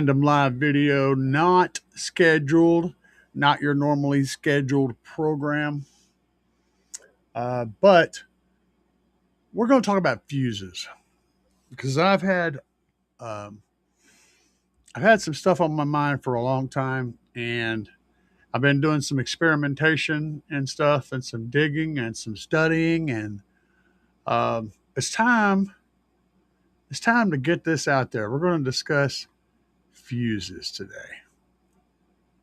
random live video, not scheduled, not your normally scheduled program. But we're going to talk about fuses because um, I've had some stuff on my mind for a long time, and I've been doing some experimentation and stuff, and some digging and some studying, and um, it's time. It's time to get this out there. We're going to discuss fuses today.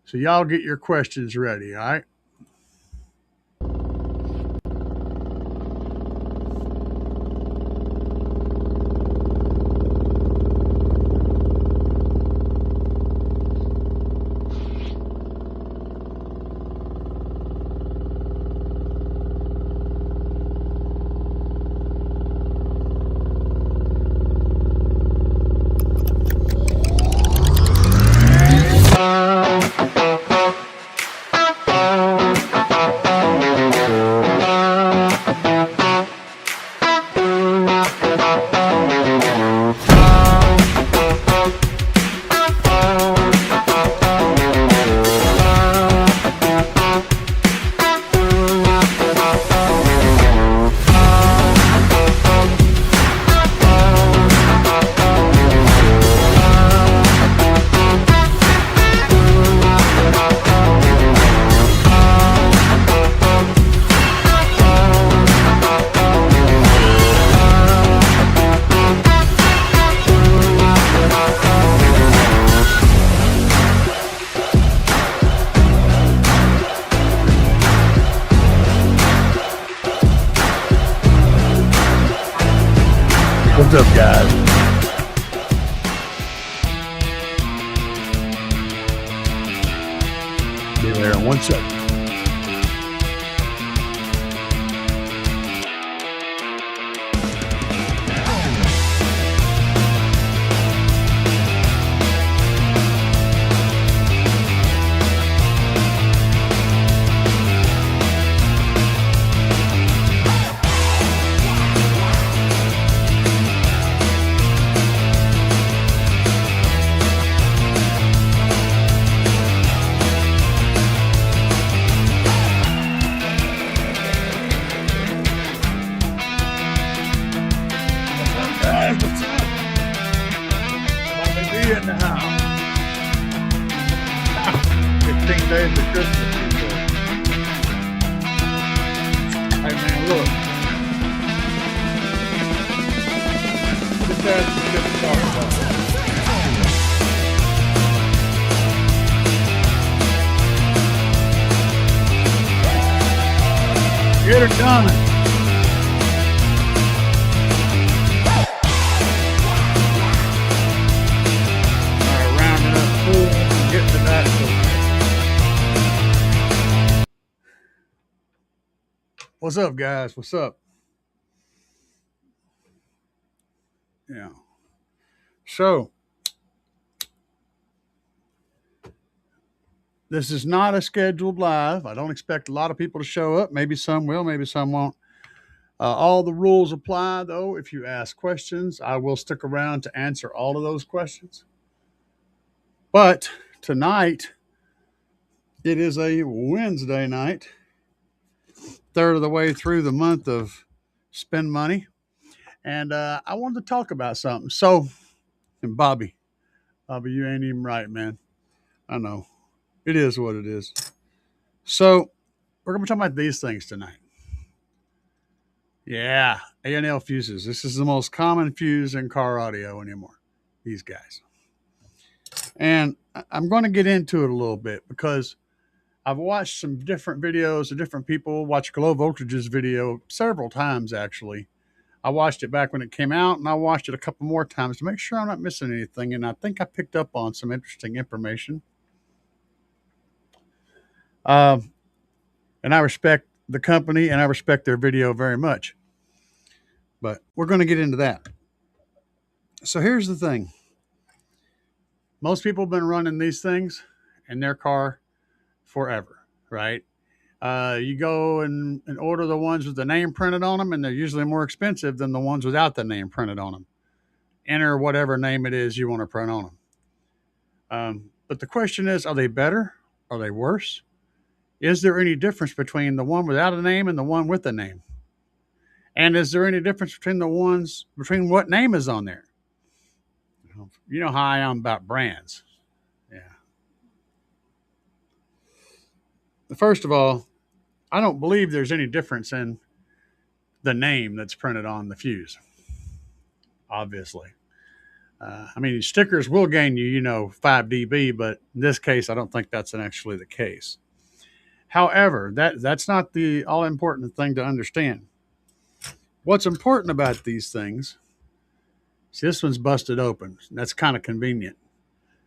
So y'all get your questions ready, all right? What's up, guys? Be there in 1 second. What's up? Bobby B in the house. 15 days of Christmas. Hey man, look. Just had some shit to talk about. Get her done. Get to that. What's up, guys? What's up? Yeah. So, this is not a scheduled live. I don't expect a lot of people to show up. Maybe some will, maybe some won't. All the rules apply, though. If you ask questions, I will stick around to answer all of those questions. But tonight, it is a Wednesday night, third of the way through the month of spend money. And I wanted to talk about something. So, and Bobby, you ain't even right, man. I know. It is what it is. So, we're going to be talking about these things tonight. Yeah, A&L fuses. This is the most common fuse in car audio anymore. These guys. And I'm going to get into it a little bit because I've watched some different videos of different people. Watched Low Voltage's video several times, actually. I watched it back when it came out, and I watched it a couple more times to make sure I'm not missing anything. And I think I picked up on some interesting information. And I respect the company, and I respect their video very much. But we're going to get into that. So here's the thing. Most people have been running these things in their car forever, right? You go and order the ones with the name printed on them, and they're usually more expensive than the ones without the name printed on them. Enter whatever name it is you want to print on them. But the question is, are they better? Are they worse? Is there any difference between the one without a name and the one with a name? And is there any difference between between what name is on there? You know how I am about brands. Yeah. First of all, I don't believe there's any difference in the name that's printed on the fuse, obviously. I mean, stickers will gain you, 5 dB, but in this case, I don't think that's actually the case. However, that's not the all important thing to understand. What's important about these things, see, this one's busted open. That's kind of convenient.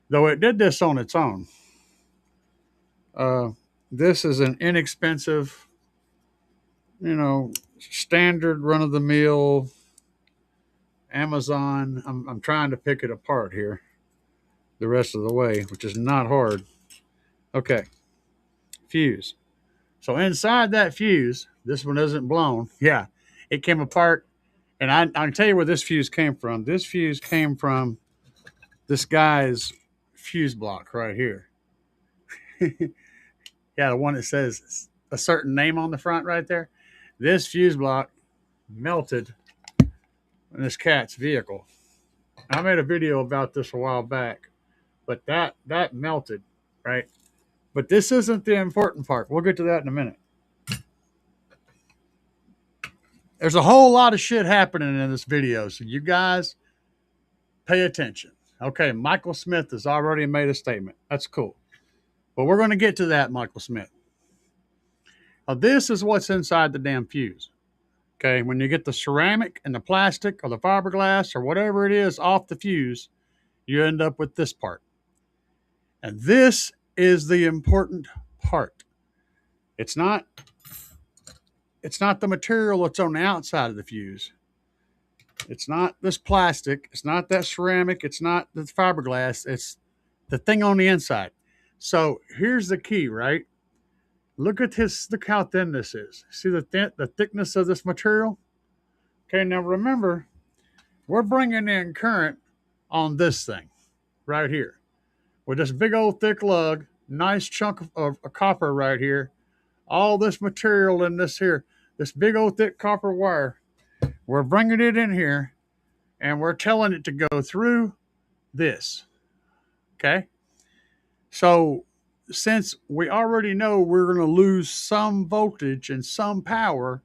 Though it did this on its own. Uh, this is an inexpensive, standard run of the mill Amazon. I'm trying to pick it apart here the rest of the way, which is not hard. Okay, fuse. So inside that fuse, this one isn't blown. Yeah, it came apart. And I can tell you where this fuse came from. This fuse came from this guy's fuse block right here. Yeah, the one that says a certain name on the front right there. This fuse block melted in this cat's vehicle. I made a video about this a while back, but that melted, right? But this isn't the important part. We'll get to that in a minute. There's a whole lot of shit happening in this video, so you guys pay attention. Okay, Michael Smith has already made a statement. That's cool. But we're going to get to that, Michael Smith. Now, this is what's inside the damn fuse. Okay, when you get the ceramic and the plastic or the fiberglass or whatever it is off the fuse, you end up with this part. And this is the important part. It's not the material that's on the outside of the fuse. It's not this plastic. It's not that ceramic. It's not the fiberglass. It's the thing on the inside. So here's the key, right? Look at this. Look how thin this is. See the thickness of this material? Okay, now remember, we're bringing in current on this thing right here with this big old thick lug, nice chunk of copper right here. All this material in this here, this big old thick copper wire, we're bringing it in here and we're telling it to go through this. Okay? So since we already know we're going to lose some voltage and some power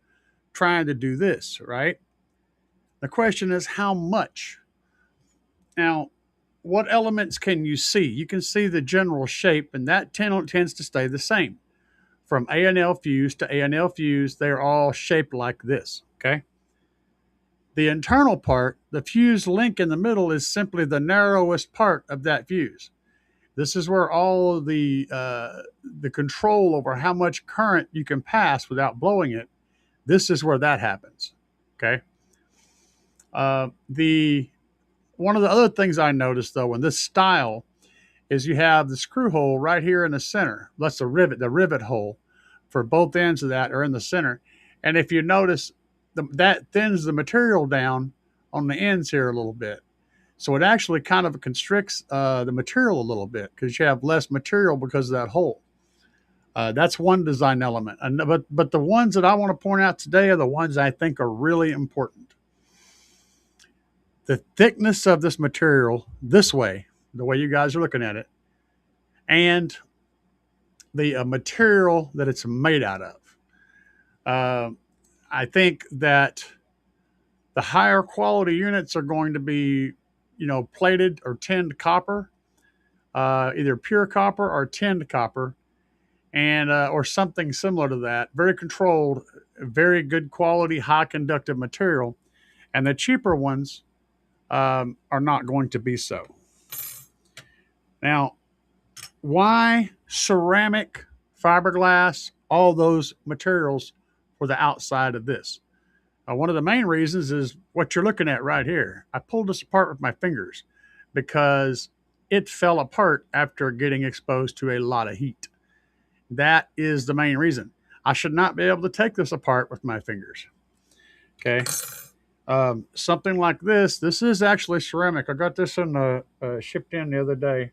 trying to do this, right? The question is how much? Now, what elements can you see? You can see the general shape, and that tends to stay the same. From A&L fuse to A&L fuse, they're all shaped like this, okay? The internal part, the fuse link in the middle, is simply the narrowest part of that fuse. This is where all of the control over how much current you can pass without blowing it, this is where that happens, okay? One of the other things I noticed, though, in this style is you have the screw hole right here in the center. That's the rivet hole for both ends of that are in the center. And if you notice, that thins the material down on the ends here a little bit. So it actually kind of constricts the material a little bit because you have less material because of that hole. That's one design element. But the ones that I want to point out today are the ones I think are really important. The thickness of this material this way, the way you guys are looking at it, and the material that it's made out of. I think that the higher quality units are going to be, plated or tinned copper, either pure copper or tinned copper, and or something similar to that. Very controlled, very good quality, high conductive material, and the cheaper ones are not going to be so. Now, why ceramic, fiberglass, all those materials for the outside of this? One of the main reasons is what you're looking at right here. I pulled this apart with my fingers because it fell apart after getting exposed to a lot of heat. That is the main reason. I should not be able to take this apart with my fingers. Okay. Something like this is actually ceramic. I got this in shipped in the other day.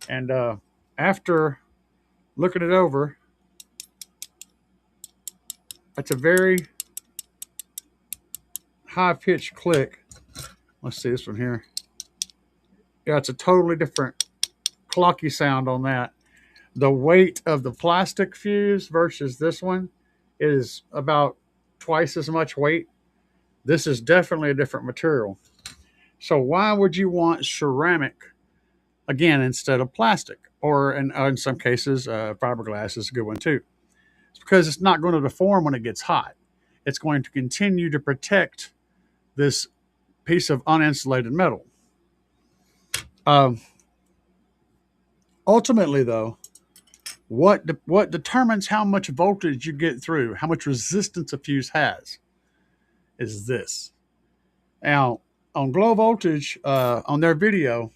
And after looking it over, it's a very high pitched click. Let's see this one here. Yeah, it's a totally different clocky sound on that. The weight of the plastic fuse versus this one is about twice as much weight. This is definitely a different material. So why would you want ceramic again instead of plastic? Or in some cases, fiberglass is a good one too. It's because it's not going to deform when it gets hot. It's going to continue to protect this piece of uninsulated metal. Um, Ultimately, though, what determines how much voltage you get through, how much resistance a fuse has, is this. Now, on Glow Voltage, on their video,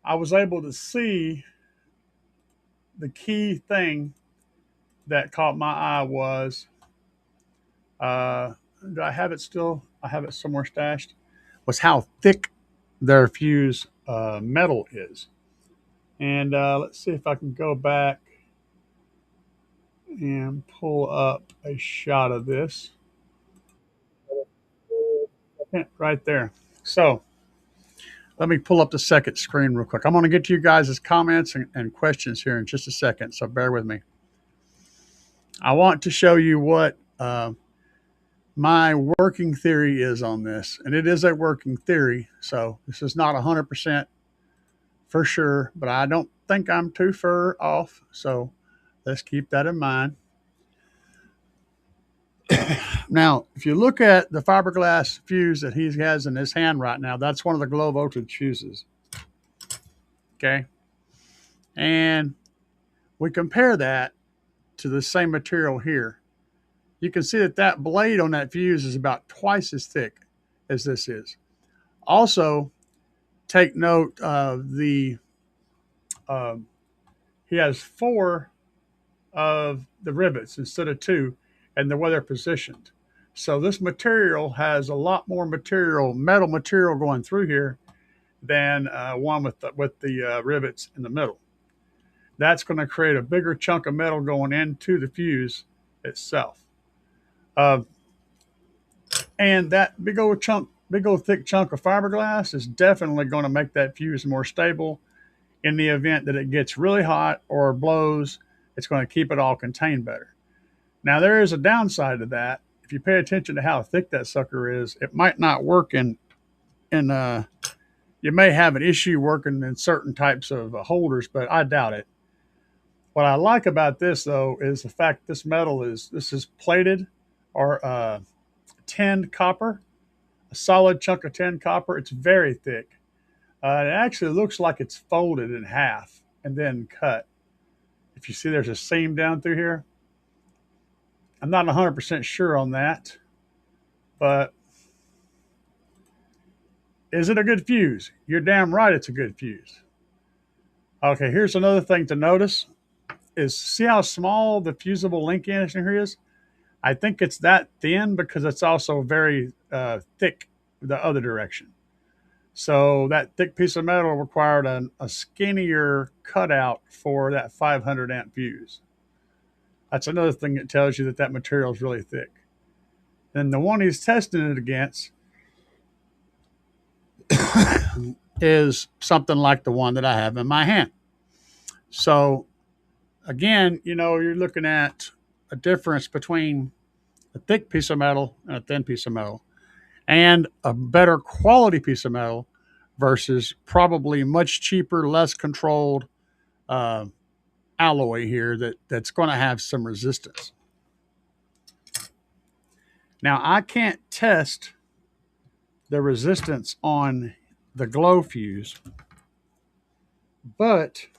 I was able to see the key thing that caught my eye was, do I have it still? I have it somewhere stashed. Was how thick their fuse metal is. And let's see if I can go back and pull up a shot of this right there. So let me pull up the second screen real quick. I'm going to get to you guys' comments and questions here in just a second, so bear with me. I want to show you what my working theory is on this, and it is a working theory, so this is not 100% for sure, but I don't think I'm too far off, so let's keep that in mind. Now, if you look at the fiberglass fuse that he has in his hand right now, that's one of the glow voltage fuses. Okay. And we compare that to the same material here. You can see that that blade on that fuse is about twice as thick as this is. Also, take note of he has 4 of the rivets instead of 2, and the way they're positioned. So this material has a lot more metal material going through here than one with the rivets in the middle. That's going to create a bigger chunk of metal going into the fuse itself. And that big old thick chunk of fiberglass is definitely going to make that fuse more stable. In the event that it gets really hot or blows, it's going to keep it all contained better. Now, there is a downside to that. If you pay attention to how thick that sucker is, it might not work you may have an issue working in certain types of holders, but I doubt it. What I like about this, though, is the fact this is plated or tinned copper, a solid chunk of tinned copper. It's very thick. It actually looks like it's folded in half and then cut. If you see there's a seam down through here, I'm not 100% sure on that, but is it a good fuse? You're damn right it's a good fuse. Okay, here's another thing to notice is see how small the fusible linkage in here is? I think it's that thin because it's also very thick the other direction. So that thick piece of metal required a skinnier cutout for that 500 amp fuse. That's another thing that tells you that that material is really thick. And the one he's testing it against is something like the one that I have in my hand. So again, you're looking at a difference between a thick piece of metal and a thin piece of metal, and a better quality piece of metal versus probably much cheaper, less controlled alloy here that's going to have some resistance. Now, I can't test the resistance on the glow fuse, and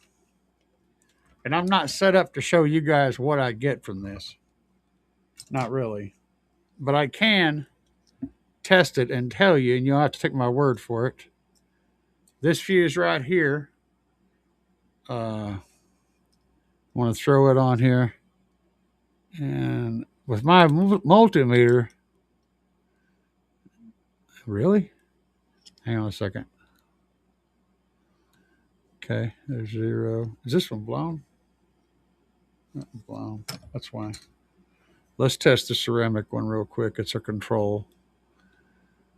I'm not set up to show you guys what I get from this. Not really. But I can test it and tell you, and you'll have to take my word for it. This fuse right here, I want to throw it on here. And with my multimeter, really? Hang on a second. Okay, there's 0. Is this one blown? Not blown. That's why. Let's test the ceramic one real quick. It's a control.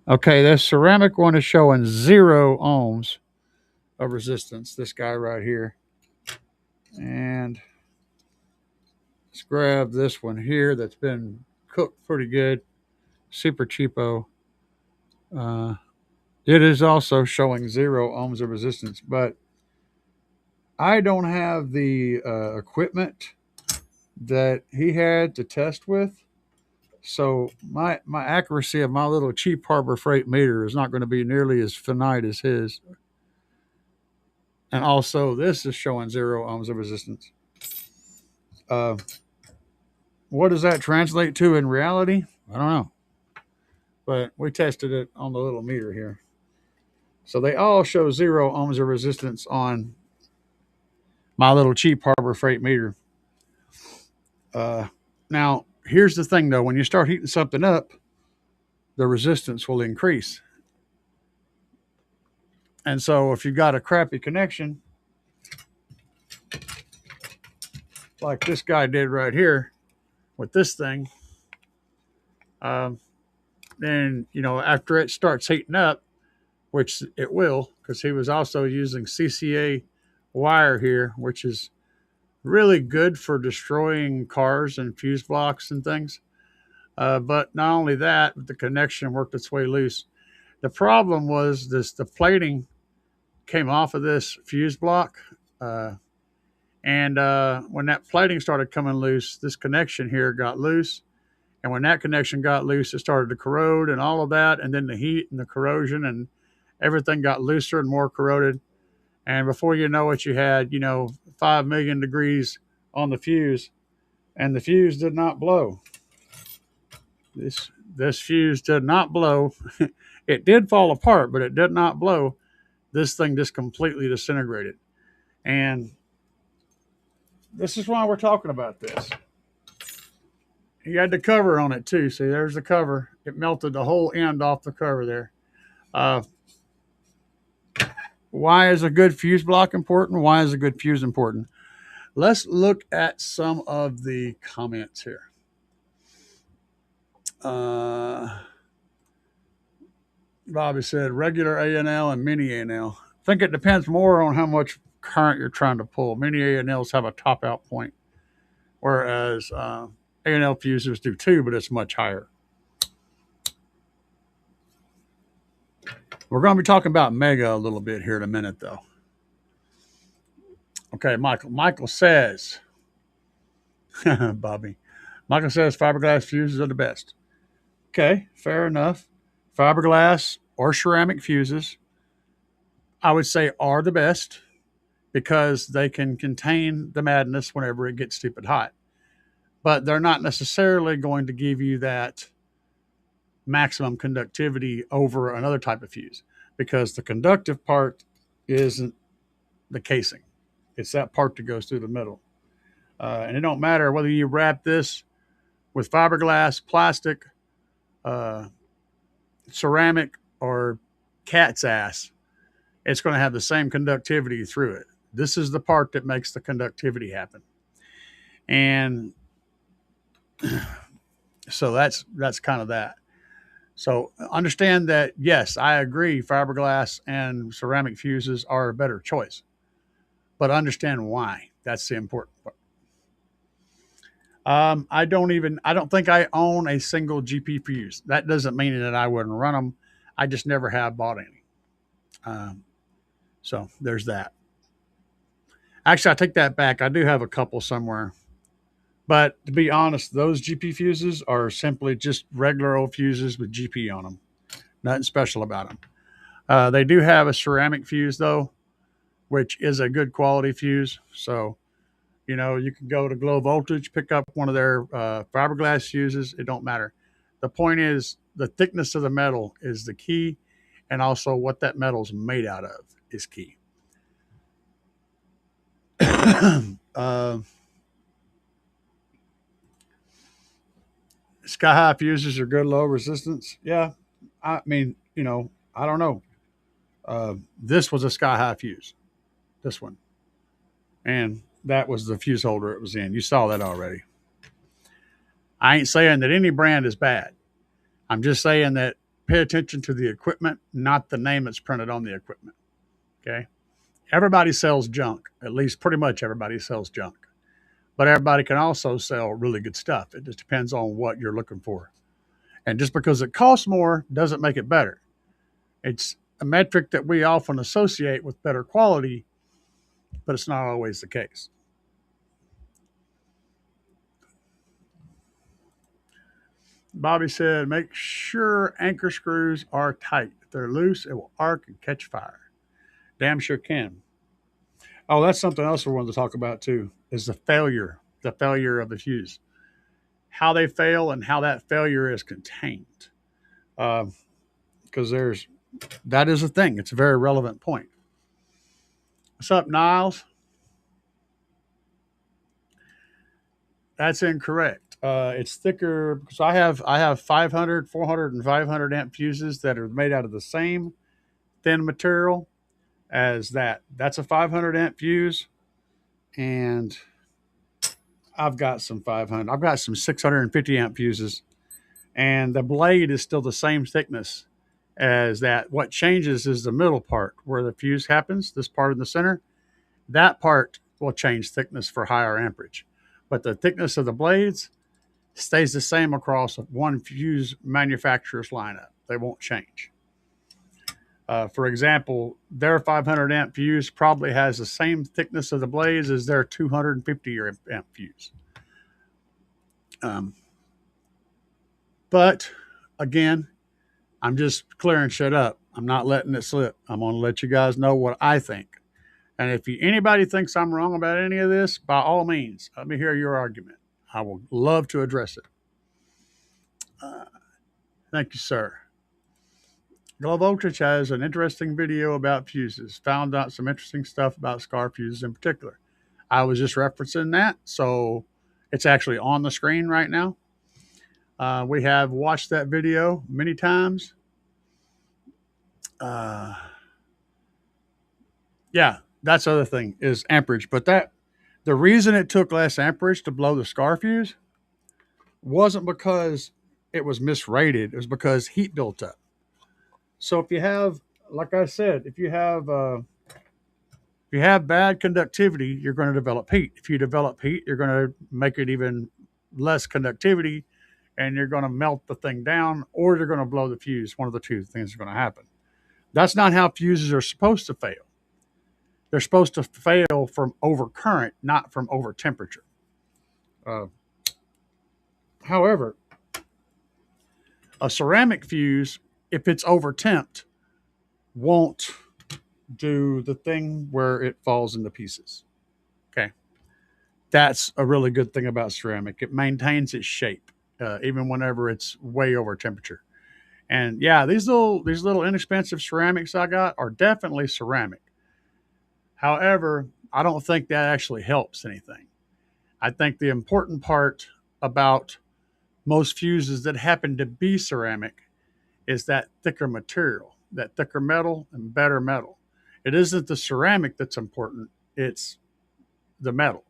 Okay, this ceramic one is showing 0 ohms of resistance. This guy right here. And let's grab this one here that's been cooked pretty good. Super cheapo. It is also showing 0 ohms of resistance, but I don't have the equipment that he had to test with. So my accuracy of my little cheap Harbor Freight meter is not going to be nearly as finite as his. And also, this is showing 0 ohms of resistance. Uh, what does that translate to in reality? I don't know. But we tested it on the little meter here. So they all show 0 ohms of resistance on my little cheap Harbor Freight meter. Now, here's the thing though, when you start heating something up, the resistance will increase. And so if you've got a crappy connection, like this guy did right here with this thing, then, after it starts heating up, which it will, because he was also using CCA wire here, which is really good for destroying cars and fuse blocks and things. But not only that, the connection worked its way loose. The problem was the plating came off of this fuse block. And when that plating started coming loose, this connection here got loose. And when that connection got loose, it started to corrode and all of that. And then the heat and the corrosion and everything got looser and more corroded. And before you know it, you had, 5 million degrees on the fuse. And the fuse did not blow. This fuse did not blow. It did fall apart, but it did not blow. This thing just completely disintegrated. And this is why we're talking about this. He had the cover on it too. See, there's the cover. It melted the whole end off the cover there. Why is a good fuse block important? Why is a good fuse important? Let's look at some of the comments here. Bobby said regular A&L and mini A&L. I think it depends more on how much current you're trying to pull. Mini A&Ls have a top out point, whereas A&L fuses do too, but it's much higher. We're going to be talking about mega a little bit here in a minute, though. Okay, Michael. Michael says, Bobby. Michael says fiberglass fuses are the best. Okay, fair enough. Fiberglass or ceramic fuses, I would say, are the best because they can contain the madness whenever it gets stupid hot. But they're not necessarily going to give you that maximum conductivity over another type of fuse because the conductive part isn't the casing. It's that part that goes through the middle. And it don't matter whether you wrap this with fiberglass, plastic, ceramic, or cat's ass, it's going to have the same conductivity through it. This is the part that makes the conductivity happen. And so that's kind of that. So understand that, yes, I agree, fiberglass and ceramic fuses are a better choice. But understand why. That's the important part. I don't think I own a single GP fuse. That doesn't mean that I wouldn't run them. I just never have bought any. So there's that. Actually, I take that back. I do have a couple somewhere. But to be honest, those GP fuses are simply just regular old fuses with GP on them. Nothing special about them. They do have a ceramic fuse, though, which is a good quality fuse. So, you can go to Glow Voltage, pick up one of their fiberglass fuses. It don't matter. The point is the thickness of the metal is the key, and also what that metal is made out of is key. Sky high fuses are good low resistance. Yeah, I mean, I don't know. This was a sky high fuse. this one. And that was the fuse holder it was in. You saw that already. I ain't saying that any brand is bad. I'm just saying that pay attention to the equipment, not the name that's printed on the equipment. Okay. Everybody sells junk. At least pretty much everybody sells junk. But everybody can also sell really good stuff. It just depends on what you're looking for. And just because it costs more doesn't make it better. It's a metric that we often associate with better quality, but it's not always the case. Bobby said, make sure anchor screws are tight. If they're loose, it will arc and catch fire. Damn sure can. Oh, that's something else we wanted to talk about too, is the failure of the fuse. How they fail and how that failure is contained. Because that is a thing. It's a very relevant point. What's up, Niles? That's incorrect. It's thicker because I have 500, 400, and 500 amp fuses that are made out of the same thin material as that. That's a 500 amp fuse, and I've got some 500. I've got some 650 amp fuses, and the blade is still the same thickness as that. What changes is the middle part where the fuse happens, this part in the center. That part will change thickness for higher amperage. But the thickness of the blades stays the same across one fuse manufacturer's lineup. They won't change. For example, their 500 amp fuse probably has the same thickness of the blades as their 250 amp fuse. But again, I'm just clearing shit up. I'm not letting it slip. I'm going to let you guys know what I think. And if anybody thinks I'm wrong about any of this, by all means, let me hear your argument. I will love to address it. Thank you, sir. Glow Voltage has an interesting video about fuses. Found out some interesting stuff about scar fuses in particular. I was just referencing that, so it's actually on the screen right now. We have watched that video many times. Yeah, that's the other thing is amperage. But the reason it took less amperage to blow the scar fuse wasn't because it was misrated. It was because heat built up. So if you have, like I said, if you have bad conductivity, you're going to develop heat. If you develop heat, you're going to make it even less conductivity, and you're going to melt the thing down, or you're going to blow the fuse. One of the two things are going to happen. That's not how fuses are supposed to fail. They're supposed to fail from overcurrent, not from over temperature. However, a ceramic fuse, if it's over temped, won't do the thing where it falls into pieces. Okay. That's a really good thing about ceramic. It maintains its shape, even whenever it's way over temperature. And yeah, these little inexpensive ceramics I got are definitely ceramic. However, I don't think that actually helps anything. I think the important part about most fuses that happen to be ceramic is that thicker material, that thicker metal and better metal. It isn't the ceramic that's important, it's the metal.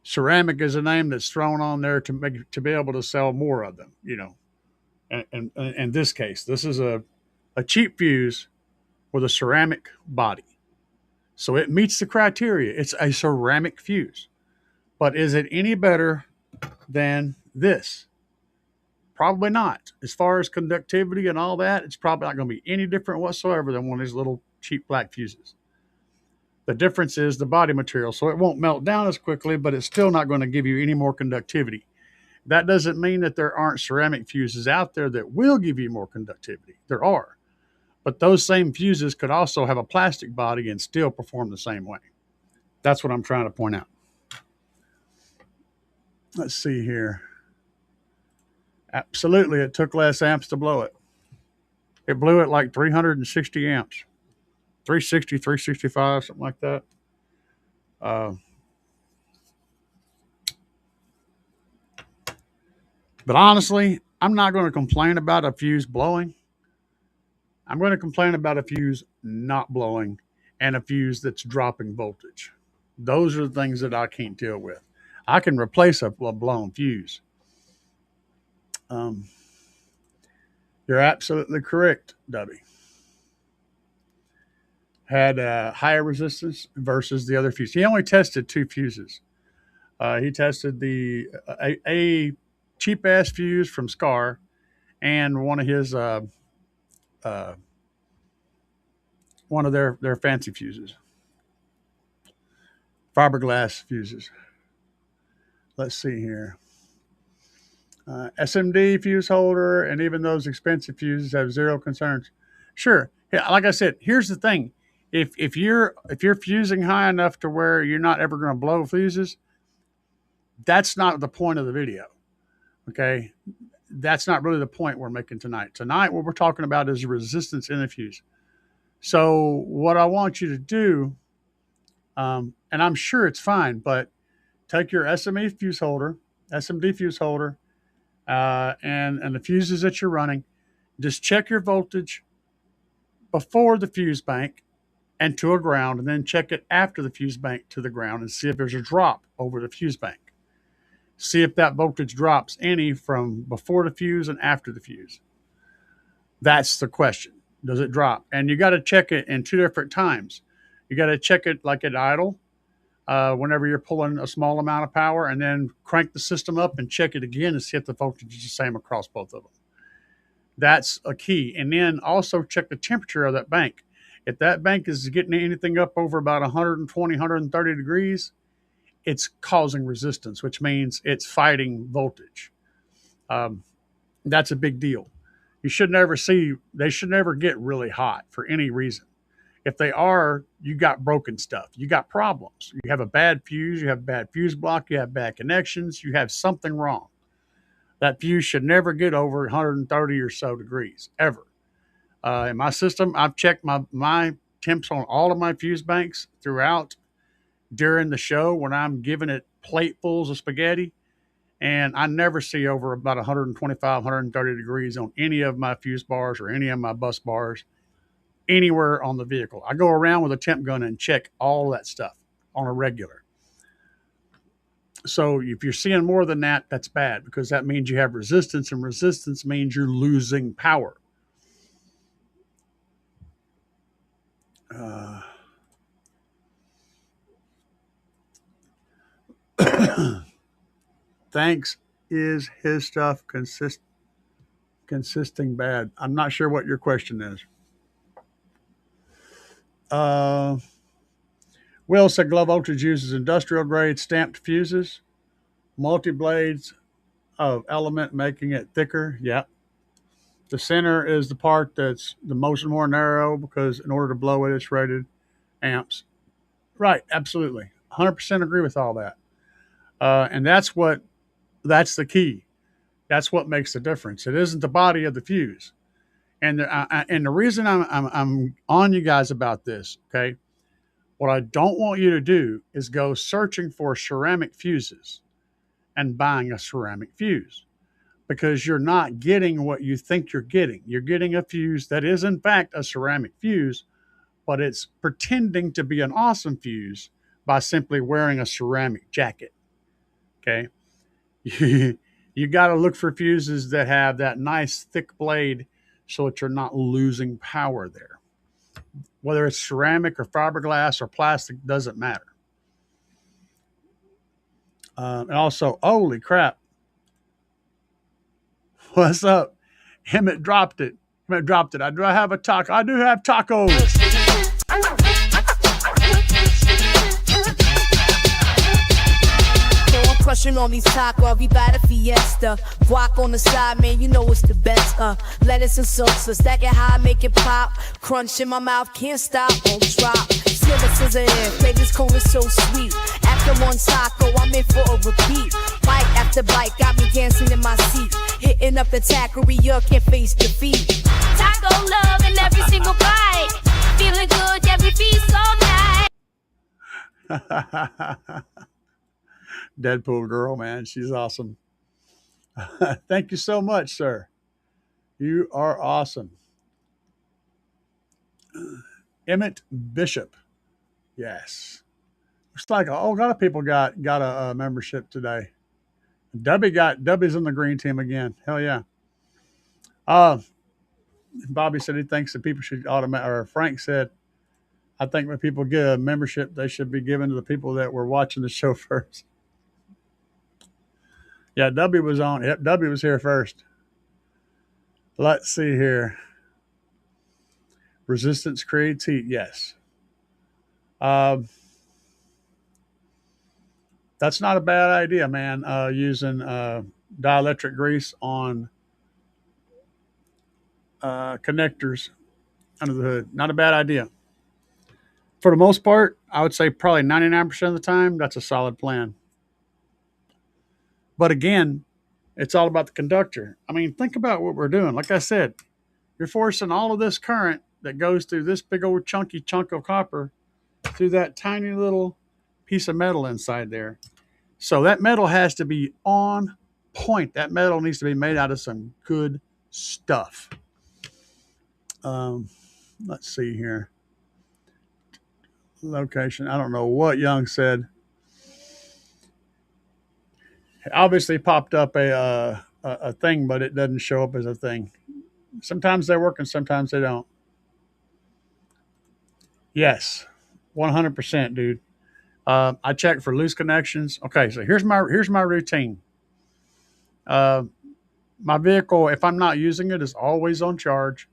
Ceramic is a name that's thrown on there to be able to sell more of them, you know. And in this case, this is a cheap fuse with a ceramic body. So it meets the criteria. It's a ceramic fuse. But is it any better than this? Probably not. As far as conductivity and all that, it's probably not going to be any different whatsoever than one of these little cheap black fuses. The difference is the body material. So it won't melt down as quickly, but it's still not going to give you any more conductivity. That doesn't mean that there aren't ceramic fuses out there that will give you more conductivity. There are. But those same fuses could also have a plastic body and still perform the same way. That's what I'm trying to point out. Let's see here. Absolutely, it took less amps to blow it. It blew it like 360 amps. 360, 365, something like that. But honestly, I'm not going to complain about a fuse blowing. I'm going to complain about a fuse not blowing and a fuse that's dropping voltage. Those are the things that I can't deal with. I can replace a blown fuse. Um, you're absolutely correct, Debbie. Had higher resistance versus the other fuse. He only tested 2 fuses. He tested a cheap ass fuse from Scar and one of his one of their fancy fuses, fiberglass fuses. Let's see here. SMD fuse holder and even those expensive fuses have zero concerns. Sure, yeah, like I said, here's the thing: if you're fusing high enough to where you're not ever going to blow fuses, that's not the point of the video. Okay, that's not really the point we're making tonight. Tonight, what we're talking about is resistance in the fuse. So what I want you to do, and I'm sure it's fine, but take your SMD fuse holder, and the fuses that you're running. Just check your voltage before the fuse bank and to a ground, and then check it after the fuse bank to the ground and see if there's a drop over the fuse bank. See if that voltage drops any from before the fuse and after the fuse. That's the question. Does it drop? And you got to check it in 2 different times. You got to check it like at idle, whenever you're pulling a small amount of power, and then crank the system up and check it again and see if the voltage is the same across both of them. That's a key. And then also check the temperature of that bank. If that bank is getting anything up over about 120, 130 degrees, it's causing resistance, which means it's fighting voltage. That's a big deal. They should never get really hot for any reason. If they are, you got broken stuff. You got problems. You have a bad fuse. You have a bad fuse block. You have bad connections. You have something wrong. That fuse should never get over 130 or so degrees, ever. In my system, I've checked my temps on all of my fuse banks throughout during the show when I'm giving it platefuls of spaghetti, and I never see over about 125, 130 degrees on any of my fuse bars or any of my bus bars anywhere on the vehicle. I go around with a temp gun and check all that stuff on a regular. So if you're seeing more than that, that's bad, because that means you have resistance, and resistance means you're losing power. Thanks. Is his stuff consisting bad? I'm not sure what your question is. Will said Glow Voltage uses industrial grade stamped fuses, multi blades of element making it thicker. Yeah. The center is the part that's the most more narrow, because in order to blow it, it's rated amps. Right. Absolutely. 100% agree with all that. And that's the key. That's what makes the difference. It isn't the body of the fuse. And the reason I'm on you guys about this, okay? What I don't want you to do is go searching for ceramic fuses and buying a ceramic fuse, because you're not getting what you think you're getting. You're getting a fuse that is in fact a ceramic fuse, but it's pretending to be an awesome fuse by simply wearing a ceramic jacket. Okay. You got to look for fuses that have that nice thick blade so that you're not losing power there. Whether it's ceramic or fiberglass or plastic, doesn't matter. And also, holy crap. What's up? Emmett dropped it. I do have a taco. I do have tacos. Crushing on these tacos, we buy the fiesta. Guac on the side, man, you know it's the best. Lettuce and salsa, stack it high, make it pop. Crunch in my mouth, can't stop, won't drop. Sliver scissor in, flavor's cone is so sweet. After one taco, I'm in for a repeat. Bite after bite, got me dancing in my seat. Hitting up the taqueria, can't face defeat. Taco love in every single bite. Feeling good, every feast all night. Deadpool girl, man, she's awesome. Thank you so much, sir. You are awesome. Emmett Bishop. Yes. Looks like a whole lot of people got a membership today. Debbie's in the green team again. Hell yeah. Uh, Bobby said he thinks that people should automatic. Or Frank said, I think when people get a membership, they should be given to the people that were watching the show first. Yeah, W was on. Yep, W was here first. Let's see here. Resistance creates heat. Yes. Um, that's not a bad idea, man. Using dielectric grease on connectors under the hood. Not a bad idea. For the most part, I would say probably 99% of the time, that's a solid plan. But again, it's all about the conductor. I mean, think about what we're doing. Like I said, you're forcing all of this current that goes through this big old chunky chunk of copper through that tiny little piece of metal inside there. So that metal has to be on point. That metal needs to be made out of some good stuff. Let's see here. Location. I don't know what Young said. Obviously popped up a thing, but it doesn't show up as a thing. Sometimes they work and sometimes they don't. Yes, 100%, dude. I check for loose connections. Okay, so here's my routine. Uh, my vehicle, if I'm not using it, is always on charge.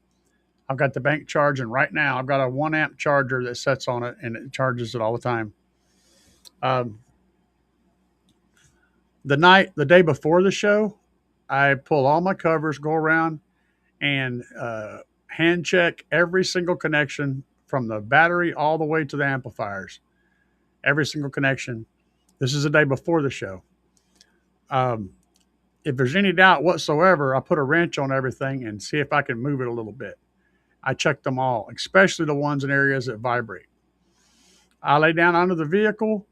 I've got the bank charging right now. I've got a 1 amp charger that sets on it and it charges it all the time. Um, the day before the show, I pull all my covers, go around and hand check every single connection from the battery all the way to the amplifiers. Every single connection. This is the day before the show. Um, if there's any doubt whatsoever, I put a wrench on everything and see if I can move it a little bit. I check them all, especially the ones in areas that vibrate. I lay down under the vehicle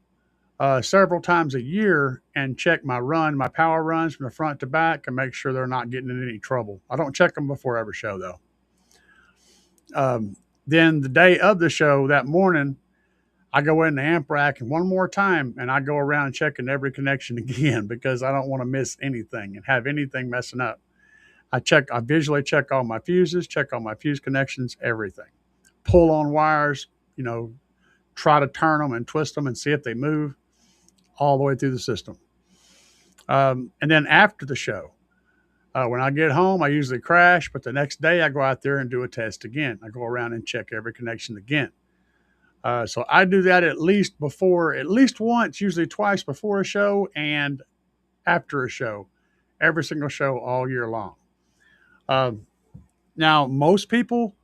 several times a year and check my power runs from the front to back and make sure they're not getting in any trouble. I don't check them before every show, though. Then the day of the show, that morning, I go in the amp rack and one more time and I go around checking every connection again because I don't want to miss anything and have anything messing up. I visually check all my fuses, check all my fuse connections, everything. Pull on wires, try to turn them and twist them and see if they move all the way through the system. And then after the show, when I get home, I usually crash, but the next day I go out there and do a test again. I go around and check every connection again. So I do that at least once, usually twice before a show and after a show, every single show all year long. Now, most people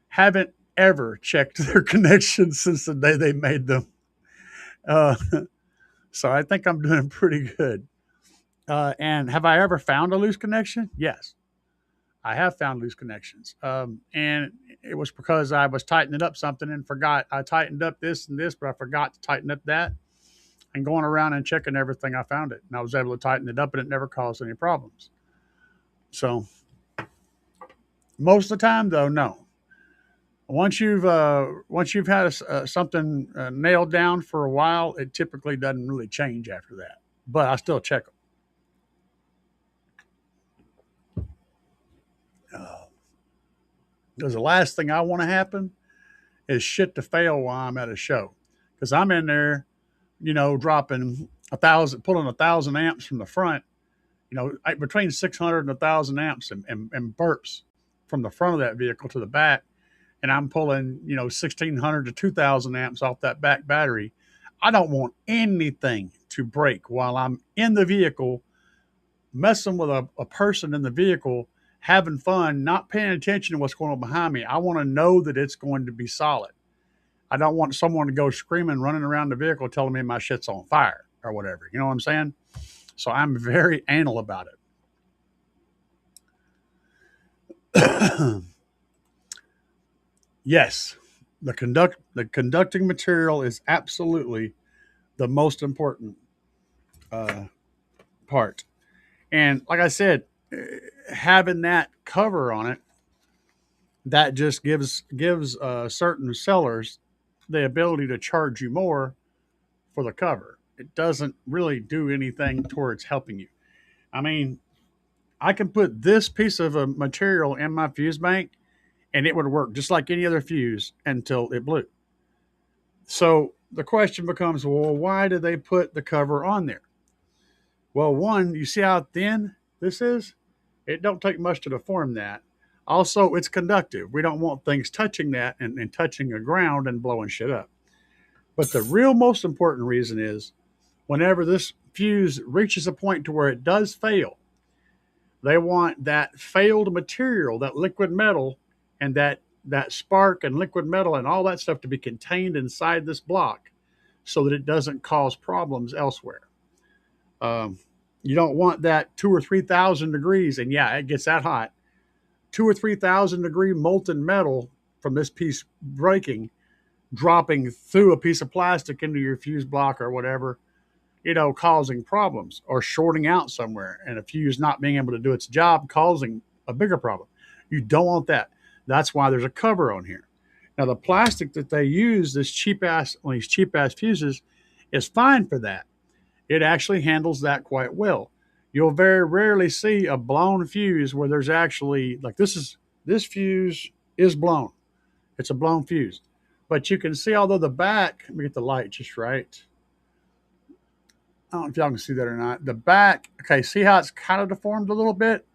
haven't ever checked their connections since the day they made them. Uh, so I think I'm doing pretty good. And have I ever found a loose connection? Yes, I have found loose connections. And it was because I was tightening up something and forgot. I tightened up this and this, but I forgot to tighten up that. And going around and checking everything, I found it. And I was able to tighten it up and it never caused any problems. So most of the time, though, no. Once you've had something nailed down for a while, it typically doesn't really change after that. But I still check them. Because the last thing I want to happen is shit to fail while I'm at a show. Because I'm in there, dropping pulling 1,000 amps from the front, between 600 and 1,000 amps and burps from the front of that vehicle to the back. And I'm pulling, 1,600 to 2,000 amps off that back battery. I don't want anything to break while I'm in the vehicle, messing with a person in the vehicle, having fun, not paying attention to what's going on behind me. I want to know that it's going to be solid. I don't want someone to go screaming, running around the vehicle, telling me my shit's on fire or whatever. You know what I'm saying? So I'm very anal about it. Yes, the conducting material is absolutely the most important part. And like I said, having that cover on it, that just gives certain sellers the ability to charge you more for the cover. It doesn't really do anything towards helping you. I mean, I can put this piece of a material in my fuse bank and it would work just like any other fuse until it blew. So the question becomes, well, why did they put the cover on there? Well, one, you see how thin this is? It don't take much to deform that. Also, it's conductive. We don't want things touching that and touching the ground and blowing shit up. But the real most important reason is whenever this fuse reaches a point to where it does fail, they want that failed material, that liquid metal, and that spark and liquid metal and all that stuff to be contained inside this block so that it doesn't cause problems elsewhere. Um, you don't want that 2 or 3 thousand degrees, and yeah, it gets that hot. 2 or 3 thousand degree molten metal from this piece breaking, dropping through a piece of plastic into your fuse block or whatever, causing problems or shorting out somewhere, and a fuse not being able to do its job, causing a bigger problem. You don't want that. That's why there's a cover on here. Now, the plastic that they use, these cheap ass fuses, is fine for that. It actually handles that quite well. You'll very rarely see a blown fuse where there's actually, like, this fuse is blown. It's a blown fuse. But you can see, although the back, let me get the light just right. I don't know if y'all can see that or not. The back, okay, see how it's kind of deformed a little bit?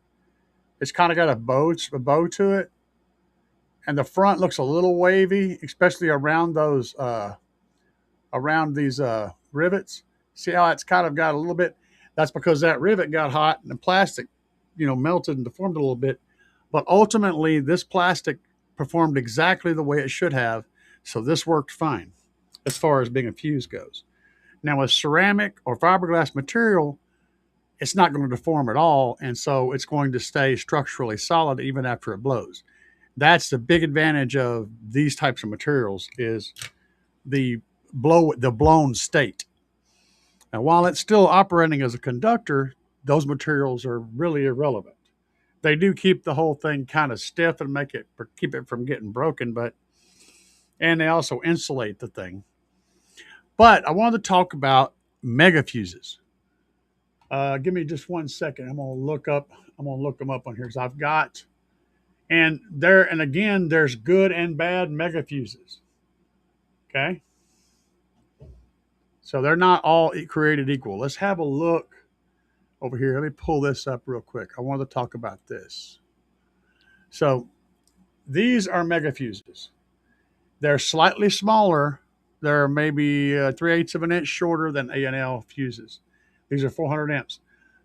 It's kind of got a bow to it. And the front looks a little wavy, especially around these rivets. See how it's kind of got a little bit? That's because that rivet got hot and the plastic, melted and deformed a little bit. But ultimately, this plastic performed exactly the way it should have. So this worked fine as far as being a fuse goes. Now, with ceramic or fiberglass material, it's not going to deform at all. And so it's going to stay structurally solid even after it blows. That's the big advantage of these types of materials is the blown state. Now, while it's still operating as a conductor, those materials are really irrelevant. They do keep the whole thing kind of stiff and keep it from getting broken, and they also insulate the thing. But I wanted to talk about mega fuses. Give me just 1 second. I'm gonna look them up on here because I've got, and again, there's good and bad mega fuses. Okay. So they're not all created equal. Let's have a look over here. Let me pull this up real quick. I wanted to talk about this. So these are mega fuses. They're slightly smaller. They're maybe 3/8 of an inch shorter than A&L fuses. These are 400 amps.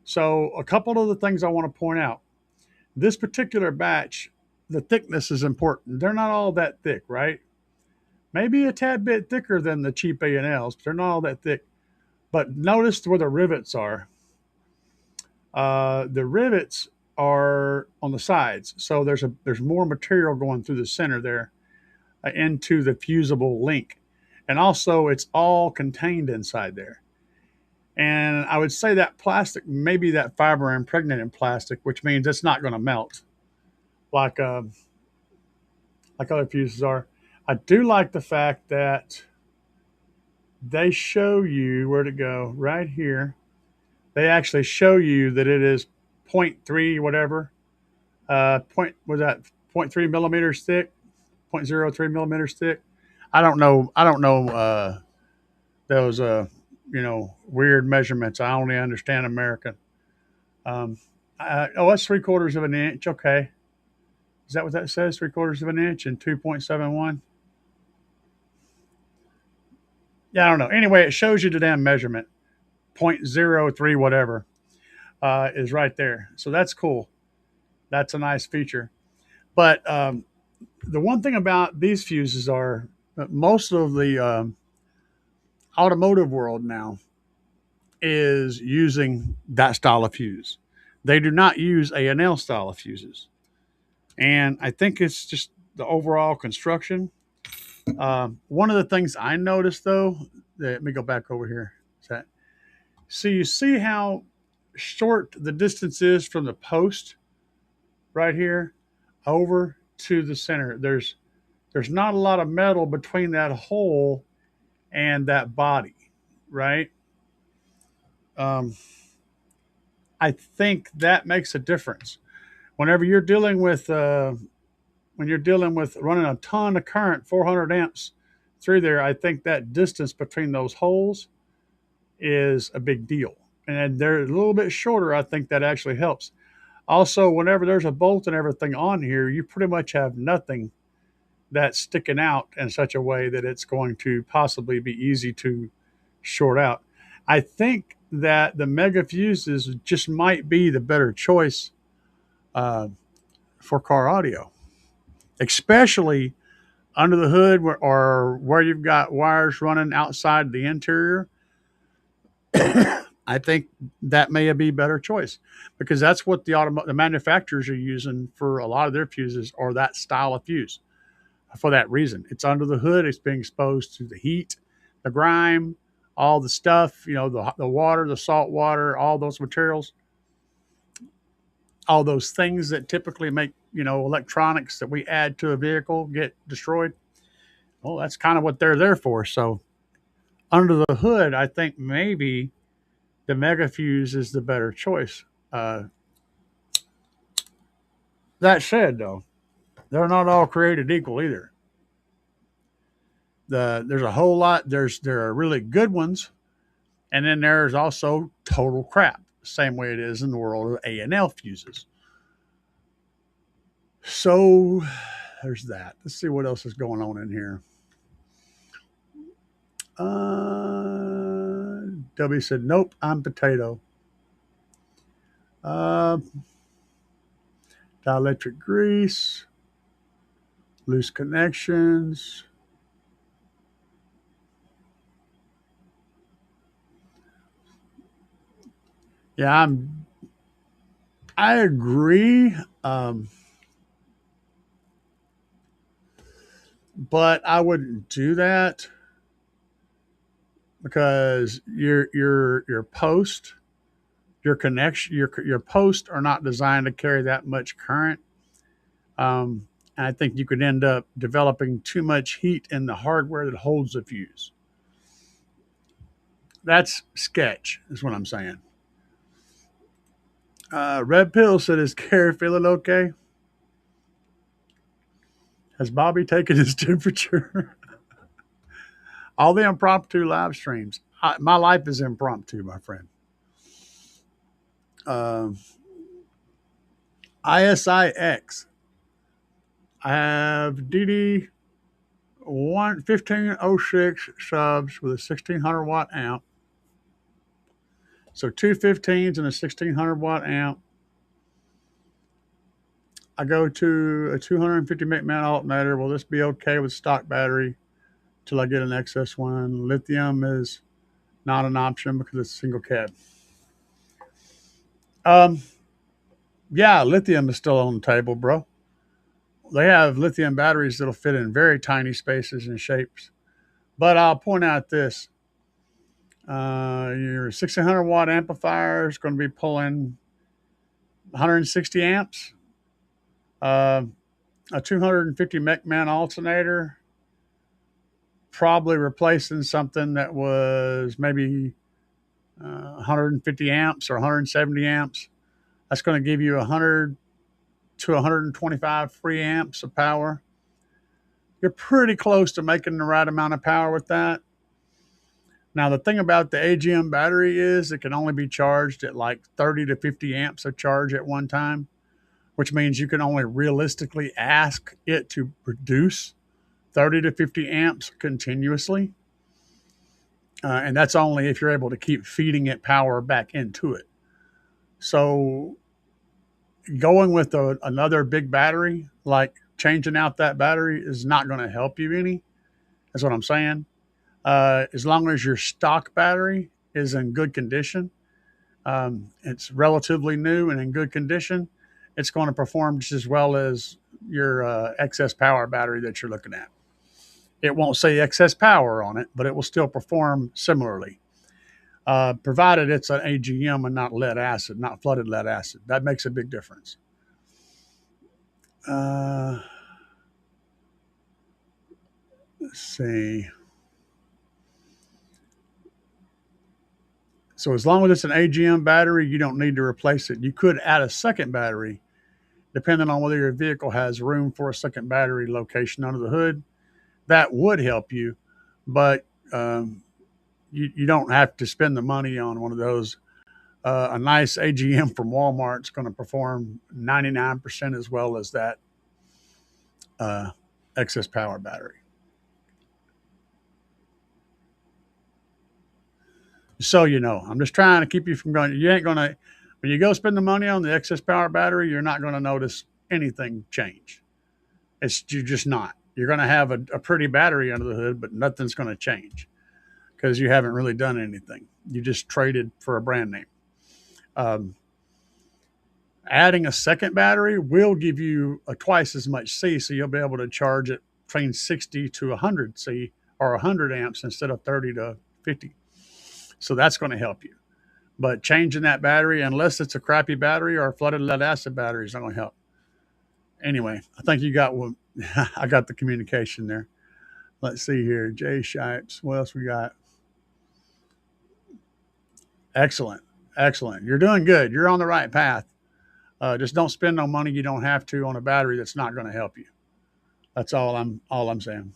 So a couple of the things I want to point out. This particular batch, the thickness is important. They're not all that thick, right? Maybe a tad bit thicker than the cheap A&Ls, but they're not all that thick. But notice where the rivets are. The rivets are on the sides, so there's more material going through the center there into the fusible link, and also it's all contained inside there. And I would say that plastic, maybe that fiber impregnated plastic, which means it's not going to melt like other fuses are. I do like the fact that they show you where to go right here. They actually show you that it is 0.3 whatever, was that 0.3 millimeters thick, 0.03 millimeters thick. I don't know those weird measurements. I only understand American. That's 3/4 of an inch. Okay, is that what that says? 3/4 of an inch and 2.71. Yeah, I don't know. Anyway, it shows you the damn measurement. 0.03 whatever is right there. So that's cool. That's a nice feature. But the one thing about these fuses are that most of the automotive world now is using that style of fuse. They do not use A&L style of fuses. And I think it's just the overall construction. One of the things I noticed, though, let me go back over here. You see how short the distance is from the post right here over to the center, there's not a lot of metal between that hole and that body, right? Um, I think that makes a difference. Whenever you're dealing with when you're dealing with running a ton of current, 400 amps through there, I think that distance between those holes is a big deal. And they're a little bit shorter. I think that actually helps. Also, whenever there's a bolt and everything on here, you pretty much have nothing that's sticking out in such a way that it's going to possibly be easy to short out. I think that the mega fuses just might be the better choice uh, for car audio, especially under the hood or where you've got wires running outside the interior. I think that may be a better choice because that's what the manufacturers are using for a lot of their fuses or that style of fuse. For that reason, it's under the hood. It's being exposed to the heat, the grime, all the stuff. The water, the salt water, all those materials, all those things that typically make electronics that we add to a vehicle get destroyed. Well, that's kind of what they're there for. So under the hood, I think maybe the Mega Fuse is the better choice. That said, though, they're not all created equal either. There's a whole lot. There are really good ones, and then there's also total crap. Same way it is in the world of A&L fuses. So there's that. Let's see what else is going on in here. W said, nope, I'm potato. Dielectric grease, loose connections. Yeah, I agree. But I wouldn't do that because your post, your connection, your posts are not designed to carry that much current. And I think you could end up developing too much heat in the hardware that holds the fuse. That's sketch, is what I'm saying. Red Pill said, is Gary feeling okay? Has Bobby taken his temperature? All the impromptu live streams. My life is impromptu, my friend. ISIX. I have DD 1506 subs with a 1600 watt amp. So two 15s and a 1600 watt amp. I go to a 250 McMahon alternator. Will this be okay with stock battery till I get an excess one? Lithium is not an option because it's a single cab. Yeah, lithium is still on the table, bro. They have lithium batteries that'll fit in very tiny spaces and shapes. But I'll point out this. Your 1600 watt amplifier is going to be pulling 160 amps. A 250 McMahon alternator, probably replacing something that was maybe 150 amps or 170 amps. That's going to give you 100 to 125 free amps of power. You're pretty close to making the right amount of power with that. Now, the thing about the AGM battery is it can only be charged at like 30 to 50 amps of charge at one time, which means you can only realistically ask it to produce 30 to 50 amps continuously. And that's only if you're able to keep feeding it power back into it. So going with another big battery, like changing out that battery, is not going to help you any. That's what I'm saying. As long as your stock battery is in good condition, it's relatively new and in good condition, it's going to perform just as well as your excess power battery that you're looking at. It won't say excess power on it, but it will still perform similarly. provided it's an AGM and not lead acid, not flooded lead acid. That makes a big difference. Let's see. So as long as it's an AGM battery, you don't need to replace it. You could add a second battery, depending on whether your vehicle has room for a second battery location under the hood. That would help you, but you don't have to spend the money on one of those. A nice AGM from Walmart is going to perform 99% as well as that excess power battery. So you know, I'm just trying to keep you from going. You ain't going to, when you go spend the money on the excess power battery, you're not going to notice anything change. You're just not. You're going to have a pretty battery under the hood, but nothing's going to change because you haven't really done anything. You just traded for a brand name. Adding a second battery will give you twice as much C, so you'll be able to charge it between 60 to 100 C or 100 amps instead of 30 to 50. So that's going to help you. But changing that battery, unless it's a crappy battery or a flooded lead acid battery, is not going to help. Anyway, I think you got one. I got the communication there. Let's see here. Jay Shipes. What else we got? Excellent. Excellent. You're doing good. You're on the right path. Just don't spend no money you don't have to on a battery that's not going to help you. That's all I'm saying.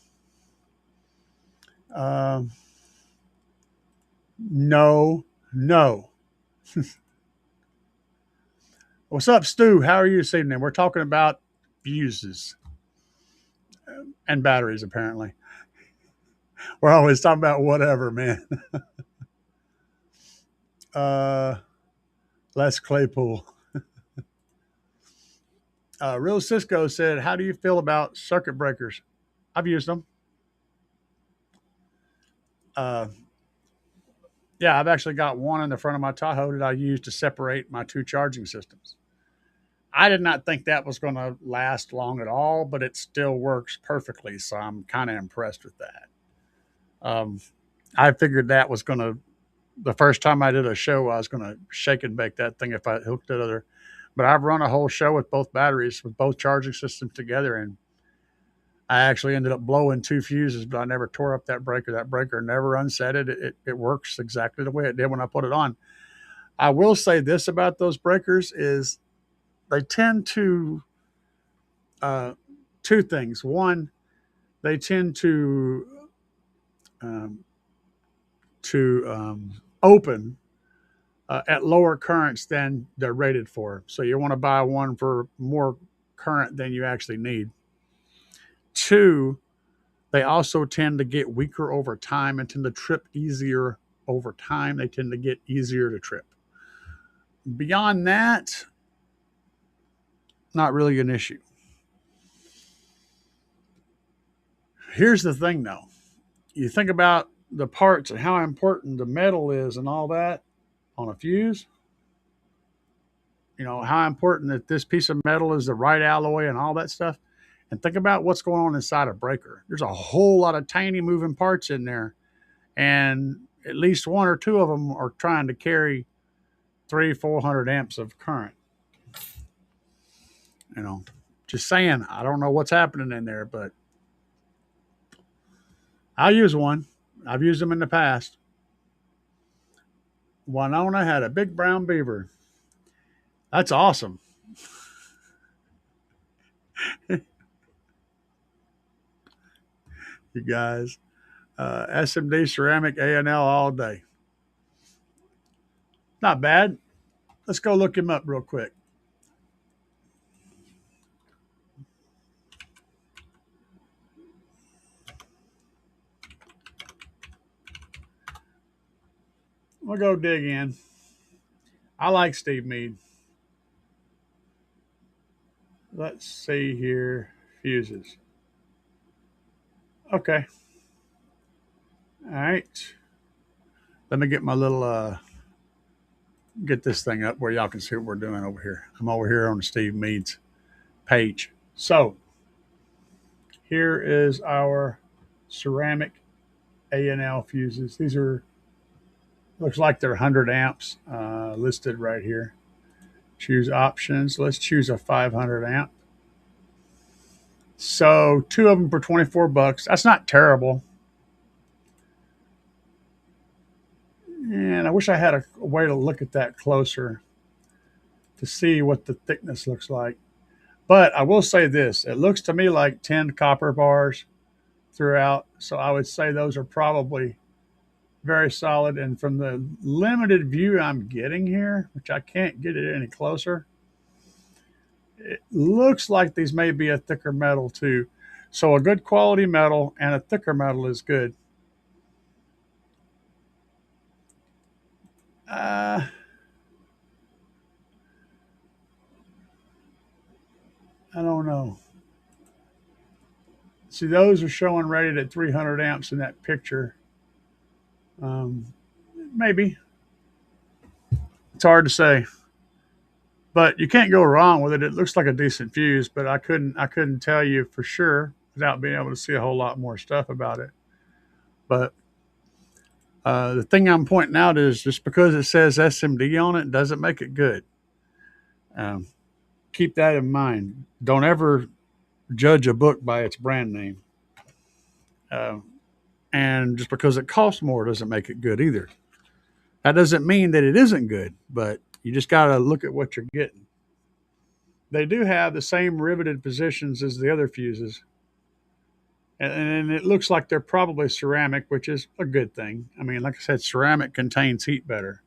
No. What's up, Stu? How are you this evening? We're talking about fuses and batteries, apparently. We're always talking about whatever, man. Les Claypool. Real Cisco said, how do you feel about circuit breakers? I've used them. Yeah, I've actually got one in the front of my Tahoe that I use to separate my two charging systems. I did not think that was going to last long at all, but it still works perfectly. So I'm kind of impressed with that. I figured that was going to, the first time I did a show, I was going to shake and bake that thing if I hooked it other. But I've run a whole show with both batteries, with both charging systems together, and I actually ended up blowing two fuses, but I never tore up that breaker. That breaker never unset it. It works exactly the way it did when I put it on. I will say this about those breakers is they tend to, two things. One, they tend to open at lower currents than they're rated for. So you want to buy one for more current than you actually need. Two, they also tend to get weaker over time and tend to trip easier over time. They tend to get easier to trip. Beyond that, not really an issue. Here's the thing, though. You think about the parts and how important the metal is and all that on a fuse. You know, how important that this piece of metal is the right alloy and all that stuff. And think about what's going on inside a breaker. There's a whole lot of tiny moving parts in there. And at least one or two of them are trying to carry 300-400 amps of current. You know, just saying, I don't know what's happening in there, but I'll use one. I've used them in the past. Winona had a big brown beaver. That's awesome. You guys. SMD ceramic A&L all day. Not bad. Let's go look him up real quick. We'll go dig in. I like Steve Mead. Let's see here. Fuses. Okay. All right. Let me get my little, get this thing up where y'all can see what we're doing over here. I'm over here on Steve Mead's page. So here is our ceramic A&L fuses. These are Looks like they're 100 amps listed right here. Choose options. Let's choose a 500 amp. So two of them for 24 bucks. That's not terrible. And I wish I had a way to look at that closer to see what the thickness looks like. But I will say this, it looks to me like 10 copper bars throughout. So I would say those are probably very solid. And from the limited view I'm getting here, which I can't get it any closer, it looks like these may be a thicker metal too. So a good quality metal and a thicker metal is good. Uh, I don't know. See, those are showing rated at 300 amps in that picture. Um, Maybe. It's hard to say. But you can't go wrong with it. It looks like a decent fuse, but I couldn't tell you for sure without being able to see a whole lot more stuff about it. But the thing I'm pointing out is just because it says SMD on it doesn't make it good. Um, Keep that in mind. Don't ever judge a book by its brand name. Uh, and just because it costs more doesn't make it good either. That doesn't mean that it isn't good, but you just got to look at what you're getting. They do have the same riveted positions as the other fuses, and it looks like they're probably ceramic, which is a good thing. I mean, like I said, ceramic contains heat better.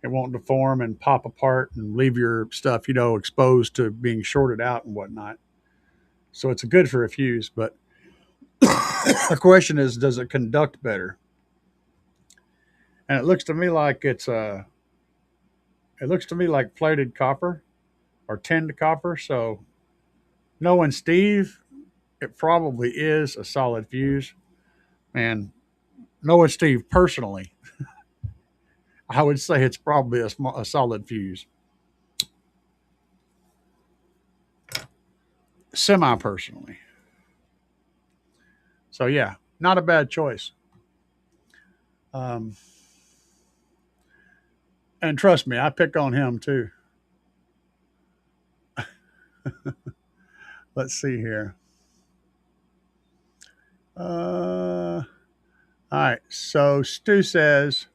It won't deform and pop apart and leave your stuff, exposed to being shorted out and whatnot. So it's good for a fuse, but the question is, does it conduct better? And it looks to me like it looks to me like plated copper or tinned copper. So knowing Steve, it probably is a solid fuse. And knowing Steve personally, I would say it's probably a solid fuse. Semi personally. So yeah, not a bad choice. Um, and trust me, I pick on him too. Let's see here. All right. So Stu says,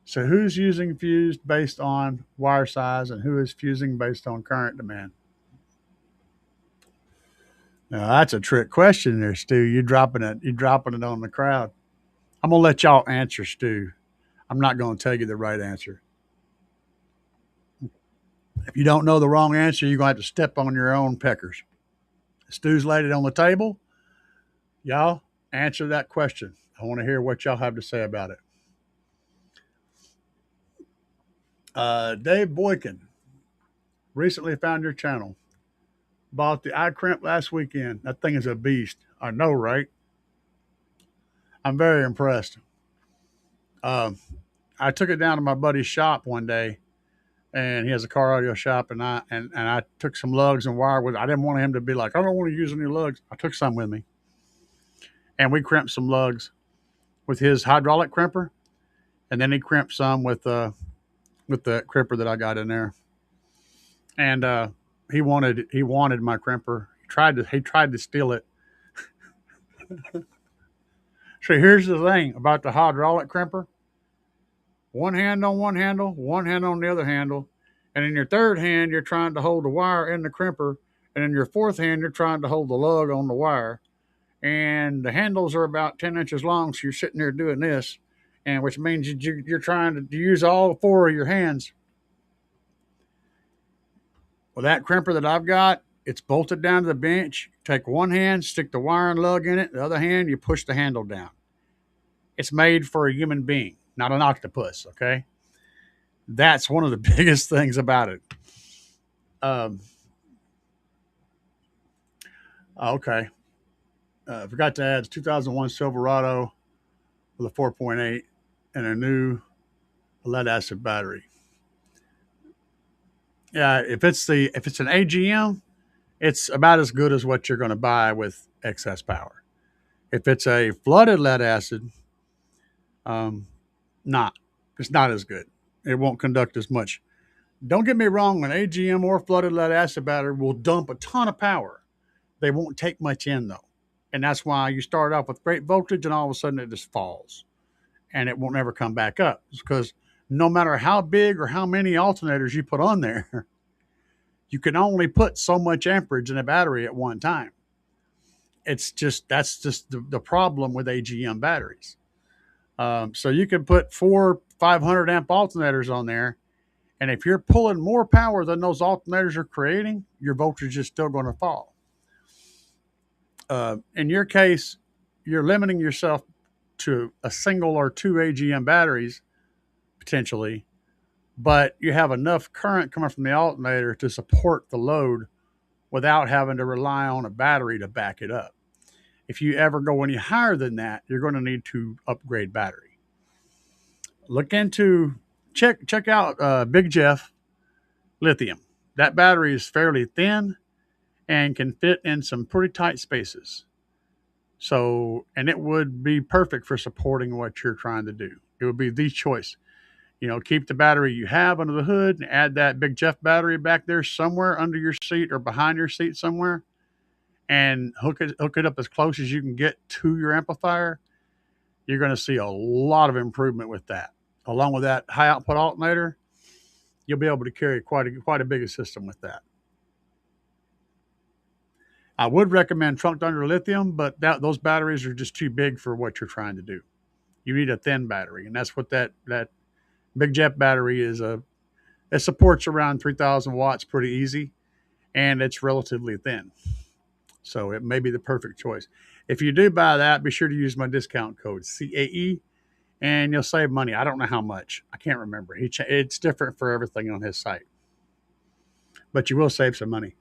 so who's using fused based on wire size and who is fusing based on current demand? Now that's a trick question there, Stu. You're dropping it on the crowd. I'm gonna let y'all answer, Stu. I'm not gonna tell you the right answer. If you don't know the wrong answer, you're gonna have to step on your own peckers. Stu's laid it on the table. Y'all answer that question. I want to hear what y'all have to say about it. Dave Boykin recently found your channel. Bought the iCrimp last weekend. That thing is a beast. I know, right? I'm very impressed. Um, I took it down to my buddy's shop one day, and he has a car audio shop, and I took some lugs and wire with. I didn't want him to be like, I don't want to use any lugs. I took some with me, and we crimped some lugs with his hydraulic crimper, and then he crimped some with the crimper that I got in there. And he wanted my crimper. He tried to steal it. So here's the thing about the hydraulic crimper: one hand on one handle, one hand on the other handle, and in your third hand you're trying to hold the wire in the crimper, and in your fourth hand you're trying to hold the lug on the wire. And the handles are about 10 inches long, so you're sitting there doing this, and which means you're trying to use all four of your hands. Well, that crimper that I've got, it's bolted down to the bench. Take one hand, stick the wire and lug in it. The other hand, you push the handle down. It's made for a human being, not an octopus, okay? That's one of the biggest things about it. Um, okay. Forgot to add 2001 Silverado with a 4.8 and a new lead acid battery. Yeah, if it's an AGM, it's about as good as what you're going to buy with excess power. If it's a flooded lead acid, not. It's not as good. It won't conduct as much. Don't get me wrong, an AGM or flooded lead acid battery will dump a ton of power. They won't take much in though. And that's why you start off with great voltage and all of a sudden it just falls and it won't ever come back up. It's because no matter how big or how many alternators you put on there, you can only put so much amperage in a battery at one time. That's just the problem with AGM batteries. So you can put 500 amp alternators on there, and if you're pulling more power than those alternators are creating, your voltage is still going to fall. In your case, you're limiting yourself to a single or two AGM batteries potentially, but you have enough current coming from the alternator to support the load without having to rely on a battery to back it up. If you ever go any higher than that, you're going to need to upgrade battery. Look into check out Big Jeff Lithium. That battery is fairly thin and can fit in some pretty tight spaces. So, and it would be perfect for supporting what you're trying to do. It would be the choice. Keep the battery you have under the hood and add that Big Jeff battery back there somewhere under your seat or behind your seat somewhere, and hook it up as close as you can get to your amplifier. You're going to see a lot of improvement with that. Along with that high output alternator, you'll be able to carry quite a bigger system with that. I would recommend trunked under lithium, but those batteries are just too big for what you're trying to do. You need a thin battery, and that's what that Big Jeff battery is. It supports around 3,000 watts pretty easy, and it's relatively thin. So it may be the perfect choice. If you do buy that, be sure to use my discount code CAE, and you'll save money. I don't know how much. I can't remember. It's different for everything on his site, but you will save some money.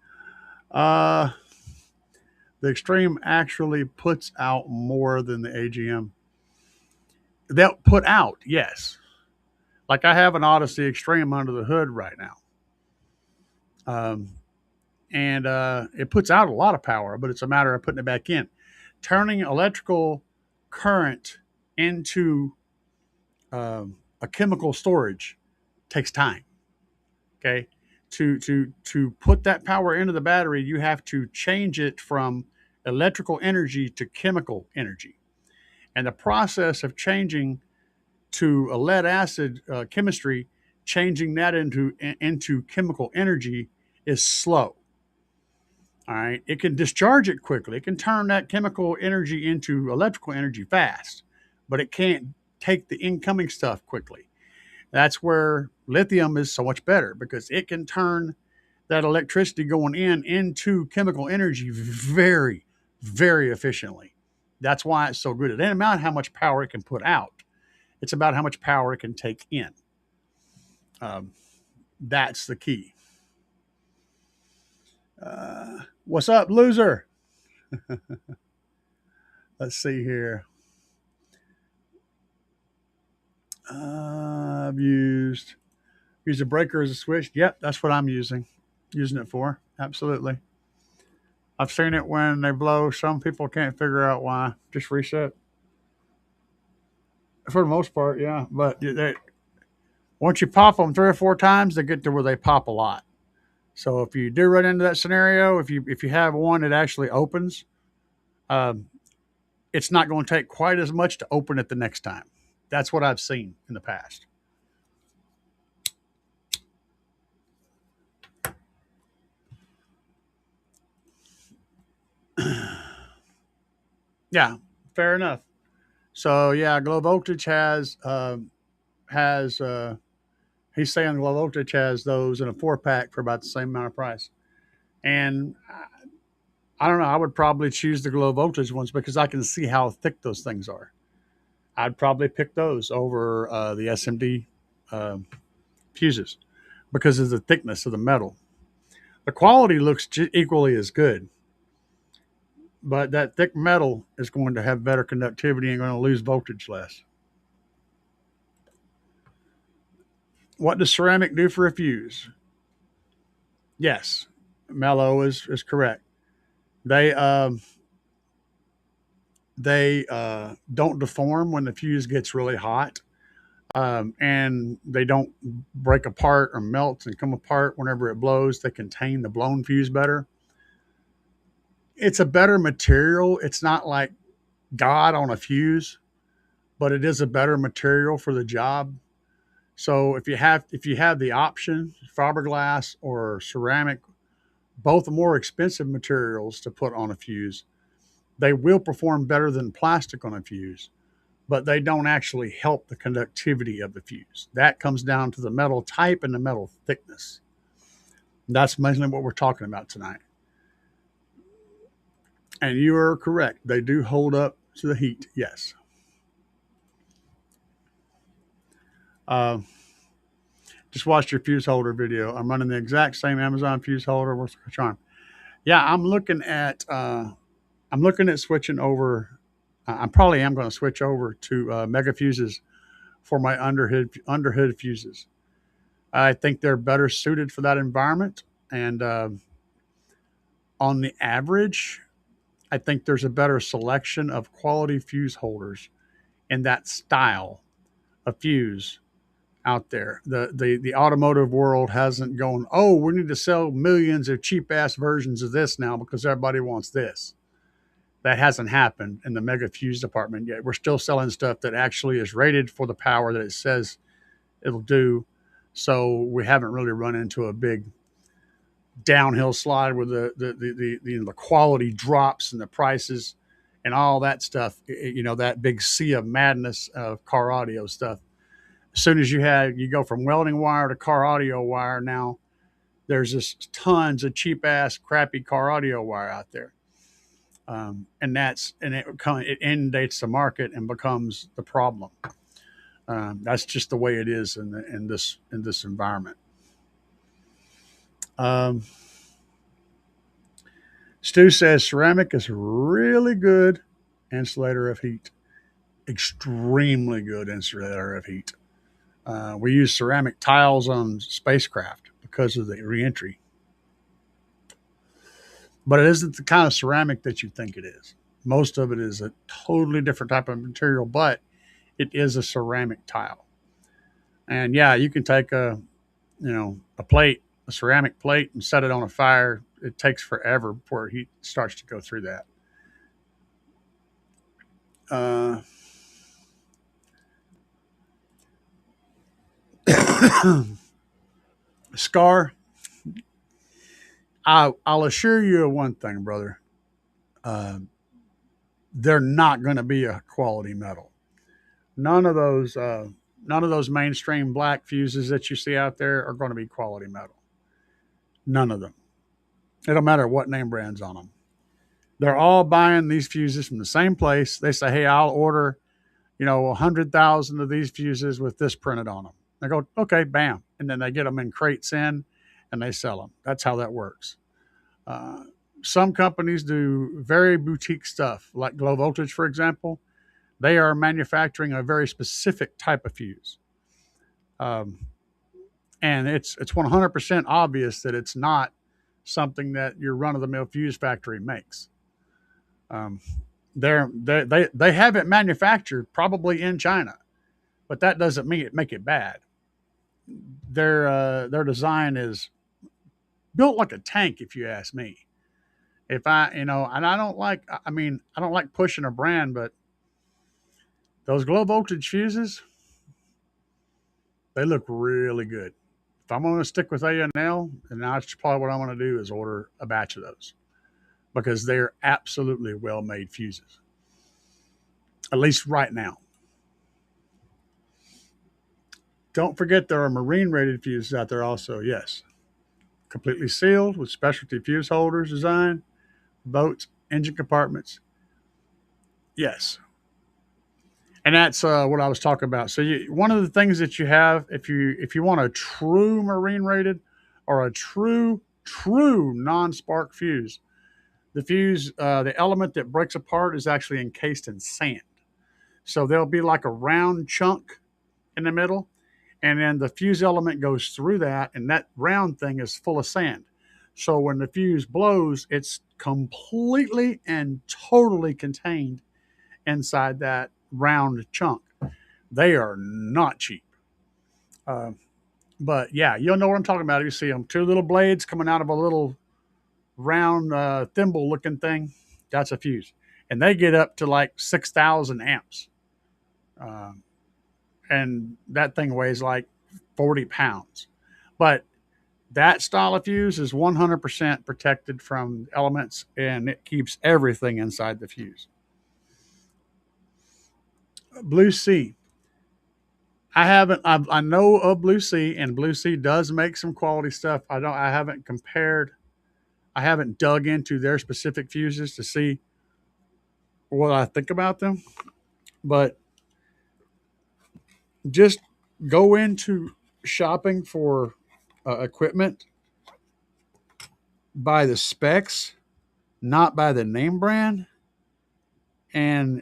The Extreme actually puts out more than the AGM. They'll put out, yes. Like I have an Odyssey Extreme under the hood right now. And it puts out a lot of power, but it's a matter of putting it back in. Turning electrical current into a chemical storage takes time. Okay, to put that power into the battery, you have to change it from electrical energy to chemical energy, and the process of changing to a lead acid chemistry, changing that into chemical energy is slow. All right. It can discharge it quickly. It can turn that chemical energy into electrical energy fast, but it can't take the incoming stuff quickly. That's where lithium is so much better because it can turn that electricity going into chemical energy very, very efficiently. That's why it's so good. It ain't about how much power it can put out. It's about how much power it can take in. That's the key. What's up, loser? Let's see here. I've used a breaker as a switch. Yep, that's what I'm using it for. Absolutely. I've seen it when they blow. Some people can't figure out why. Just reset. For the most part, yeah. But once you pop them 3 or 4 times, they get to where they pop a lot. So if you do run into that scenario, if you have one that actually opens, it's not going to take quite as much to open it the next time. That's what I've seen in the past. Yeah, fair enough. So yeah, Glow Voltage has he's saying Glow Voltage has those in a 4-pack for about the same amount of price. And I don't know. I would probably choose the Glow Voltage ones because I can see how thick those things are. I'd probably pick those over the SMD fuses because of the thickness of the metal. The quality looks equally as good, but that thick metal is going to have better conductivity and going to lose voltage less. What does ceramic do for a fuse? Yes, Mellow is correct. They don't deform when the fuse gets really hot. and they don't break apart or melt and come apart whenever it blows. They contain the blown fuse better. It's a better material. It's not like God on a fuse, but it is a better material for the job. So if you have the option, fiberglass or ceramic, both more expensive materials to put on a fuse, they will perform better than plastic on a fuse, but they don't actually help the conductivity of the fuse. That comes down to the metal type and the metal thickness. That's mainly what we're talking about tonight. And you are correct. They do hold up to the heat, yes. Uh, just watched your fuse holder video. I'm running the exact same Amazon fuse holder with charm. Yeah, I'm looking at switching over. I probably am going to switch over to mega fuses for my underhood fuses. I think they're better suited for that environment, and on the average, I think there's a better selection of quality fuse holders in that style of fuse out there. The automotive world hasn't gone, oh, we need to sell millions of cheap ass versions of this now because everybody wants this. That hasn't happened in the mega fuse department yet. We're still selling stuff that actually is rated for the power that it says it'll do. So we haven't really run into a big downhill slide where the quality drops and the prices and all that stuff. That big sea of madness of car audio stuff. As soon as you go from welding wire to car audio wire, now there's just tons of cheap ass crappy car audio wire out there. It inundates the market and becomes the problem. That's just the way it is in this environment. Stu says ceramic is really good insulator of heat, extremely good insulator of heat. We use ceramic tiles on spacecraft because of the reentry. But it isn't the kind of ceramic that you think it is. Most of it is a totally different type of material, but it is a ceramic tile. And yeah, you can take a ceramic plate and set it on a fire. It takes forever before heat starts to go through that. Scar, I'll assure you of one thing, brother. They're not going to be a quality metal. None of those mainstream black fuses that you see out there are going to be quality metal. None of them. It don't matter what name brand's on them. They're all buying these fuses from the same place. They say, "Hey, I'll order, 100,000 of these fuses with this printed on them." They go, "Okay, bam," and then they get them in crates and they sell them. That's how that works. Some companies do very boutique stuff, like Glow Voltage, for example. They are manufacturing a very specific type of fuse. And it's 100% obvious that it's not something that your run-of-the-mill fuse factory makes. They have it manufactured probably in China, but that doesn't make it bad. Their design is built like a tank, if you ask me. If and I don't like, I don't like pushing a brand, but those glow voltage fuses, they look really good. If I'm going to stick with A&L, and that's probably what I'm going to do is order a batch of those because they're absolutely well-made fuses, at least right now. Don't forget there are marine-rated fuses out there also, yes. Completely sealed with specialty fuse holders designed, boats, engine compartments. Yes. And that's what I was talking about. So one of the things that you have, if you want a true marine rated or a true non-spark fuse, the element that breaks apart is actually encased in sand. So there'll be like a round chunk in the middle, and then the fuse element goes through that, and that round thing is full of sand. So when the fuse blows, it's completely and totally contained inside that round chunk. They are not cheap. Uh, but yeah, you'll know what I'm talking about. You see them, two little blades coming out of a little round thimble looking thing. That's a fuse. And they get up to like 6,000 amps. Um, and that thing weighs like 40 pounds. But that style of fuse is 100% protected from elements, and it keeps everything inside the fuse. Blue Sea. I haven't. I know of Blue Sea, and Blue Sea does make some quality stuff. I haven't compared. I haven't dug into their specific fuses to see what I think about them. But just go into shopping for equipment by the specs, not by the name brand, and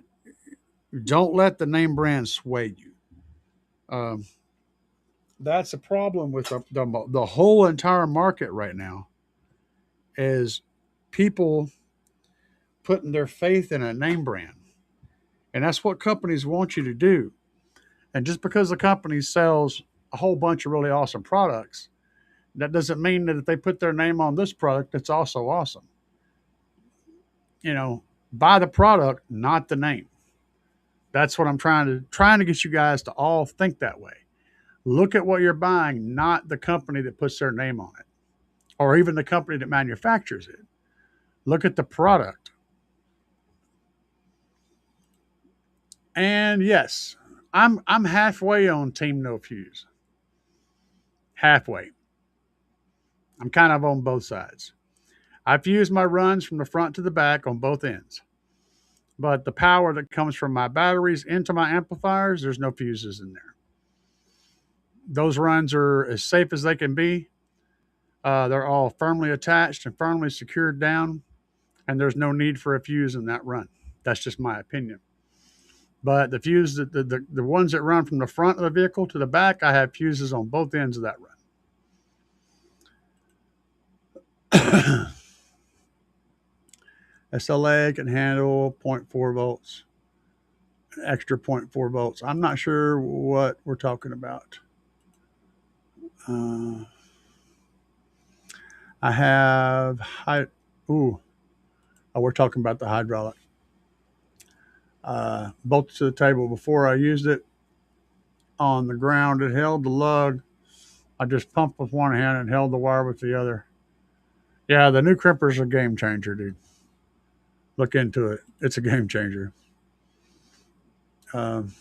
don't let the name brand sway you. Um, that's a problem with the whole entire market right now. Is people putting their faith in a name brand, and that's what companies want you to do. And just because the company sells a whole bunch of really awesome products, that doesn't mean that if they put their name on this product, it's also awesome. You know, buy the product, not the name. That's what I'm trying to get you guys to all think that way. Look at what you're buying, not the company that puts their name on it, or even the company that manufactures it. Look at the product. And yes, I'm halfway on Team No Fuse. Halfway. I'm kind of on both sides. I fuse my runs from the front to the back on both ends. But the power that comes from my batteries into my amplifiers, there's no fuses in there. Those runs are as safe as they can be. They're all firmly attached and firmly secured down, and there's no need for a fuse in that run. That's just my opinion. But the fuse, the ones that run from the front of the vehicle to the back, I have fuses on both ends of that run. SLA can handle 0.4 volts, extra 0.4 volts. I'm not sure what we're talking about. I have we're talking about the hydraulic. Bolted to the table before I used it on the ground. It held the lug. I just pumped with one hand and held the wire with the other. Yeah, the new crimper's a game changer, dude. Look into it. It's a game changer. Um,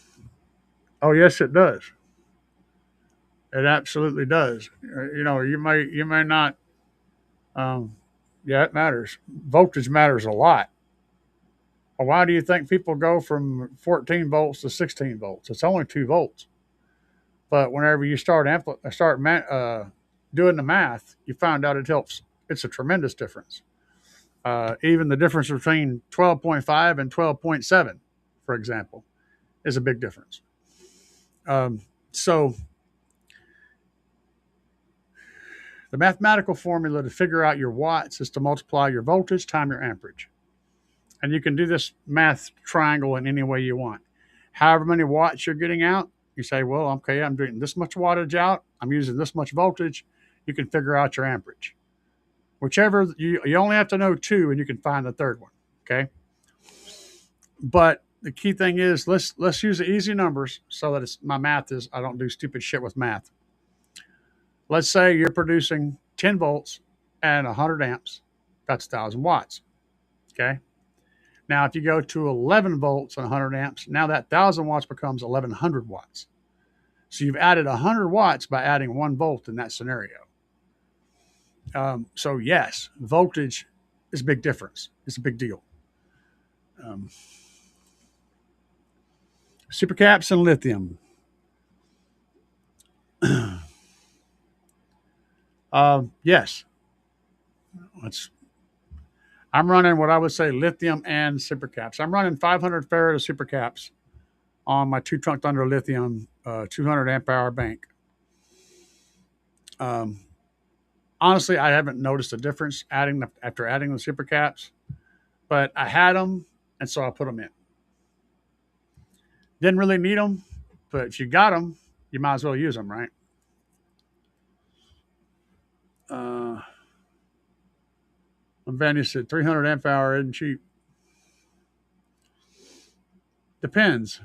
oh yes, it does. It absolutely does. You know, you may not. Um, yeah, it matters. Voltage matters a lot. Well, why do you think people go from 14 volts to 16 volts? It's only 2 volts. But whenever you doing the math, you find out it helps. It's a tremendous difference. Even the difference between 12.5 and 12.7, for example, is a big difference. So the mathematical formula to figure out your watts is to multiply your voltage times your amperage. And you can do this math triangle in any way you want. However many watts you're getting out, you say, well, okay, I'm doing this much wattage out. I'm using this much voltage. You can figure out your amperage. Whichever, you only have to know two and you can find the third one, okay? But the key thing is let's use the easy numbers so that my math is, I don't do stupid shit with math. Let's say you're producing 10 volts and 100 amps. That's 1,000 watts, okay? Now, if you go to 11 volts and 100 amps, now that 1,000 watts becomes 1,100 watts. So you've added 100 watts by adding 1 volt in that scenario. So yes, voltage is a big difference. It's a big deal. Supercaps and lithium. Yes. I'm running what I would say lithium and supercaps. I'm running 500 farad of supercaps on my 2 trunk thunder lithium 200 amp hour bank. Honestly, I haven't noticed a difference after adding the supercaps, but I had them, and so I put them in. Didn't really need them, But if you got them, you might as well use them, right? Vanny said 300 amp hour isn't cheap. Depends.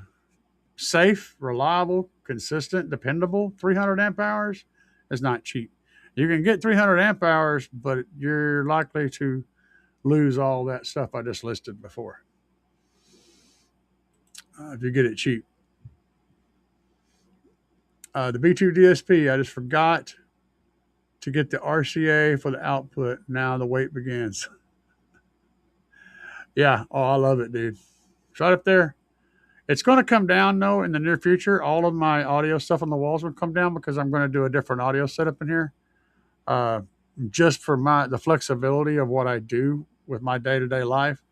Safe, reliable, consistent, dependable. 300 amp hours is not cheap. You can get 300 amp hours, but you're likely to lose all that stuff I just listed before if you get it cheap. The B2 DSP, I just forgot to get the RCA for the output. Now the wait begins. Yeah, oh, I love it, dude. It's right up there. It's going to come down, though, in the near future. All of my audio stuff on the walls will come down because I'm going to do a different audio setup in here, uh, just for the flexibility of what I do with my day-to-day life.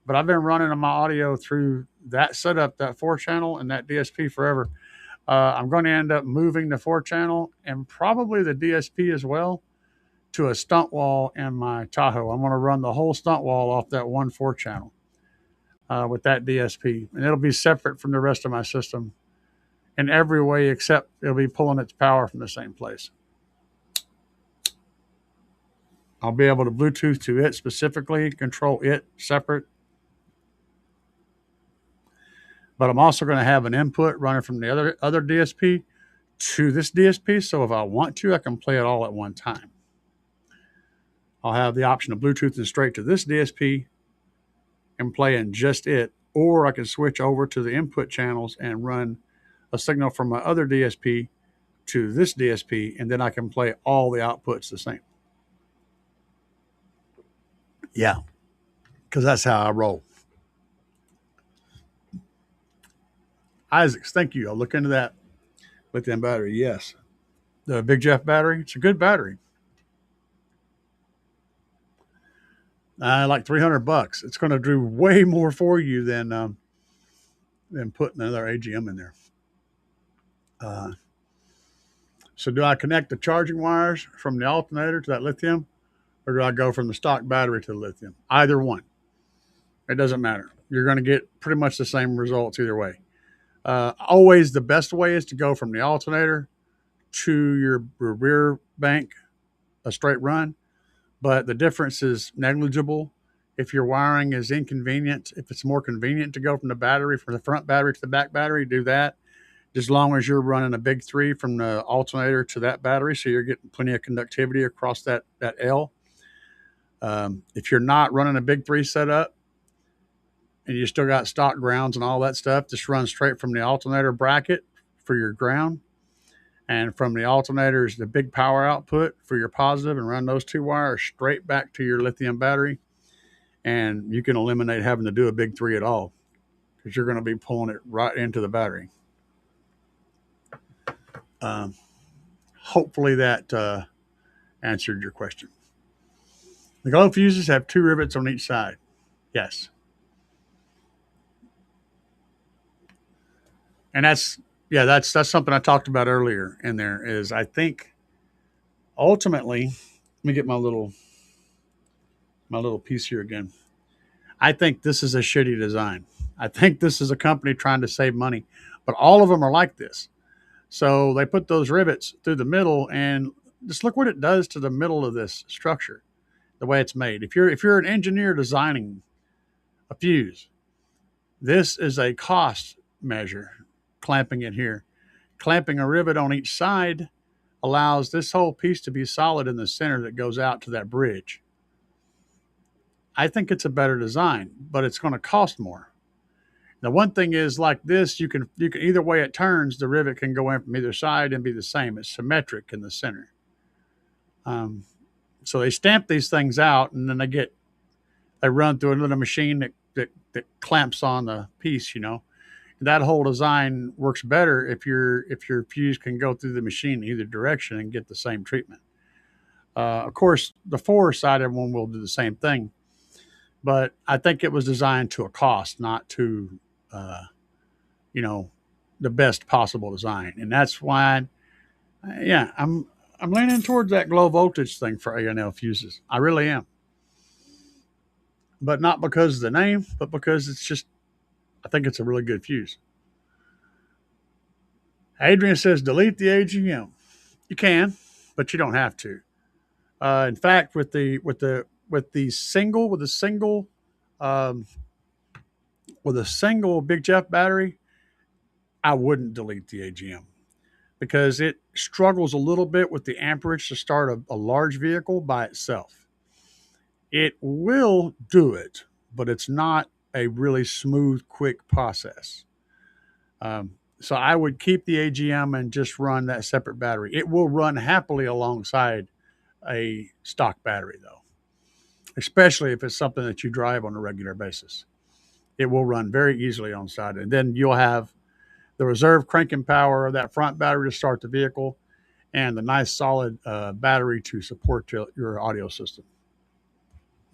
But I've been running my audio through that setup, that 4-channel, and that DSP forever. I'm going to end up moving the 4-channel and probably the DSP as well to a stunt wall in my Tahoe. I'm going to run the whole stunt wall off that one 4-channel with that DSP. And it'll be separate from the rest of my system in every way except it'll be pulling its power from the same place. I'll be able to Bluetooth to it specifically, control it separate. But I'm also going to have an input running from the other DSP to this DSP. So if I want to, I can play it all at one time. I'll have the option of Bluetoothing straight to this DSP and playing just it. Or I can switch over to the input channels and run a signal from my other DSP to this DSP. And then I can play all the outputs the same. Yeah, because that's how I roll. Isaacs, thank you. I'll look into that lithium battery. Yes. The Big Jeff battery, it's a good battery. Like $300. It's going to do way more for you than putting another AGM in there. So do I connect the charging wires from the alternator to that lithium, or do I go from the stock battery to the lithium? Either one. It doesn't matter. You're going to get pretty much the same results either way. Always the best way is to go from the alternator to your rear bank, a straight run, but the difference is negligible. If your wiring is inconvenient, if it's more convenient to go from the front battery to the back battery, do that. As long as you're running a big 3 from the alternator to that battery, so you're getting plenty of conductivity across that L. If you're not running a big 3 setup, and you still got stock grounds and all that stuff, just run straight from the alternator bracket for your ground. And from the alternators, the big power output for your positive, and run those 2 wires straight back to your lithium battery. And you can eliminate having to do a big 3 at all because you're going to be pulling it right into the battery. Hopefully that answered your question. The glow fuses have 2 rivets on each side. Yes. And that's something I talked about earlier in there is I think ultimately, let me get my little piece here again. I think this is a shitty design. I think this is a company trying to save money, but all of them are like this. So they put those rivets through the middle, and just look what it does to the middle of this structure, the way it's made. If you're an engineer designing a fuse, this is a cost measure. Clamping it here. Clamping a rivet on each side allows this whole piece to be solid in the center that goes out to that bridge. I think it's a better design, but it's going to cost more. The one thing is, like this, you can either way it turns, the rivet can go in from either side and be the same. It's symmetric in the center. So they stamp these things out, and then they run through a little machine that clamps on the piece, That whole design works better if your fuse can go through the machine in either direction and get the same treatment. Of course, the 4-sided one will do the same thing, but I think it was designed to a cost, not to, the best possible design. And that's why, I'm leaning towards that glow voltage thing for A&L fuses. I really am. But not because of the name, but because I think it's a really good fuse. Adrian says delete the AGM. You can, but you don't have to. In fact, with the single um, with a single Big Jeff battery, I wouldn't delete the AGM because it struggles a little bit with the amperage to start a large vehicle by itself. It will do it, but it's not a really smooth, quick process. So I would keep the AGM and just run that separate battery. It will run happily alongside a stock battery, though, especially if it's something that you drive on a regular basis. It will run very easily on side, and then you'll have the reserve cranking power of that front battery to start the vehicle, and the nice solid battery to support your audio system.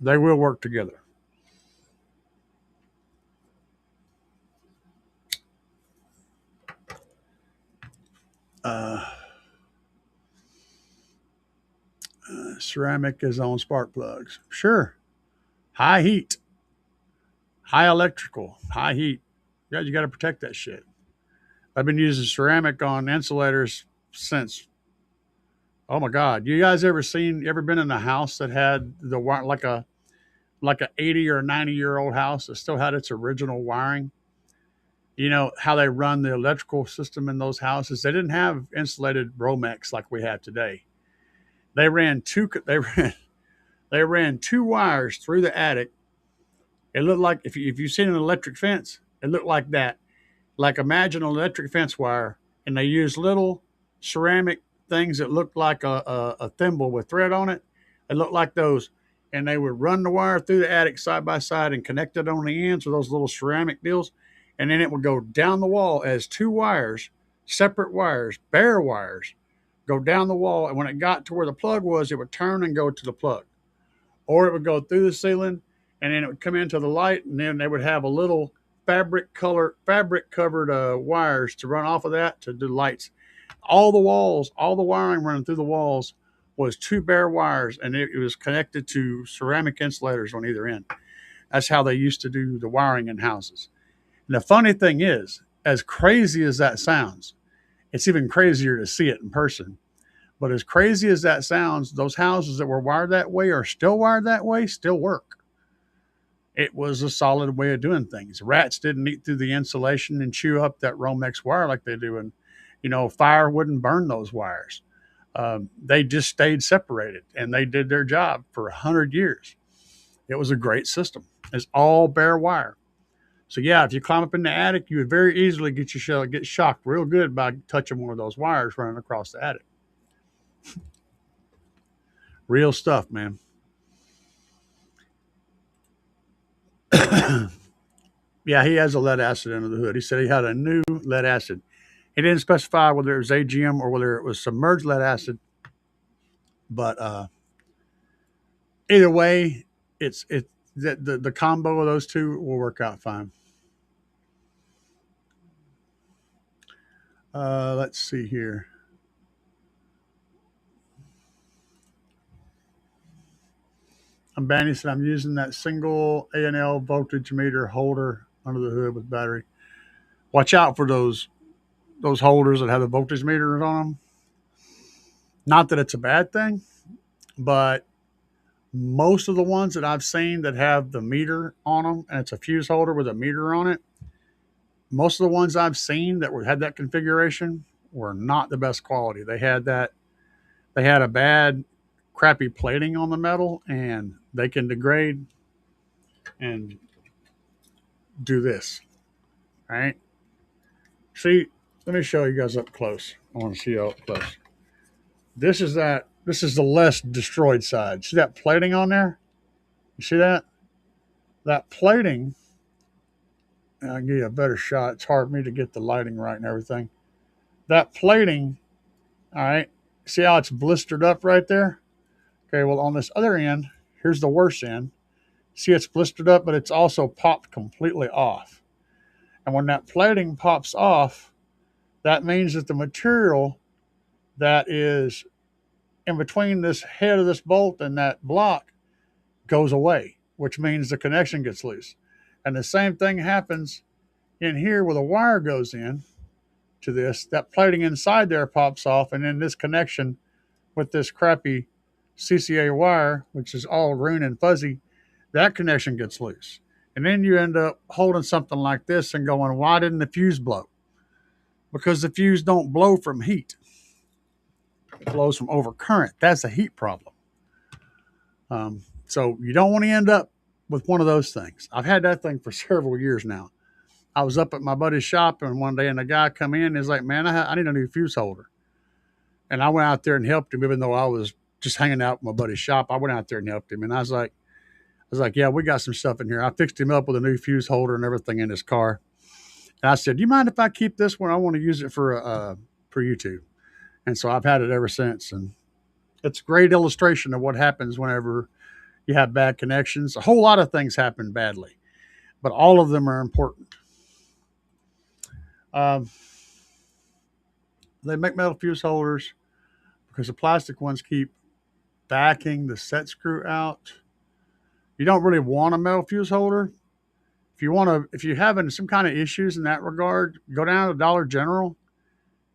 They will work together. Ceramic is on spark plugs. Sure. High heat, high electrical, high heat. Yeah, you got to protect that shit. I've been using ceramic on insulators since. Oh my God! You guys ever been in a house that had the like a 80 or 90-year-old house that still had its original wiring? You know how they run the electrical system in those houses? They didn't have insulated Romex like we have today. They ran two. They ran two wires through the attic. It looked like if you've seen an electric fence, it looked like that. Like imagine an electric fence wire, and they used little ceramic things that looked like a thimble with thread on it. They looked like those, and they would run the wire through the attic side by side and connect it on the ends with those little ceramic deals, and then it would go down the wall as two wires, separate wires, bare wires, go down the wall, and when it got to where the plug was, it would turn and go to the plug, or it would go through the ceiling, and then it would come into the light, and then they would have a little fabric covered wires to run off of that to do lights. All the walls, all the wiring running through the walls was two bare wires, and it was connected to ceramic insulators on either end. That's how they used to do the wiring in houses. And the funny thing is, as crazy as that sounds, it's even crazier to see it in person. But as crazy as that sounds, those houses that were wired that way or still wired that way still work. It was a solid way of doing things. Rats didn't eat through the insulation and chew up that Romex wire like they do. And, fire wouldn't burn those wires. They just stayed separated, and they did their job for 100 years. It was a great system. It's all bare wire. So, yeah, if you climb up in the attic, you would very easily get shocked real good by touching one of those wires running across the attic. Real stuff, man. Yeah, he has a lead acid under the hood. He said he had a new lead acid. He didn't specify whether it was AGM or whether it was submerged lead acid, but either way, the combo of those two will work out fine. Let's see here. Banny said I'm using that single A&L voltage meter holder under the hood with battery. Watch out for those holders that have the voltage meters on them. Not that it's a bad thing, but most of the ones that I've seen that have the meter on them, and it's a fuse holder with a meter on it, most of the ones I've seen that had that configuration were not the best quality. They had a bad, crappy plating on the metal, and they can degrade and do this. All right. See, let me show you guys up close. I want to see you up close. This is the less destroyed side. See that plating on there? You see that? That plating, I'll give you a better shot. It's hard for me to get the lighting right and everything. That plating, all right, see how it's blistered up right there? Okay, well, on this other end, here's the worse end. See, it's blistered up, but it's also popped completely off. And when that plating pops off, that means that the material that is in between this head of this bolt and that block goes away, which means the connection gets loose. And the same thing happens in here where the wire goes in to this, that plating inside there pops off, and then this connection with this crappy CCA wire, which is all green and fuzzy, that connection gets loose. And then you end up holding something like this and going, why didn't the fuse blow? Because the fuse don't blow from heat. It blows from overcurrent. That's a heat problem. So you don't want to end up with one of those things. I've had that thing for several years now. I was up at my buddy's shop and one day, and the guy come in and he's like, man, I need a new fuse holder. And I went out there and helped him, even though I was just hanging out with my buddy's shop. I went out there and helped him. And I was like, yeah, we got some stuff in here. I fixed him up with a new fuse holder and everything in his car. And I said, do you mind if I keep this one? I want to use it for YouTube. And so I've had it ever since. And it's a great illustration of what happens whenever you have bad connections. A whole lot of things happen badly, but all of them are important. They make metal fuse holders because the plastic ones keep backing the set screw out. You don't really want a metal fuse holder. If you're having some kind of issues in that regard, go down to Dollar General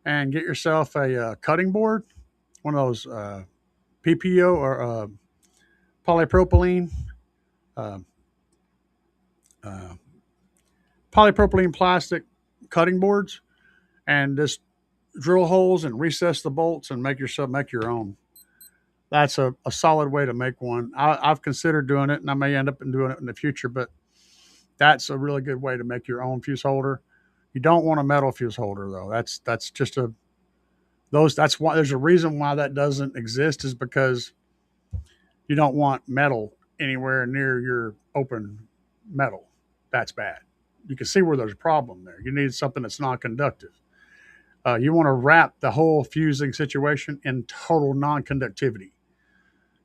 and get yourself a cutting board, one of those PPO or polypropylene polypropylene plastic cutting boards, and just drill holes and recess the bolts and make your own. That's a solid way to make one. I've considered doing it, and I may end up doing it in the future, but that's a really good way to make your own fuse holder. You don't want a metal fuse holder though. That's why there's a reason why that doesn't exist, is because you don't want metal anywhere near your open metal. That's bad. You can see where there's a problem there. You need something that's non-conductive. You want to wrap the whole fusing situation in total non-conductivity.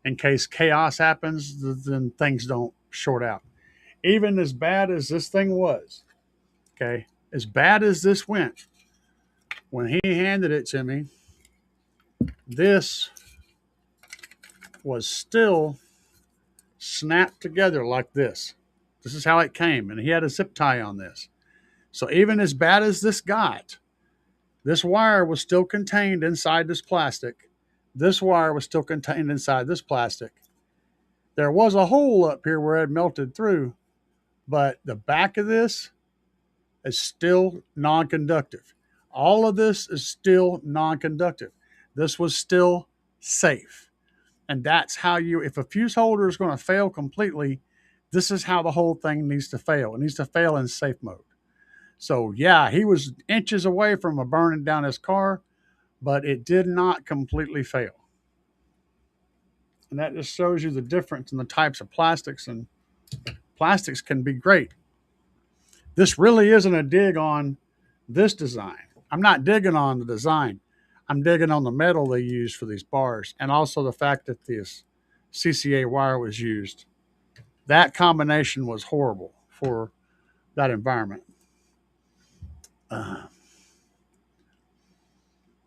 In case chaos happens, then things don't short out. Even as bad as this thing was, okay, as bad as this went, when he handed it to me, this was still snapped together like this. This is how it came, and he had a zip tie on this. So even as bad as this got, this wire was still contained inside this plastic. This wire was still contained inside this plastic. There was a hole up here where it melted through, but the back of this is still non-conductive. All of this is still non-conductive. This was still safe. And that's how if a fuse holder is going to fail completely, this is how the whole thing needs to fail. It needs to fail in safe mode. So yeah, he was inches away from burning down his car, but it did not completely fail. And that just shows you the difference in the types of plastics, and plastics can be great. This really isn't a dig on this design. I'm not digging on the design. I'm digging on the metal they used for these bars, and also the fact that this CCA wire was used. That combination was horrible for that environment.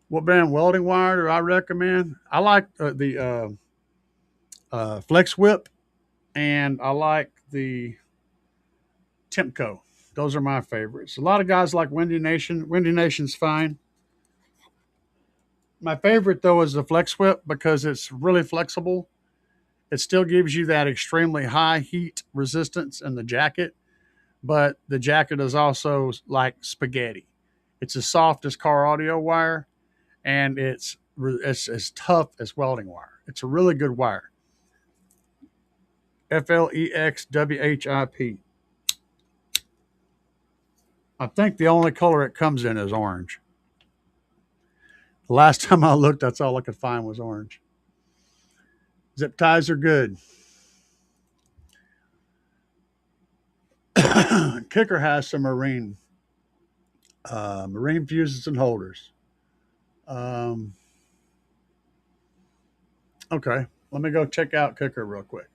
What brand welding wire do I recommend? I like the Flex Whip, and I like the Temco. Those are my favorites. A lot of guys like Windy Nation. Windy Nation's fine. My favorite, though, is the Flex Whip because it's really flexible. It still gives you that extremely high heat resistance in the jacket, but the jacket is also like spaghetti. It's as soft as car audio wire, and it's as tough as welding wire. It's a really good wire. FLEXWHIP. I think the only color it comes in is orange. The last time I looked, that's all I could find was orange. Zip ties are good. Kicker has some marine fuses and holders. Okay, let me go check out Kicker real quick.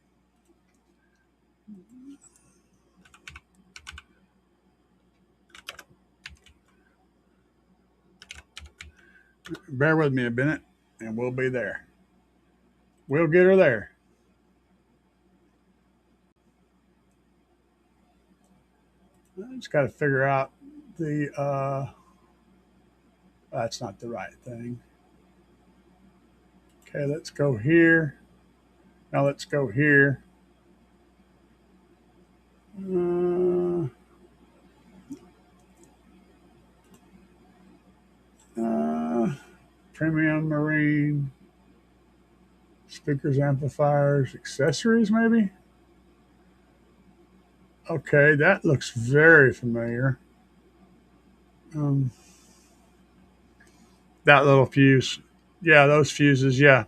Bear with me a minute, and we'll be there. We'll get her there. I just got to figure out the That's not the right thing. Okay, let's go here. Now let's go here. Uh, uh, Premium marine speakers, amplifiers, accessories, maybe. Okay, that looks very familiar. Um, that little fuse. Yeah, those fuses. Yeah,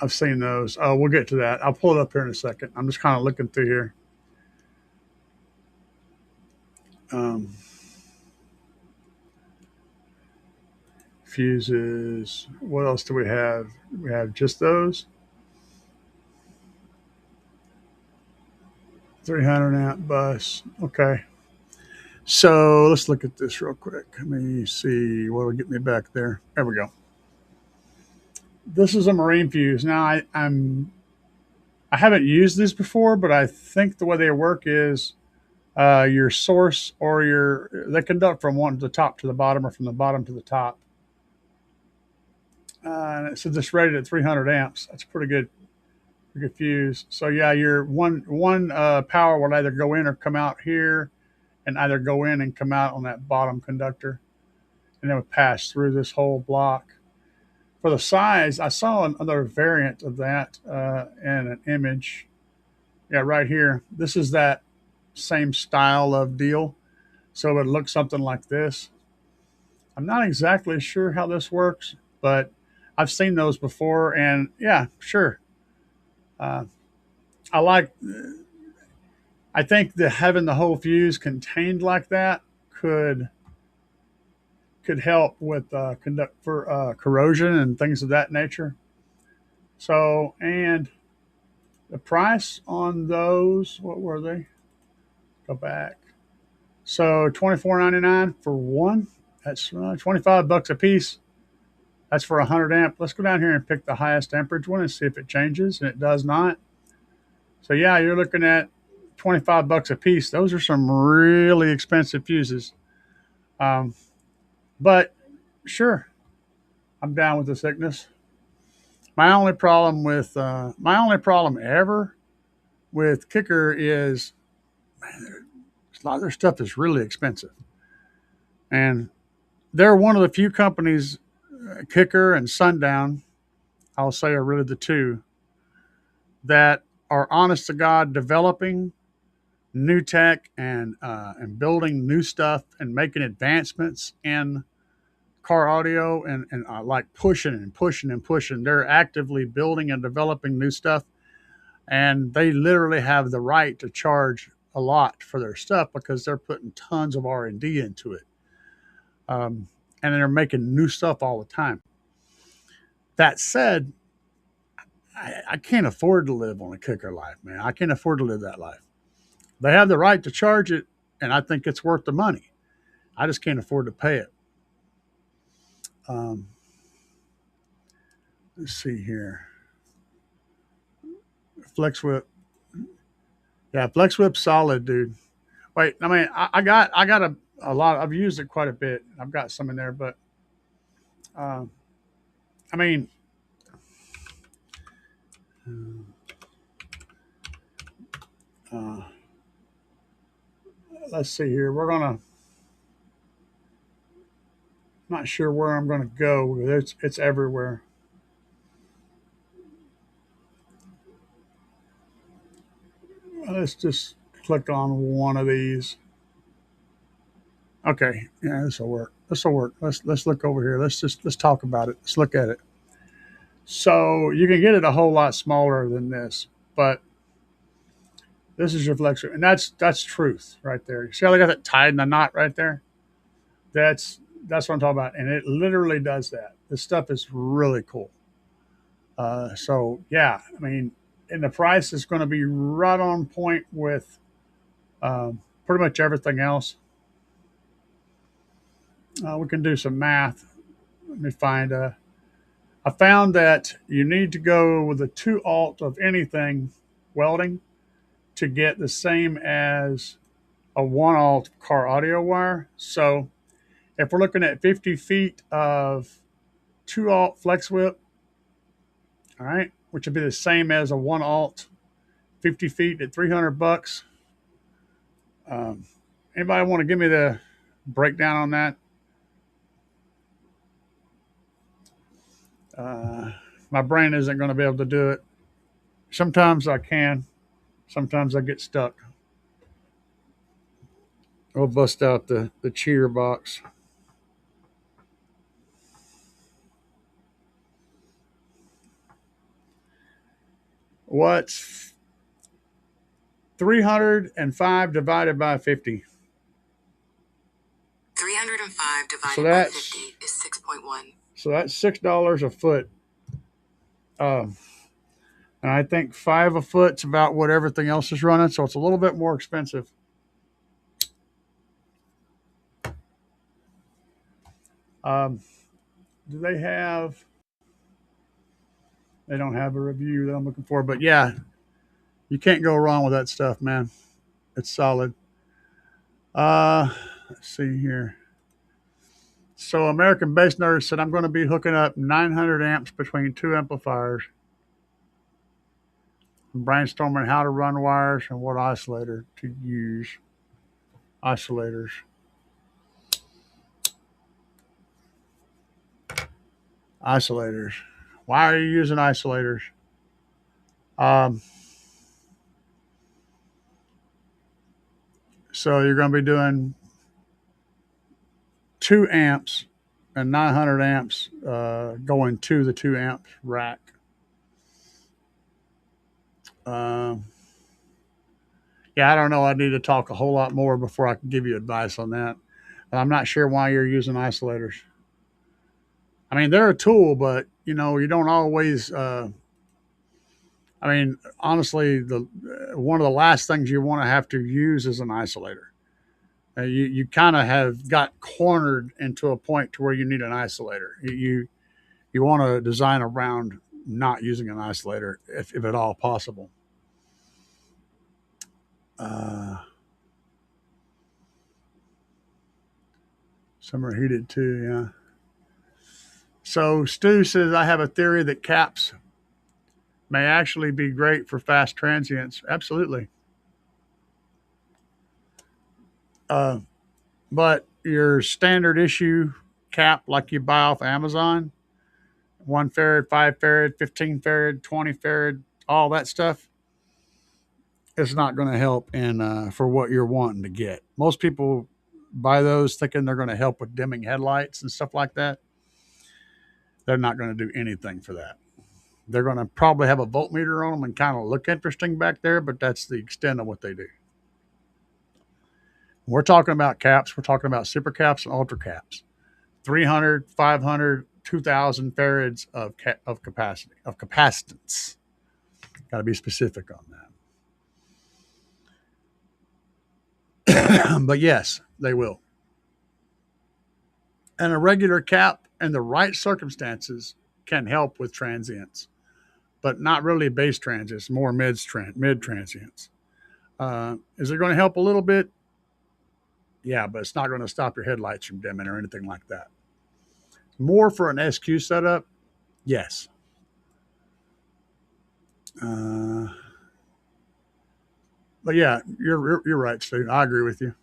I've seen those. Oh, we'll get to that. I'll pull it up here in a second. I'm just kind of looking through here. Um, Fuses. What else do we have? We have just those. 300 amp bus. Okay. So let's look at this real quick. Let me see what will get me back there. There we go. This is a marine fuse. Now I haven't used these before, but I think the way they work is your source or they conduct from one to the top to the bottom or from the bottom to the top. And it says it's rated at 300 amps. That's pretty good fuse. So yeah, your one power will either go in or come out here, and either go in and come out on that bottom conductor, and it would pass through this whole block. For the size, I saw another variant of that in an image. Yeah, right here. This is that same style of deal. So it would look something like this. I'm not exactly sure how this works, but I've seen those before, and yeah, sure. Uh, I like. I think that having the whole fuse contained like that could help with conduct for corrosion and things of that nature. So, and the price on those, what were they? Go back. So $24.99 for one. That's $25 a piece. That's for 100 amp. Let's go down here and pick the highest amperage one and see if it changes, and it does not. So yeah, you're looking at $25 a piece. Those are some really expensive fuses. Um, but sure, I'm down with the thickness. My only problem ever with Kicker is, man, a lot of their stuff is really expensive, and they're one of the few companies, Kicker and Sundown, I'll say, are really the two that are honest to God developing new tech and building new stuff and making advancements in car audio and like pushing and pushing and pushing. They're actively building and developing new stuff, and they literally have the right to charge a lot for their stuff because they're putting tons of R&D into it, and they're making new stuff all the time. That said, I can't afford to live on a Kicker life, man. I can't afford to live that life. They have the right to charge it, and I think it's worth the money. I just can't afford to pay it. Um, let's see here. Flex Whip. Yeah, Flex Whip solid, dude. Wait, I mean, I got a lot. I've used it quite a bit. I've got some in there, but um, I mean, uh, let's see here. We're gonna. Not sure where I'm gonna go. It's everywhere. Let's just click on one of these. Okay, yeah, this will work. This will work. Let's look over here. Let's talk about it. Let's look at it. So you can get it a whole lot smaller than this, but this is your flexor, and that's truth right there. You see how they got that tied in a knot right there? That's what I'm talking about, and it literally does that. This stuff is really cool. So yeah, I mean, and the price is going to be right on point with pretty much everything else. We can do some math. Let me find I found that you need to go with a 2 alt of anything welding to get the same as a 1 alt car audio wire. So If we're looking at 50 feet of 2-alt flex whip, all right, which would be the same as a 1-alt, 50 feet at $300. Um, Anybody want to give me the breakdown on that? Uh, my brain isn't going to be able to do it. Sometimes I can, sometimes I get stuck. We'll bust out the cheer box. What's 305 divided by 50? 305 divided by 50 is 6.1. So that's $6 a foot. And I think 5 a foot's about what everything else is running, so it's a little bit more expensive. Do they have? They don't have a review that I'm looking for, but yeah, you can't go wrong with that stuff, man. It's solid. Let's see here. So American Bass Nerd said I'm going to be hooking up 900 amps between 2 amplifiers. I'm brainstorming how to run wires and what isolator to use. Isolators. Isolators. Why are you using isolators? So you're going to be doing 2 amps and 900 amps going to the 2 amp rack. Yeah, I don't know. I need to talk a whole lot more before I can give you advice on that. I'm not sure why you're using isolators. I mean, they're a tool, but you don't always. I mean, honestly, the one of the last things you want to have to use is an isolator. You kind of have got cornered into a point to where you need an isolator. You want to design around not using an isolator if at all possible. Some are heated too, yeah. So Stu says I have a theory that caps may actually be great for fast transients. Absolutely. But your standard issue cap, like you buy off Amazon, 1 farad, 5 farad, 15 farad, 20 farad, all that stuff, is not going to help in for what you're wanting to get. Most people buy those thinking they're going to help with dimming headlights and stuff like that. They're not going to do anything for that. They're going to probably have a voltmeter on them and kind of look interesting back there, but that's the extent of what they do. We're talking about caps. We're talking about super caps and ultra caps. 300, 500, 2,000 farads of capacity, of capacitance. Got to be specific on that. But yes, they will. And a regular cap in the right circumstances can help with transients, but not really bass transients, more mid transients. Is it going to help a little bit? Yeah, but it's not going to stop your headlights from dimming or anything like that. More for an SQ setup, yes. But yeah, you're right, Steve. I agree with you.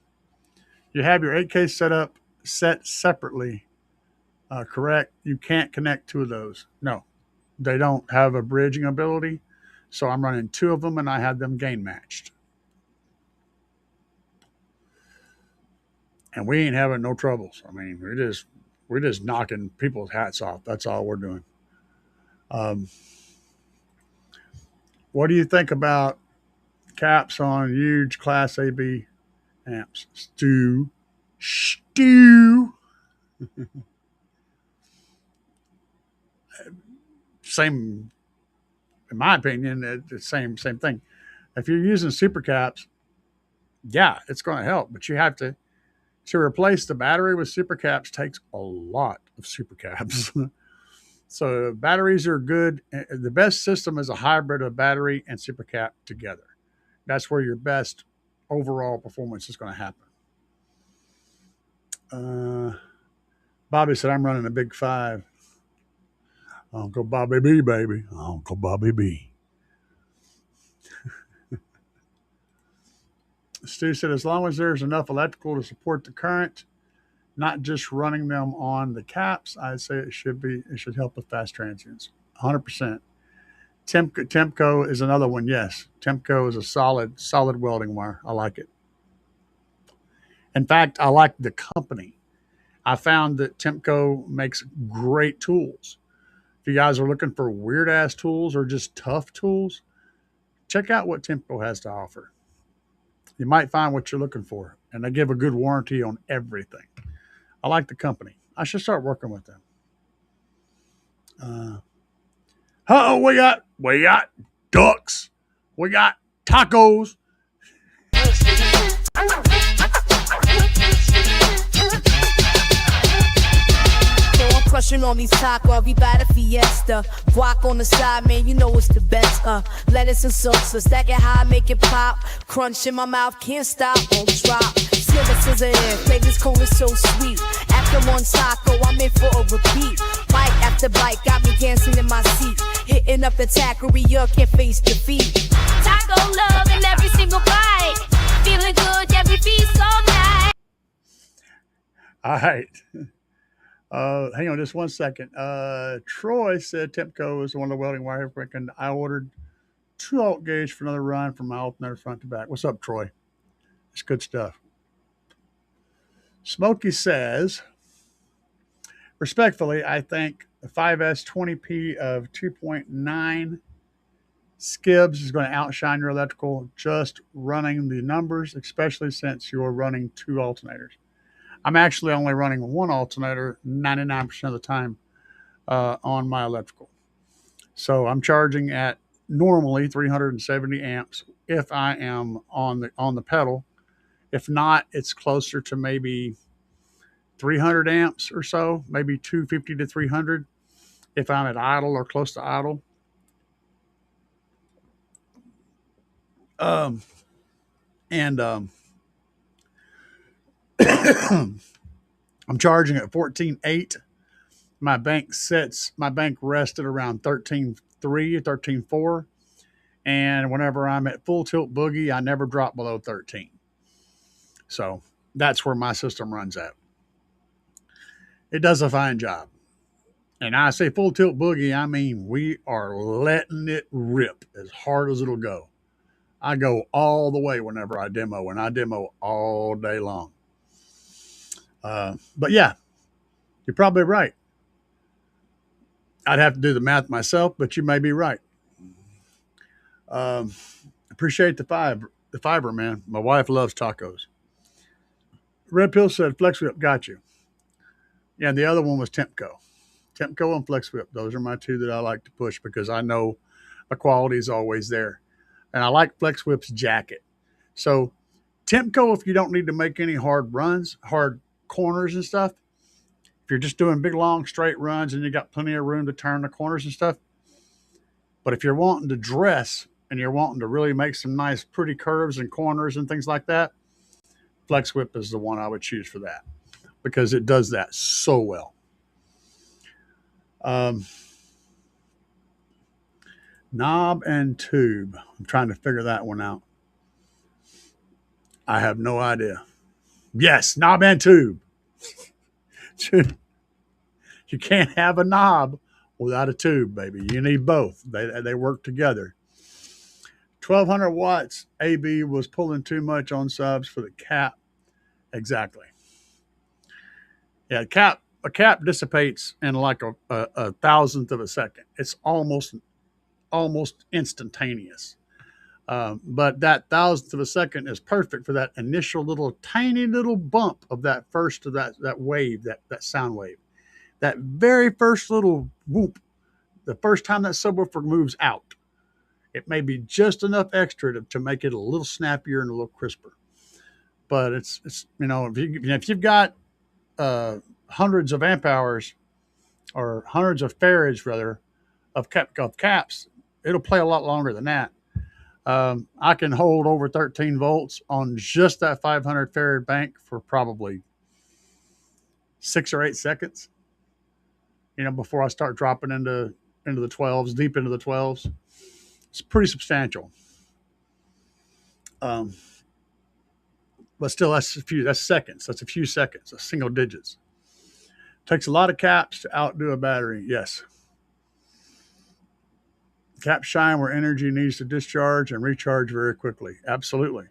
You have your 8K setup set separately, correct? You can't connect 2 of those. No, they don't have a bridging ability. So I'm running 2 of them, and I had them gain matched. And we ain't having no troubles. I mean, we're just knocking people's hats off. That's all we're doing. What do you think about caps on huge Class AB amps? Stu. Same, in my opinion, the same thing. If you're using super caps, yeah, it's going to help, but you have to replace the battery with super caps takes a lot of super caps. So batteries are good. The best system is a hybrid of battery and super cap together. That's where your best overall performance is going to happen. Bobby said, I'm running a big 5. Uncle Bobby B, baby. Uncle Bobby B. Stu said, as long as there's enough electrical to support the current, not just running them on the caps, I'd say it should help with fast transients. 100%. Temco is another one. Yes, Temco is a solid welding wire. I like it. In fact, I like the company. I found that Temco makes great tools. If you guys are looking for weird ass tools or just tough tools, check out what Temco has to offer. You might find what you're looking for, and they give a good warranty on everything. I like the company. I should start working with them. We got ducks. We got tacos. Crushing on these tacos, we buy the fiesta. Guac on the side, man, you know it's the best. Lettuce and salsa, stack it high, make it pop. Crunch in my mouth, can't stop, won't drop. Sliver scissor in, flavor's cold is so sweet. After one taco, I'm in for a repeat. Bite after bite, got me dancing in my seat. Hitting up the taqueria, can't face defeat. Taco love in every single bite. Feeling good, every feast all night. All right. Hang on just one second. Troy said Temco is one of the welding wire freaking. I ordered 2 alt gauge for another run from my alternator front to back. What's up, Troy? It's good stuff. Smokey says, respectfully, I think the 5S 20P of 2.9 skibs is going to outshine your electrical just running the numbers, especially since you're running 2 alternators. I'm actually only running 1 alternator 99% of the time on my electrical. So I'm charging at normally 370 amps if I am on the pedal. If not, it's closer to maybe 300 amps or so, maybe 250 to 300 if I'm at idle or close to idle. I'm charging at 14.8. My bank rested around 13.3, 13.4. And whenever I'm at full tilt boogie, I never drop below 13. So that's where my system runs at. It does a fine job. And I say full tilt boogie, I mean we are letting it rip as hard as it'll go. I go all the way whenever I demo, and I demo all day long. But yeah, you're probably right. I'd have to do the math myself, but you may be right. Appreciate the fiber, man. My wife loves tacos. Red Pill said Flex Whip got you. Yeah, and the other one was Temco. Temco and Flex Whip. Those are my 2 that I like to push because I know the quality is always there. And I like Flex Whip's jacket. So Temco, if you don't need to make any hard runs, hard corners and stuff, if you're just doing big, long, straight runs and you got plenty of room to turn the corners and stuff. But if you're wanting to dress and you're wanting to really make some nice, pretty curves and corners and things like that, Flex Whip is the one I would choose for that because it does that so well. Knob and tube. I'm trying to figure that one out. I have no idea. Yes, knob and tube. You can't have a knob without a tube, baby. You need both. They work together. 1200 watts AB was pulling too much on subs for the cap. Exactly. Yeah, a cap dissipates in like a thousandth of a second. It's almost instantaneous. But that thousandth of a second is perfect for that initial little tiny little bump of that first of that wave, that sound wave. That very first little whoop, the first time that subwoofer moves out, it may be just enough extra to make it a little snappier and a little crisper. But it's if you've got hundreds of amp hours or hundreds of farads rather of caps, it'll play a lot longer than that. I can hold over 13 volts on just that 500 farad bank for probably 6 or 8 seconds, before I start dropping into the 12s, deep into the 12s. It's pretty substantial. Um, but still, that's seconds. That's a few seconds, that's single digits. Takes a lot of caps to outdo a battery, yes. Caps shine where energy needs to discharge and recharge very quickly. Absolutely.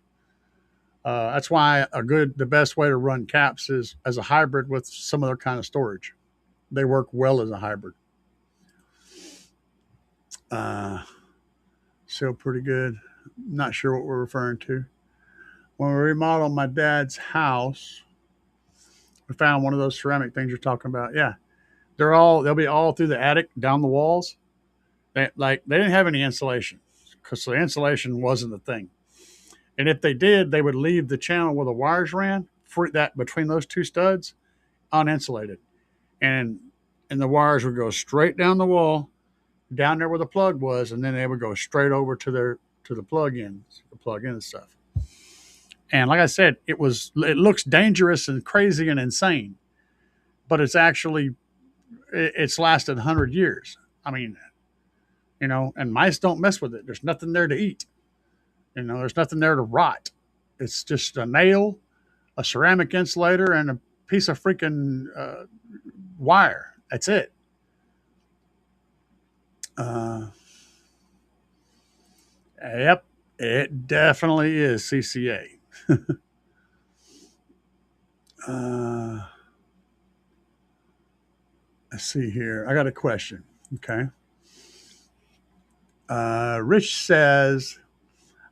That's why the best way to run caps is as a hybrid with some other kind of storage. They work well as a hybrid. Still pretty good. Not sure what we're referring to. When we remodeled my dad's house, we found one of those ceramic things you're talking about. Yeah, they'll be all through the attic, down the walls. They didn't have any insulation because the insulation wasn't the thing. And if they did, they would leave the channel where the wires ran for that between those two studs uninsulated, and the wires would go straight down the wall, down there where the plug was, and then they would go straight over to the plug-ins, the plug-in stuff. And like I said, it looks dangerous and crazy and insane, but it's lasted 100 years. I mean, and mice don't mess with it. There's nothing there to eat. There's nothing there to rot. It's just a nail, a ceramic insulator, and a piece of freaking wire. That's it. Yep, it definitely is CCA. Let's see here. I got a question. Okay. Rich says,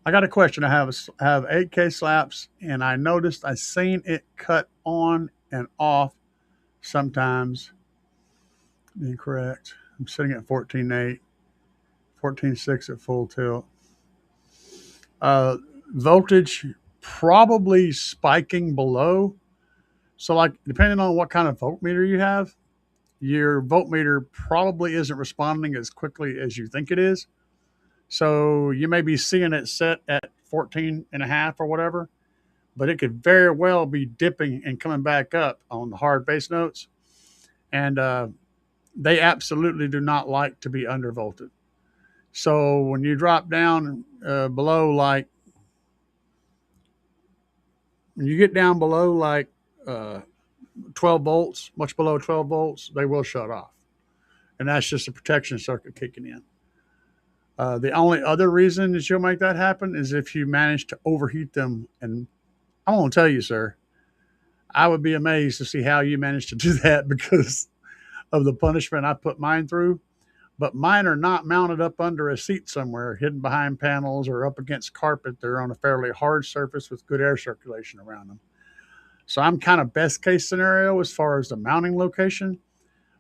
I got a question. I have 8K Slapz, and I noticed I seen it cut on and off sometimes. Incorrect. I'm sitting at 14.8, 14.6 at full tilt. Voltage probably spiking below. So, like, depending on what kind of voltmeter you have, your voltmeter probably isn't responding as quickly as you think it is. So you may be seeing it set at 14 and a half or whatever, but it could very well be dipping and coming back up on the hard bass notes. And they absolutely do not like to be undervolted. So when you drop down below, like, when you get down below like 12 volts, much below 12 volts, they will shut off. And that's just a protection circuit kicking in. The only other reason that you'll make that happen is if you manage to overheat them. And I won't tell you, sir, I would be amazed to see how you managed to do that because of the punishment I put mine through. But mine are not mounted up under a seat somewhere, hidden behind panels or up against carpet. They're on a fairly hard surface with good air circulation around them. So I'm kind of best case scenario as far as the mounting location,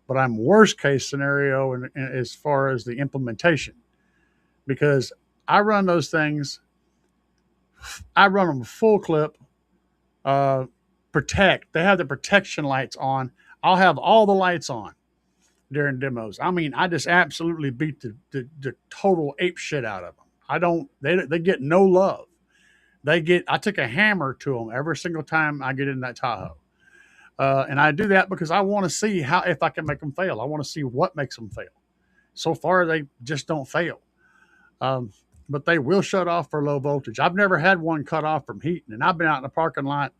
but I'm worst case scenario as far as the implementation. Because I run those things, I run them full clip, protect. They have the protection lights on. I'll have all the lights on during demos. I mean, I just absolutely beat the total ape shit out of them. They get no love. I took a hammer to them every single time I get in that Tahoe. And I do that because I want to see if I can make them fail. I want to see what makes them fail. So far, they just don't fail. But they will shut off for low voltage. I've never had one cut off from heating, and I've been out in the parking lot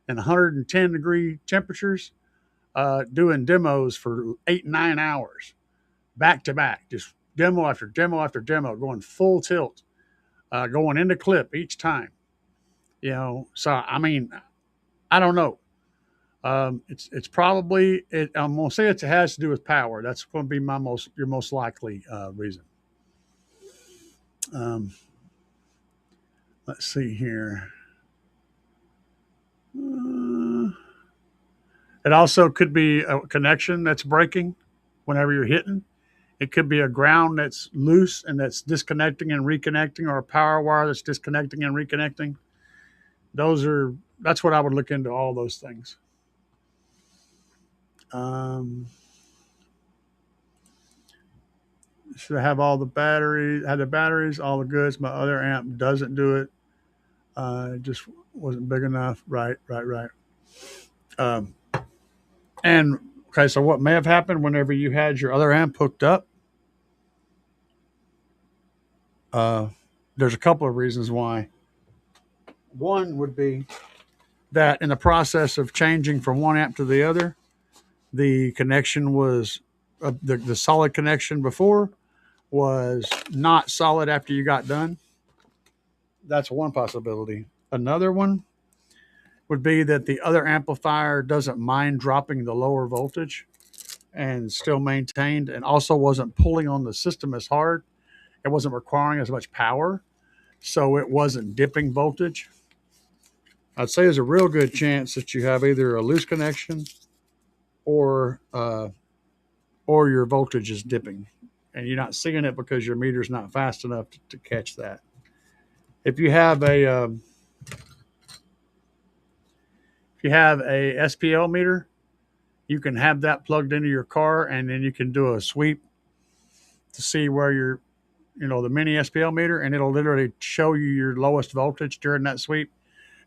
in 110 degree temperatures doing demos for 8-9 hours back to back, just demo after demo after demo, going full tilt, going into clip each time. So I mean, I don't know. It's probably I'm gonna say it has to do with power. That's going to be your most likely reason. Let's see here. It also could be a connection that's breaking whenever you're hitting. It could be a ground that's loose and that's disconnecting and reconnecting, or a power wire that's disconnecting and reconnecting. That's what I would look into, all those things. Should I have all the batteries? Had the batteries, all the goods. My other amp doesn't do it. It just wasn't big enough. Right. And And okay, so what may have happened whenever you had your other amp hooked up? Uh, there's a couple of reasons why. One would be that in the process of changing from one amp to the other, the connection was the solid connection before was not solid after you got done. That's one possibility. Another one would be that the other amplifier doesn't mind dropping the lower voltage and still maintained, and also wasn't pulling on the system as hard. It wasn't requiring as much power, so it wasn't dipping voltage. I'd say there's a real good chance that you have either a loose connection or your voltage is dipping, and you're not seeing it because your meter's not fast enough to catch that. If you have a SPL meter, you can have that plugged into your car, and then you can do a sweep to see where the mini SPL meter, and it'll literally show you your lowest voltage during that sweep.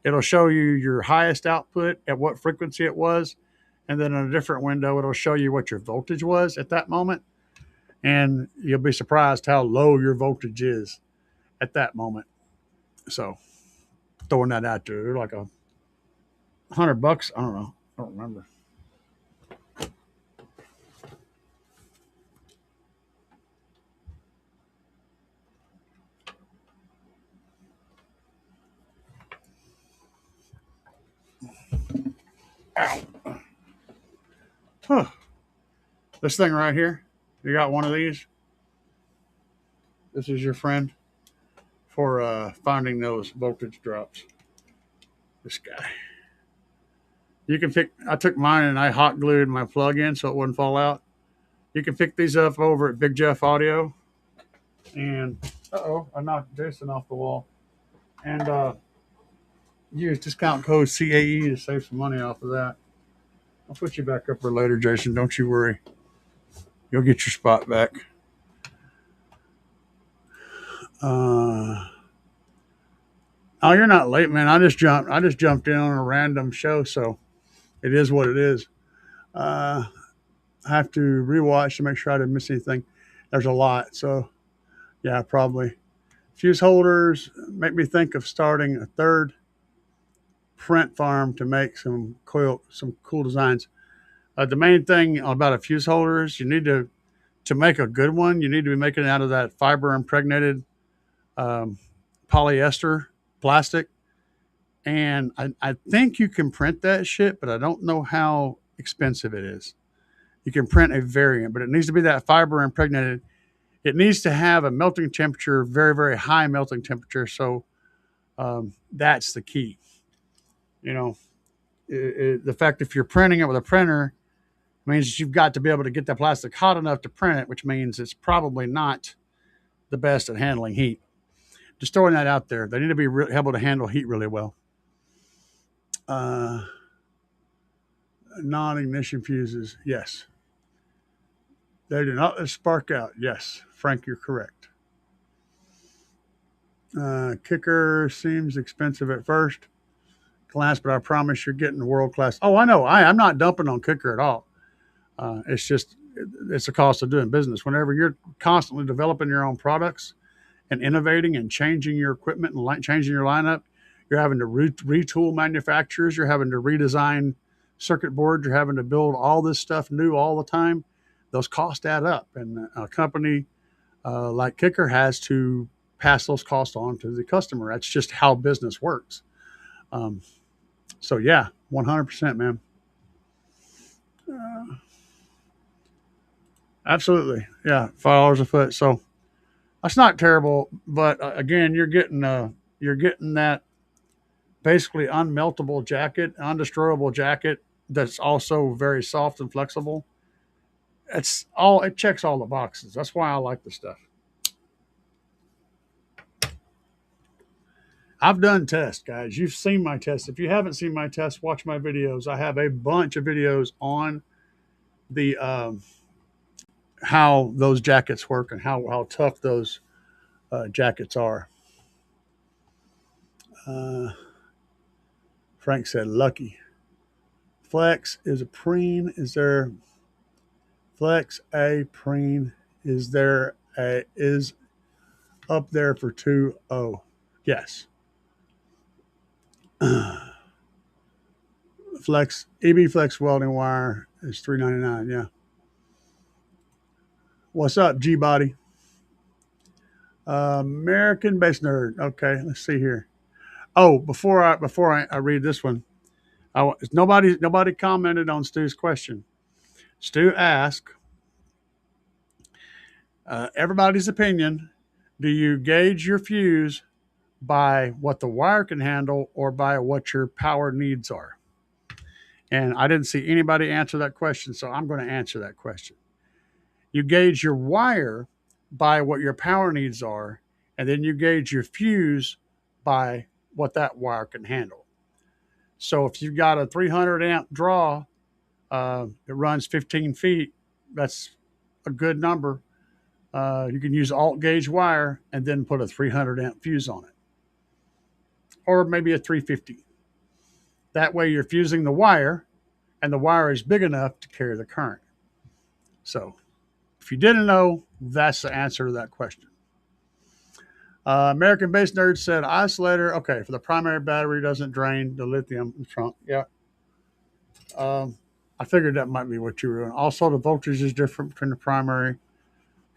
It'll show you your highest output at what frequency it was, and then in a different window, it'll show you what your voltage was at that moment. And you'll be surprised how low your voltage is at that moment. So throwing that out there, they're like $100. I don't know. I don't remember. Ow. Huh. This thing right here, you got one of these. This is your friend for finding those voltage drops. This guy. You can pick. I took mine and I hot glued my plug in so it wouldn't fall out. You can pick these up over at Big Jeff Audio. And I knocked Jason off the wall. And use discount code CAE to save some money off of that. I'll put you back up for later, Jason. Don't you worry. You'll get your spot back. Oh, you're not late, man. I just jumped in on a random show, so it is what it is. I have to rewatch to make sure I didn't miss anything. There's a lot, so yeah, probably. Fuse holders make me think of starting a third print farm to make some cool designs. The main thing about a fuse holder is you need to make a good one. You need to be making it out of that fiber impregnated polyester plastic. And I think you can print that shit, but I don't know how expensive it is. You can print a variant, but it needs to be that fiber impregnated. It needs to have a melting temperature, very, very high melting temperature. So that's the key. The fact if you're printing it with a printer means you've got to be able to get that plastic hot enough to print it, which means it's probably not the best at handling heat. Just throwing that out there. They need to be able to handle heat really well. Non-ignition fuses, yes. They do not spark out. Yes, Frank, you're correct. Kicker seems expensive at first class, but I promise you're getting world class. Oh, I know. I'm not dumping on Kicker at all. It's the cost of doing business. Whenever you're constantly developing your own products and innovating and changing your equipment and changing your lineup, you're having to retool manufacturers. You're having to redesign circuit boards. You're having to build all this stuff new all the time. Those costs add up, and a company like Kicker has to pass those costs on to the customer. That's just how business works. So yeah, 100%, man. Absolutely, yeah, $5 a foot. So that's not terrible, but again, you're getting that basically unmeltable jacket, undestroyable jacket that's also very soft and flexible. It checks all the boxes. That's why I like the stuff. I've done tests, guys. You've seen my tests. If you haven't seen my tests, watch my videos. I have a bunch of videos on the how those jackets work and how tough those jackets are. Frank said lucky. Flex is a preen. Is there flex a preen? Is there a is up there for 2.0? Yes. Flex EB Flex welding wire is $3.99. Yeah. What's up, G Body? American Base Nerd. Okay, let's see here. Oh, before I read this one, nobody commented on Stu's question. Stu asked, everybody's opinion. Do you gauge your fuse by what the wire can handle or by what your power needs are? And I didn't see anybody answer that question, so I'm going to answer that question. You gauge your wire by what your power needs are, and then you gauge your fuse by what that wire can handle. So if you've got a 300 amp draw, it runs 15 feet, that's a good number. You can use alt gauge wire and then put a 300 amp fuse on it, or maybe a 350. That way you're fusing the wire, and the wire is big enough to carry the current. So if you didn't know, that's the answer to that question. American Base Nerd said isolator. Okay, for the primary battery doesn't drain the lithium in the trunk. Yeah. I figured that might be what you were doing. Also, the voltage is different between the primary,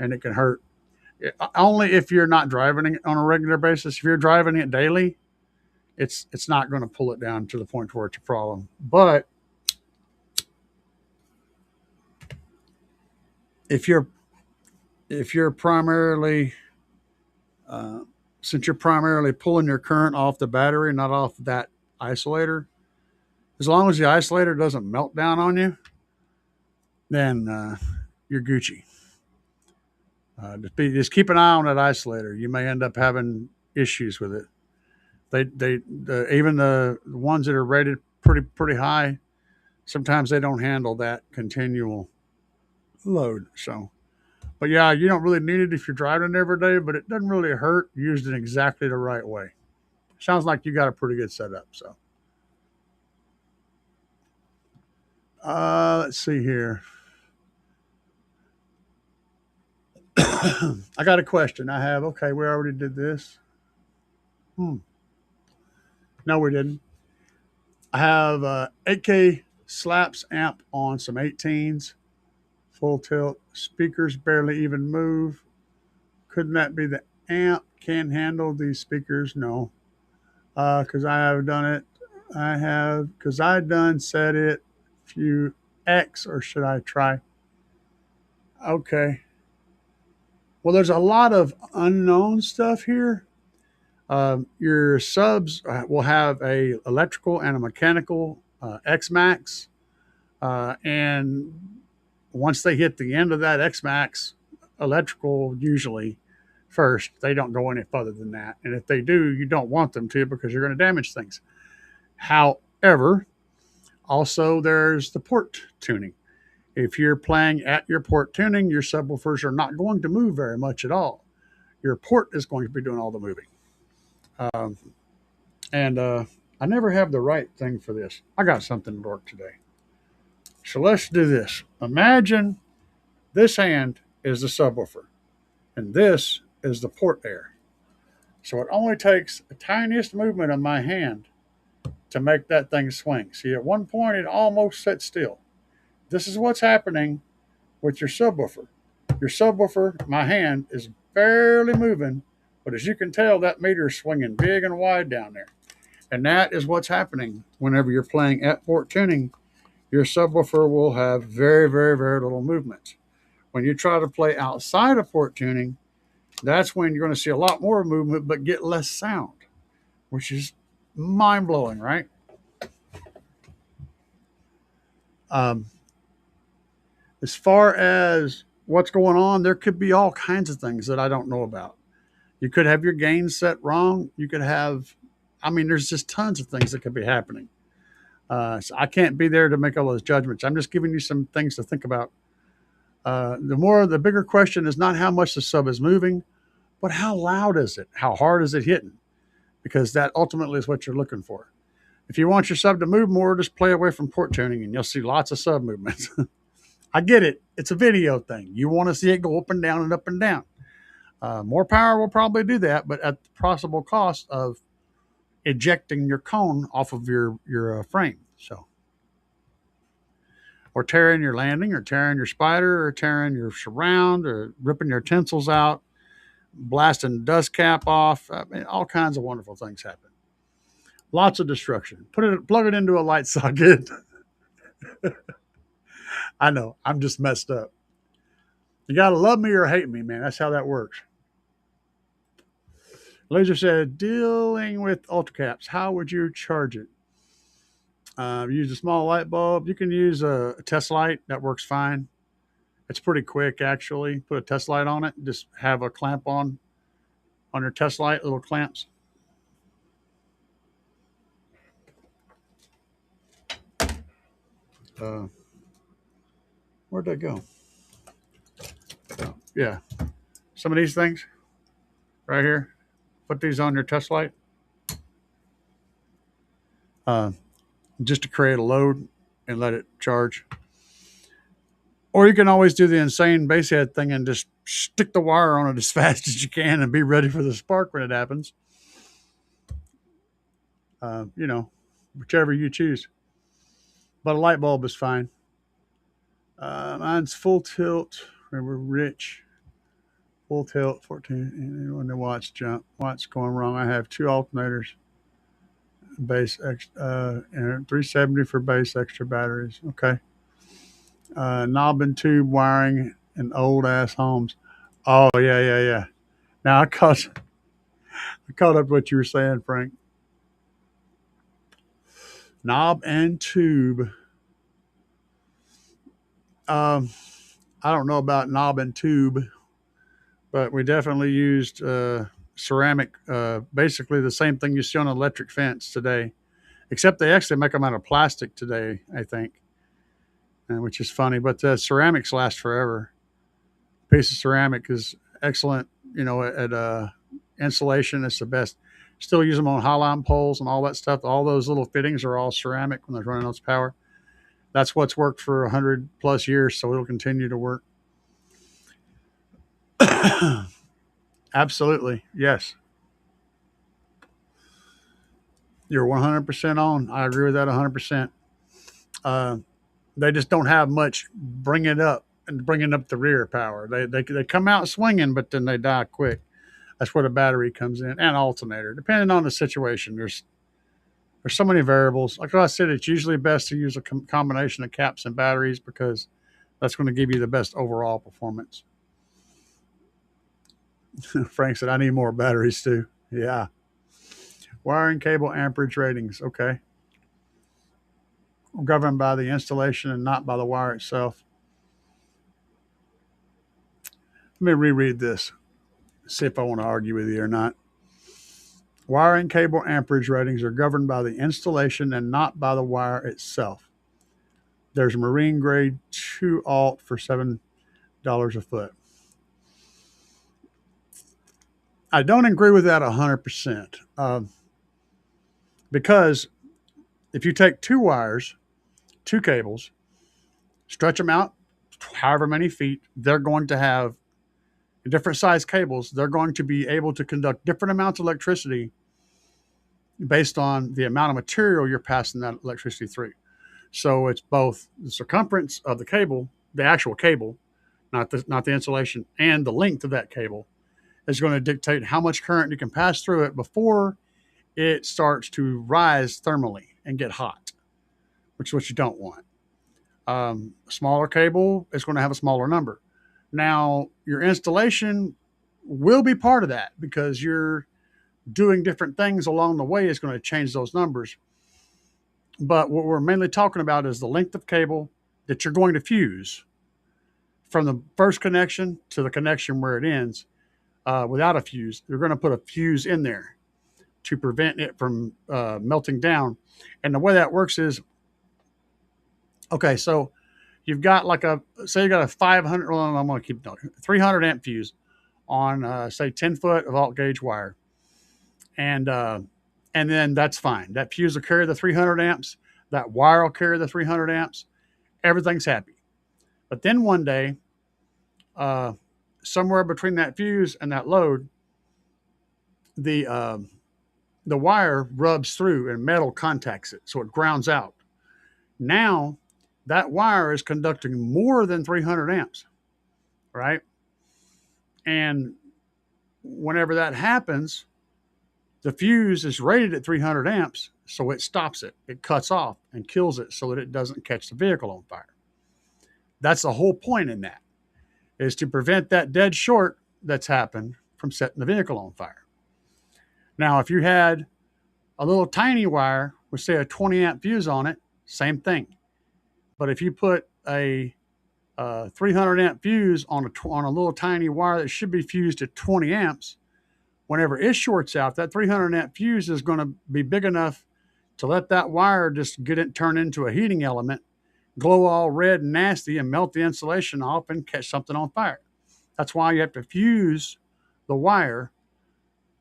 and it can hurt. Only if you're not driving it on a regular basis. If you're driving it daily, it's not going to pull it down to the point where it's a problem. But if you're primarily since you're primarily pulling your current off the battery, not off that isolator, as long as the isolator doesn't melt down on you, then you're Gucci. Just keep an eye on that isolator. You may end up having issues with it. Even the ones that are rated pretty high, sometimes they don't handle that continual load. So, but yeah, you don't really need it if you're driving it every day, but it doesn't really hurt used in exactly the right way. Sounds like you got a pretty good setup. So, let's see here. I got a question. Okay, we already did this. No, we didn't. I have 8K Slapz amp on some 18s, full tilt. Speakers barely even move. Couldn't that be the amp? Can't handle these speakers? No, because I have done it. Because I done set it few X, or should I try? Okay. Well, there's a lot of unknown stuff here. Your subs will have a electrical and a mechanical X-Max. And once they hit the end of that X-Max, electrical usually first, they don't go any further than that. And if they do, you don't want them to because you're going to damage things. However, also there's the port tuning. If you're playing at your port tuning, your subwoofers are not going to move very much at all. Your port is going to be doing all the moving. I never have the right thing for this. I got something to work today. So let's do this. Imagine this hand is the subwoofer, and this is the port air. So it only takes the tiniest movement of my hand to make that thing swing. See, at one point it almost sat still. This is what's happening with your subwoofer. Your subwoofer, my hand, is barely moving, but as you can tell, that meter is swinging big and wide down there. And that is what's happening whenever you're playing at port tuning. Your subwoofer will have very, very, very little movement. When you try to play outside of port tuning, that's when you're going to see a lot more movement, but get less sound, which is mind-blowing, right? As far as what's going on, there could be all kinds of things that I don't know about. You could have your gain set wrong. You could have, there's just tons of things that could be happening. So I can't be there to make all those judgments. I'm just giving you some things to think about. The bigger question is not how much the sub is moving, but how loud is it? How hard is it hitting? Because that ultimately is what you're looking for. If you want your sub to move more, just play away from port tuning and you'll see lots of sub movements. I get it. It's a video thing. You want to see it go up and down and up and down. More power will probably do that, but at the possible cost of ejecting your cone off of your frame. So, or tearing your landing, or tearing your spider, or tearing your surround, or ripping your tensils out, blasting dust cap off. I mean, all kinds of wonderful things happen. Lots of destruction. Plug it into a light socket. I know, I'm just messed up. You gotta love me or hate me, man. That's how that works. Laser said, dealing with ultracaps, how would you charge it? Use a small light bulb. You can use a test light. That works fine. It's pretty quick, actually. Put a test light on it. Just have a clamp on your test light, little clamps. Where'd they go? Oh, yeah. Some of these things right here. Put these on your test light. Just to create a load and let it charge. Or you can always do the insane base head thing and just stick the wire on it as fast as you can and be ready for the spark when it happens. Whichever you choose. But a light bulb is fine. Mine's full tilt. Remember, rich. Full tilt, 14. When the watts jump, watts going wrong. I have 2 alternators. Base and 370 for base extra batteries. Okay. Knob and tube wiring in old ass homes. Oh yeah. Now I caught up what you were saying, Frank. Knob and tube. I don't know about knob and tube, but we definitely used ceramic, basically the same thing you see on an electric fence today, except they actually make them out of plastic today, I think, which is funny. But the ceramics last forever. A piece of ceramic is excellent, at insulation. It's the best. Still use them on high-line poles and all that stuff. All those little fittings are all ceramic when they're running those power. That's what's worked for 100 plus years, so it'll continue to work. Absolutely, yes. You're 100% on. I agree with that 100%. They just don't have much bringing up the rear power. They come out swinging, but then they die quick. That's where the battery comes in, and alternator, depending on the situation. There's so many variables. Like I said, it's usually best to use a combination of caps and batteries because that's going to give you the best overall performance. Frank said, I need more batteries too. Yeah. Wiring cable amperage ratings. Okay. Governed by the installation and not by the wire itself. Let me reread this. See if I want to argue with you or not. Wiring cable amperage ratings are governed by the installation and not by the wire itself. There's marine grade 2 alt for $7 a foot. I don't agree with that 100%. Because if you take 2 wires, 2 cables, stretch them out however many feet, they're going to have different size cables. They're going to be able to conduct different amounts of electricity based on the amount of material you're passing that electricity through. So it's both the circumference of the cable, the actual cable, not the insulation, and the length of that cable is going to dictate how much current you can pass through it before it starts to rise thermally and get hot, which is what you don't want. A smaller cable is going to have a smaller number. Now, your installation will be part of that because you're doing different things along the way is going to change those numbers. But what we're mainly talking about is the length of cable that you're going to fuse from the first connection to the connection where it ends. Without a fuse, you're going to put a fuse in there to prevent it from melting down. And the way that works is, okay, so you've got say you got a 500, well, I'm going to keep talking, 300 amp fuse on, say, 10 foot of alt gauge wire. And and then that's fine. That fuse will carry the 300 amps. That wire will carry the 300 amps. Everything's happy. But then one day, somewhere between that fuse and that load, the uh, the wire rubs through and metal contacts it, so it grounds out. Now, that wire is conducting more than 300 amps, right? And whenever that happens, the fuse is rated at 300 amps, so it stops it. It cuts off and kills it so that it doesn't catch the vehicle on fire. That's the whole point in that, is to prevent that dead short that's happened from setting the vehicle on fire. Now, if you had a little tiny wire with, say, a 20 amp fuse on it, same thing. But if you put a 300 amp fuse on a little tiny wire that should be fused at 20 amps, whenever it shorts out, that 300 amp fuse is going to be big enough to let that wire just turn into a heating element, glow all red and nasty, and melt the insulation off and catch something on fire. That's why you have to fuse the wire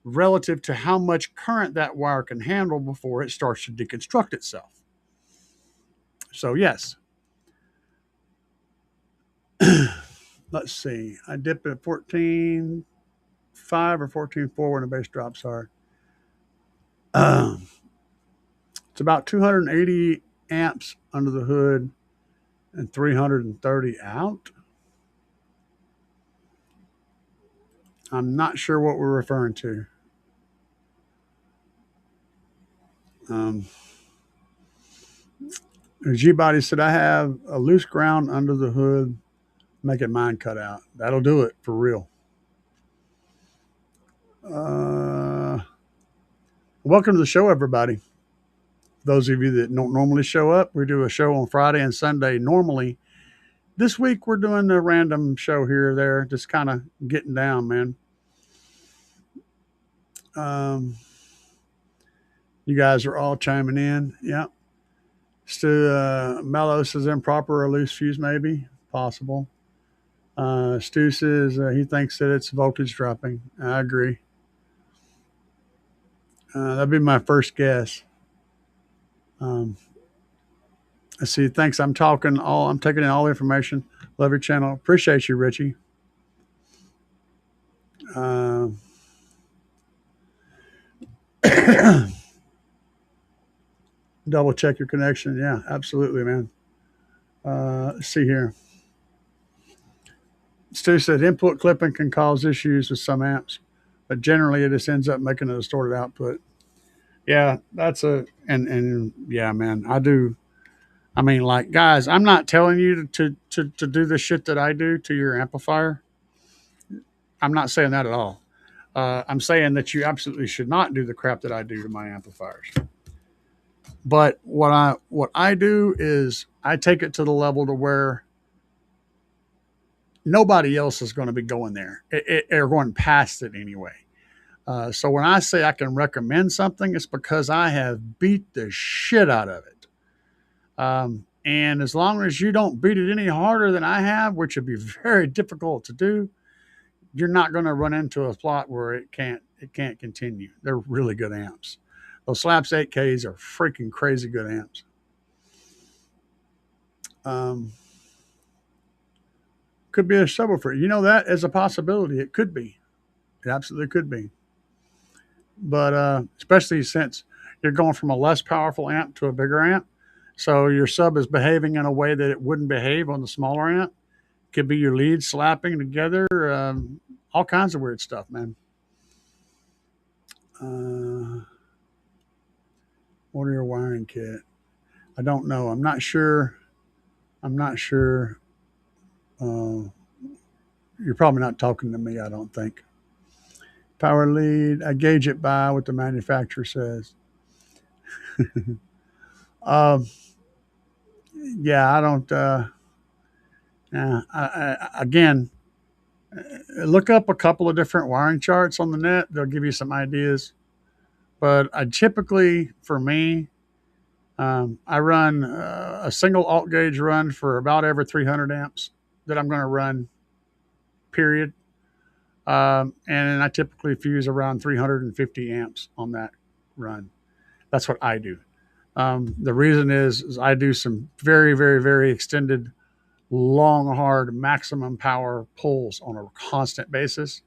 relative to how much current that wire can handle before it starts to deconstruct itself. So yes. Let's see. I dip at 14.5 or 14.4 when the bass drops are. It's about 280 amps under the hood and 330 out. I'm not sure what we're referring to. G-Body said, I have a loose ground under the hood, making mine cut out. That'll do it for real. Welcome to the show, everybody. Those of you that don't normally show up, we do a show on Friday and Sunday normally. This week, we're doing a random show here or there, just kind of getting down, man. You guys are all chiming in. Yeah. Stu Mello says improper or loose fuse, maybe. Possible. Stu says he thinks that it's voltage dropping. I agree. That'd be my first guess. Let's see. Thanks. I'm taking in all the information. Love your channel. Appreciate you, Richie. Double check your connection. Yeah, absolutely, man. Let's see here. Stu said input clipping can cause issues with some amps, but generally it just ends up making a distorted output. Yeah, and yeah, man, I do. I mean, like, guys, I'm not telling you to do the shit that I do to your amplifier. I'm not saying that at all. I'm saying that you absolutely should not do the crap that I do to my amplifiers. But what I do is I take it to the level to where nobody else is going to be going there or going past it anyway. So when I say I can recommend something, it's because I have beat the shit out of it. And as long as you don't beat it any harder than I have, which would be very difficult to do, you're not going to run into a plot where it can't continue. They're really good amps. Those Slapz 8Ks are freaking crazy good amps. Could be a subwoofer. You know, that is a possibility. It could be. It absolutely could be. But especially since you're going from a less powerful amp to a bigger amp, so your sub is behaving in a way that it wouldn't behave on the smaller amp. Could be your leads slapping together. All kinds of weird stuff, man. Order your wiring kit. I don't know. I'm not sure. You're probably not talking to me, I don't think. Power lead. I gauge it by what the manufacturer says. Yeah, I don't. Again, look up a couple of different wiring charts on the net. They'll give you some ideas. But I typically, for me, I run a single alt gauge run for about every 300 amps that I'm going to run, period. And I typically fuse around 350 amps on that run. That's what I do. The reason is I do some very, very, very extended, long, hard, maximum power pulls on a constant basis.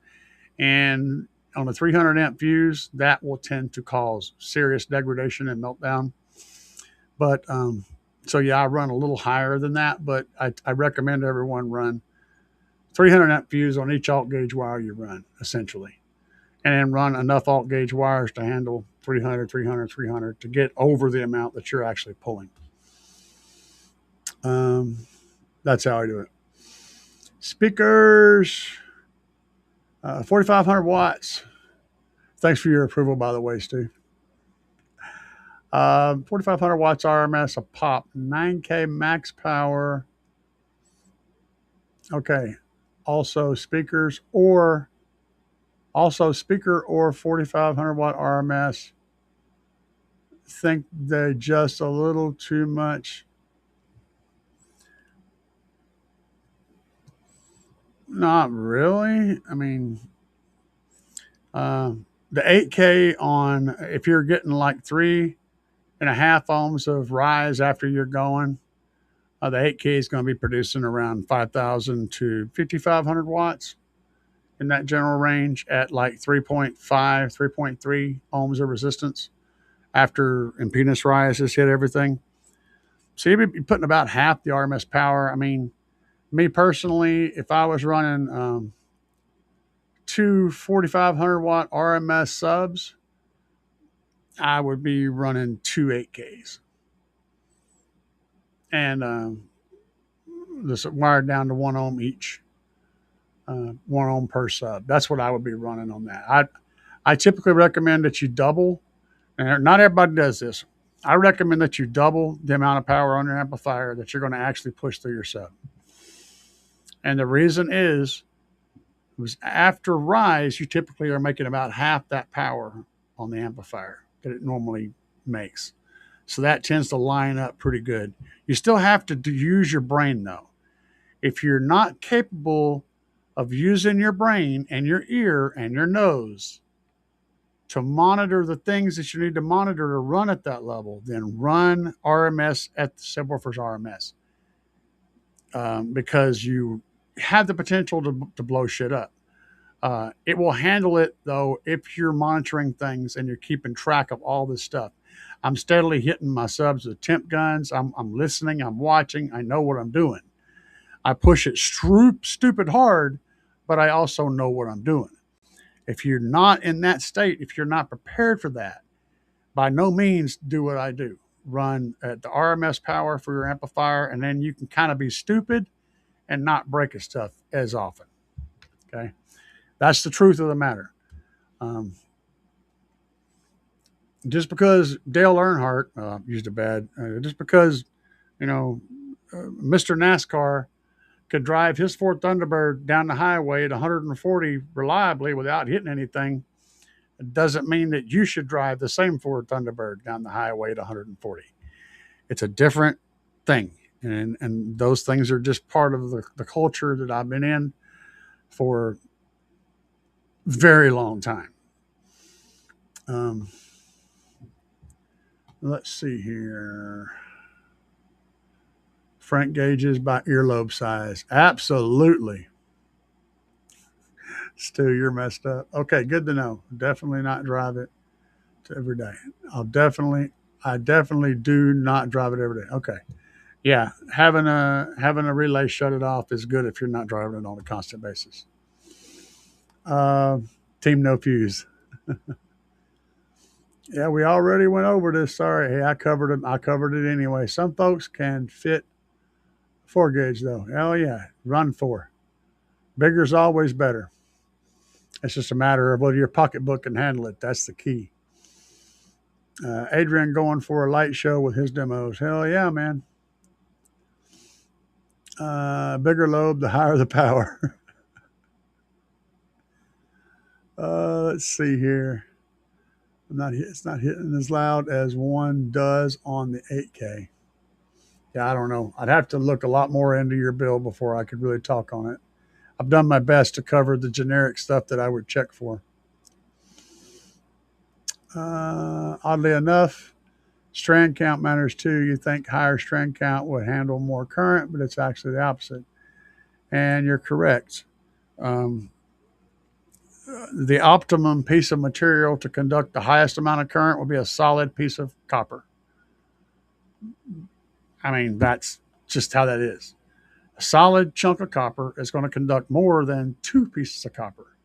And on a 300 amp fuse, that will tend to cause serious degradation and meltdown. But so yeah, I run a little higher than that, but I recommend everyone run 300 amp fuse on each alt gauge wire you run, essentially, and then run enough alt gauge wires to handle 300, 300, 300 to get over the amount that you're actually pulling. That's how I do it. Speakers, 4,500 watts. Thanks for your approval, by the way, Stu. 4,500 watts RMS a pop, 9K max power. Okay. Also speaker or 4,500 watt RMS. Think they're just a little too much. Not really. I mean, the 8K on, if you're getting like 3.5 ohms of rise after you're going, the 8K is going to be producing around 5,000 to 5,500 watts in that general range at like 3.5, 3.3 ohms of resistance after impedance rise has hit everything. So you'd be putting about half the RMS power. I mean, me personally, if I was running two 4,500 watt RMS subs, I would be running two 8Ks. And this wired down to 1 ohm each, 1 ohm per sub. That's what I would be running on that. I typically recommend that you double, and not everybody does this. I recommend that you double the amount of power on your amplifier that you're going to actually push through your sub. And the reason is after rise, you typically are making about half that power on the amplifier that it normally makes. So that tends to line up pretty good. You still have to use your brain, though. If you're not capable of using your brain and your ear and your nose to monitor the things that you need to monitor to run at that level, then run RMS at the subwoofer's RMS, because you have the potential to blow shit up. It will handle it, though, if you're monitoring things and you're keeping track of all this stuff. I'm steadily hitting my subs with temp guns. I'm listening. I'm watching. I know what I'm doing. I push it stupid hard, but I also know what I'm doing. If you're not in that state, if you're not prepared for that, by no means do what I do. Run at the RMS power for your amplifier, and then you can kind of be stupid and not break stuff as often. Okay? That's the truth of the matter. Just because Dale Earnhardt used a bad, just because, Mr. NASCAR could drive his Ford Thunderbird down the highway at 140 reliably without hitting anything, it doesn't mean that you should drive the same Ford Thunderbird down the highway at 140. It's a different thing. And those things are just part of the culture that I've been in for a very long time. Let's see here. Frank gauges by earlobe size. Absolutely. Stu, you're messed up. Okay, good to know. Definitely not drive it every day. I definitely do not drive it every day. Okay. Yeah, having a relay shut it off is good if you're not driving it on a constant basis. Team no fuse. Yeah, we already went over this. Sorry. Hey, I covered it anyway. Some folks can fit 4 gauge though. Hell yeah. Run 4. Bigger's always better. It's just a matter of whether your pocketbook can handle it. That's the key. Adrian going for a light show with his demos. Hell yeah, man. Bigger lobe, the higher the power. Let's see here. It's not hitting as loud as one does on the 8K. Yeah, I don't know. I'd have to look a lot more into your bill before I could really talk on it. I've done my best to cover the generic stuff that I would check for. Oddly enough, Strand count matters too. You think higher strand count would handle more current, but it's actually the opposite. And you're correct. Um, the optimum piece of material to conduct the highest amount of current will be a solid piece of copper. I mean, that's just how that is. A solid chunk of copper is going to conduct more than two pieces of copper.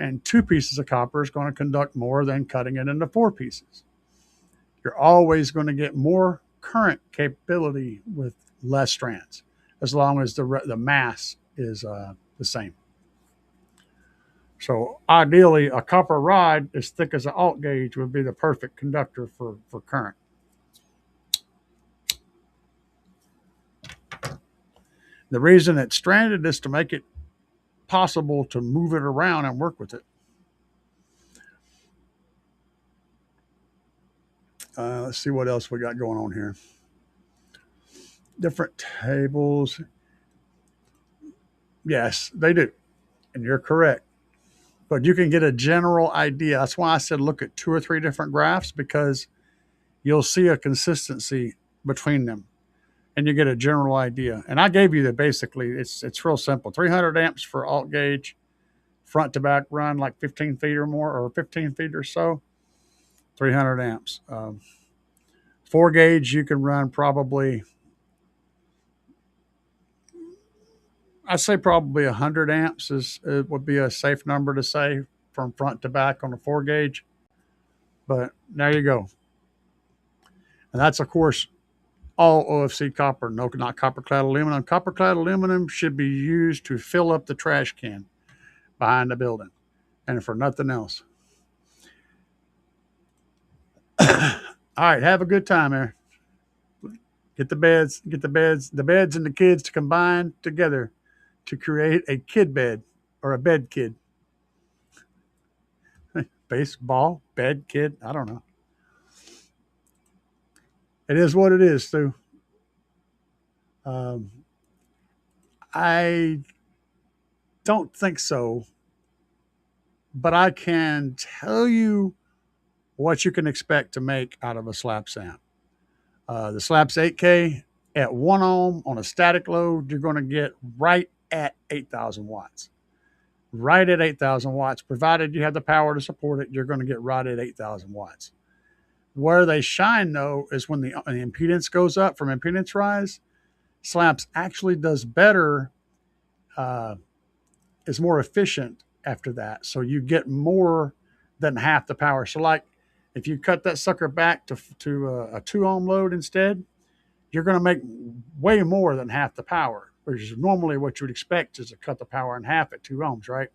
And two pieces of copper is going to conduct more than cutting it into four pieces. You're always going to get more current capability with less strands, as long as the mass is the same. So ideally, a copper rod as thick as an alt gauge would be the perfect conductor for current. The reason it's stranded is to make it possible to move it around and work with it. Let's see what else we got going on here. Different tables. Yes, they do. And you're correct. But you can get a general idea. That's why I said look at 2 or 3 different graphs, because you'll see a consistency between them and you get a general idea. And I gave you the basically, it's real simple. 300 amps for alt gauge, front to back run like 15 feet or more, or 15 feet or so, 300 amps. 4 gauge, you can run probably, I'd say probably 100 amps would be a safe number to say from front to back on a 4 gauge. But there you go. And that's, of course, all OFC copper, no, not copper clad aluminum. Copper clad aluminum should be used to fill up the trash can behind the building and for nothing else. All right, have a good time there. Get the beds and the kids to combine together to create a kid bed or a bed kid. Baseball, bed kid, I don't know. It is what it is, Stu. I don't think so, but I can tell you what you can expect to make out of a Slapz amp. The Slapz 8K at 1 ohm on a static load, you're going to get right at 8,000 watts. Right at 8,000 watts, provided you have the power to support it, you're going to get right at 8,000 watts. Where they shine, though, is when the impedance goes up from impedance rise. Slapz actually does better, is more efficient after that. So you get more than half the power. So like if you cut that sucker back to a 2 ohm load instead, you're going to make way more than half the power, which is normally what you would expect is to cut the power in half at 2 ohms, right?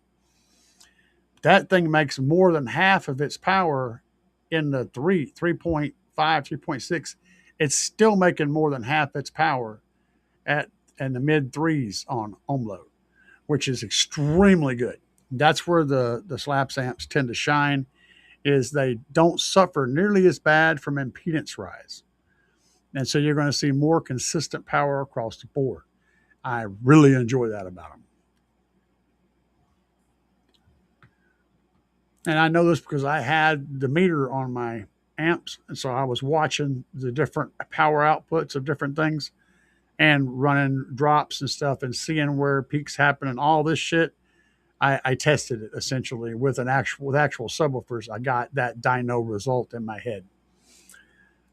That thing makes more than half of its power in the 3.5, 3.6. It's still making more than half its power in the mid threes on ohm load, which is extremely good. That's where the Slapz amps tend to shine, is they don't suffer nearly as bad from impedance rise. And so you're going to see more consistent power across the board. I really enjoy that about them. And I know this because I had the meter on my amps. And so I was watching the different power outputs of different things and running drops and stuff and seeing where peaks happen and all this shit. I tested it essentially with actual subwoofers. I got that dyno result in my head.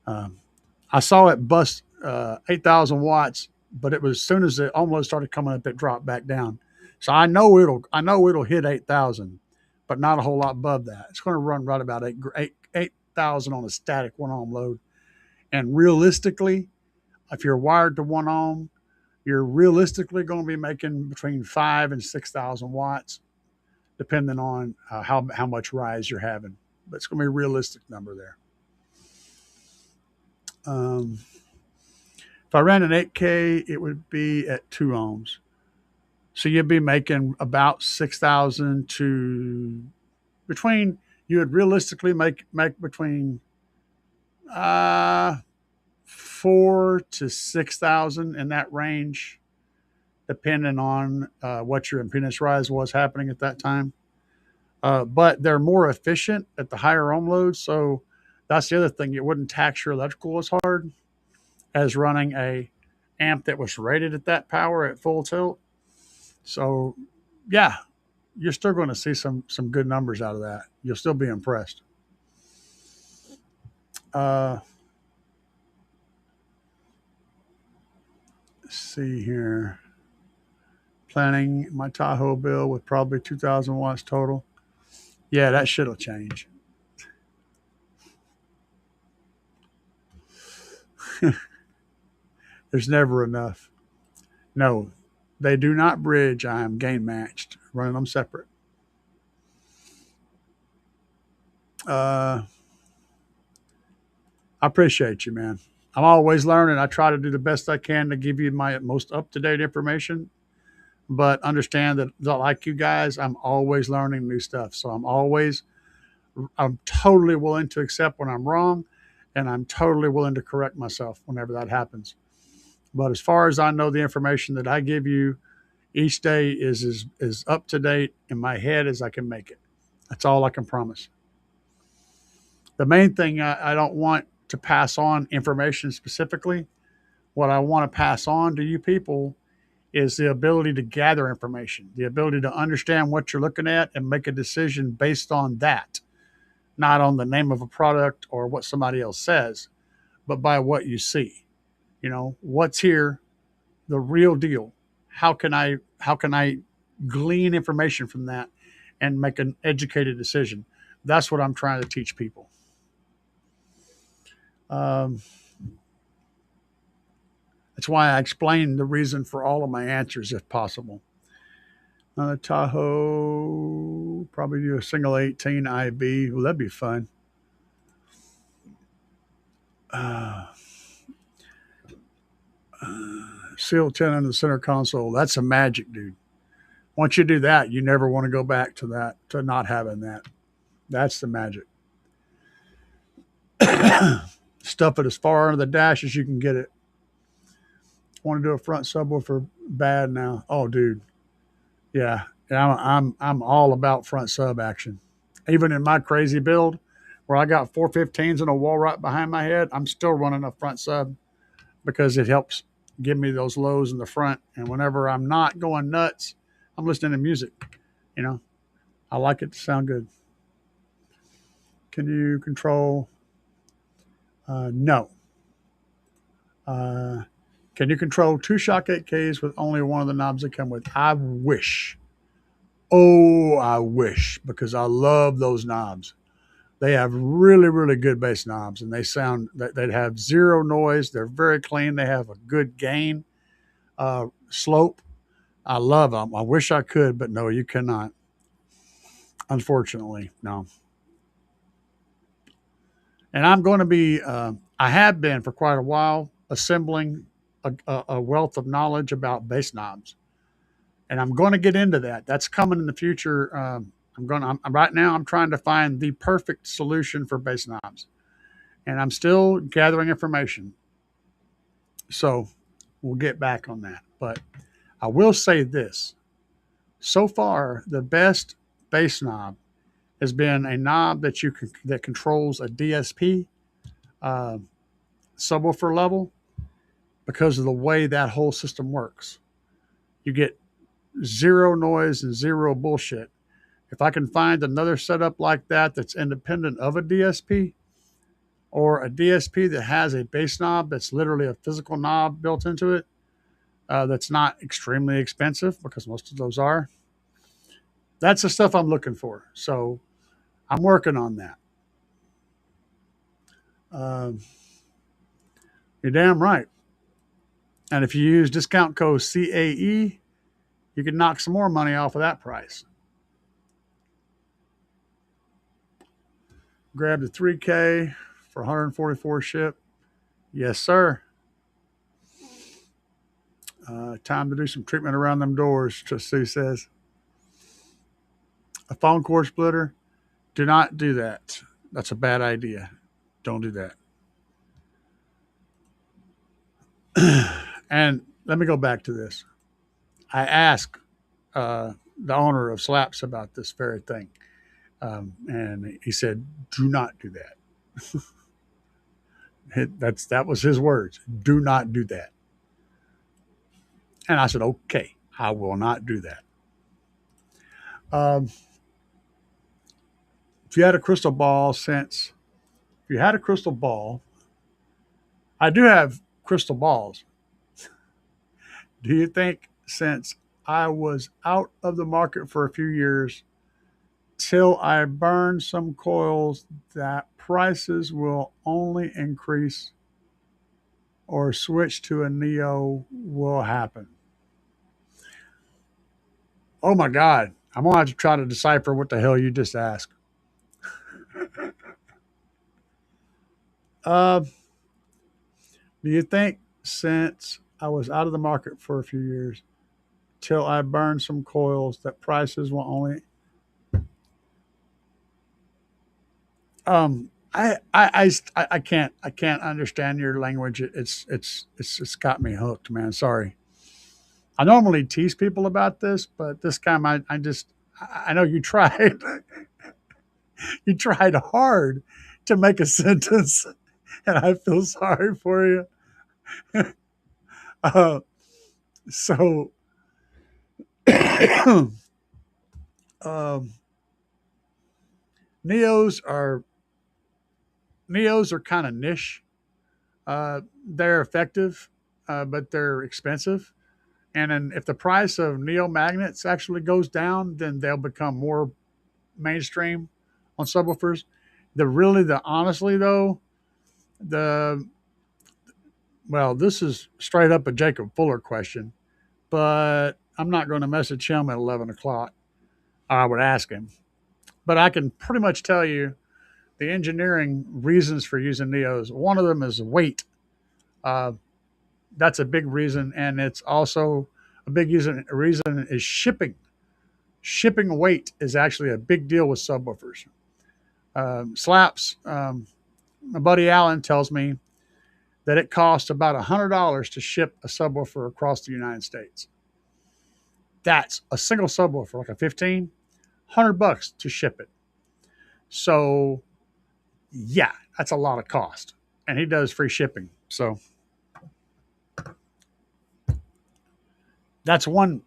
I saw it bust 8,000 watts, but it was as soon as it almost started coming up, it dropped back down. So I know it'll hit 8,000, but not a whole lot above that. It's going to run right about 8,000 on a static 1 ohm load. And realistically, if you're wired to 1 ohm, you're realistically going to be making between 5,000 and 6,000 watts, depending on how much rise you're having. But it's going to be a realistic number there. If I ran an 8K, it would be at 2 ohms. So you'd be making about 6,000 to between, you would realistically make between 4,000 to 6,000 in that range, depending on what your impedance rise was happening at that time. But they're more efficient at the higher ohm loads, so That's the other thing. It wouldn't tax your electrical as hard as running a amp that was rated at that power at full tilt. So, yeah, you're still going to see some good numbers out of that. You'll still be impressed. Let's see here. Planning my Tahoe bill with probably 2,000 watts total. Yeah, that shit'll change. There's never enough. No, they do not bridge. I am gain matched, running them separate. I appreciate you, man. I'm always learning. I try to do the best I can to give you my most up to date information, but understand that, like you guys, I'm always learning new stuff. So I'm totally willing to accept when I'm wrong, and I'm totally willing to correct myself whenever that happens. But as far as I know, the information that I give you each day is as up to date in my head as I can make it. That's all I can promise. The main thing I don't want to pass on information specifically. What I want to pass on to you people is the ability to gather information, the ability to understand what you're looking at and make a decision based on that, not on the name of a product or what somebody else says, but by what you see. You know, what's here, the real deal. How can I glean information from that and make an educated decision? That's what I'm trying to teach people. That's why I explain the reason for all of my answers if possible. Tahoe, probably do a single 18 IB. Well, that'd be fun. Uh, Seal 10 in the center console. That's a magic, dude. Once you do that, you never want to go back to that, to not having that. That's the magic. Stuff it as far under the dash as you can get it. Want to do a front subwoofer bad now? Oh, dude, yeah. I'm all about front sub action. Even in my crazy build, where I got 415s and a wall right behind my head, I'm still running a front sub because it helps give me those lows in the front. And whenever I'm not going nuts, I'm listening to music. You know, I like it to sound good. Can you control? No. Can you control two shock 8Ks with only one of the knobs that come with? I wish. Oh, I wish, because I love those knobs. They have really, really good bass knobs, and they have zero noise. They're very clean. They have a good gain slope. I love them. I wish I could, but no, you cannot. Unfortunately, no. And I'm going to be, I have been for quite a while, assembling a wealth of knowledge about bass knobs. And I'm going to get into that. That's coming in the future. Right now, I'm trying to find the perfect solution for bass knobs. And I'm still gathering information. So we'll get back on that. But I will say this. So far, the best bass knob has been a knob that controls a DSP subwoofer level, because of the way that whole system works. You get zero noise and zero bullshit. If I can find another setup like that that's independent of a DSP, or a DSP that has a bass knob that's literally a physical knob built into it, that's not extremely expensive, because most of those are, that's the stuff I'm looking for. So I'm working on that. You're damn right. And if you use discount code CAE, you can knock some more money off of that price. Grab the 3K for 144 ship. Yes, sir. Time to do some treatment around them doors, Sue says. A phone cord splitter, do not do that. That's a bad idea. Don't do that. And let me go back to this. I asked the owner of Slapz about this very thing. And he said, do not do that. That was his words. Do not do that. And I said, okay, I will not do that. Um, if you had a crystal ball, I do have crystal balls. Do you think since I was out of the market for a few years till I burn some coils that prices will only increase or switch to a Neo will happen? Oh my God. I'm going to have to try to decipher what the hell you just asked. Uh, do you think since I was out of the market for a few years till I burn some coils that prices will only I can't understand your language. It's got me hooked, man. Sorry. I normally tease people about this, but this time I know you tried you tried hard to make a sentence, and I feel sorry for you. Uh, so um, neos are neos are kind of niche. They're effective, but they're expensive. And then if the price of neo magnets actually goes down, then they'll become more mainstream on subwoofers. The honestly though, the well, this is straight up a Jacob Fuller question, but I'm not going to message him at 11 o'clock. I would ask him, but I can pretty much tell you the engineering reasons for using neos. One of them is weight. Uh, that's a big reason, and it's also a big reason is shipping. Shipping weight is actually a big deal with subwoofers. Slapz, my buddy Alan tells me that it costs about $100 to ship a subwoofer across the United States. That's a single subwoofer, like a 15, $100 to ship it. So, yeah, that's a lot of cost. And he does free shipping. So, that's one.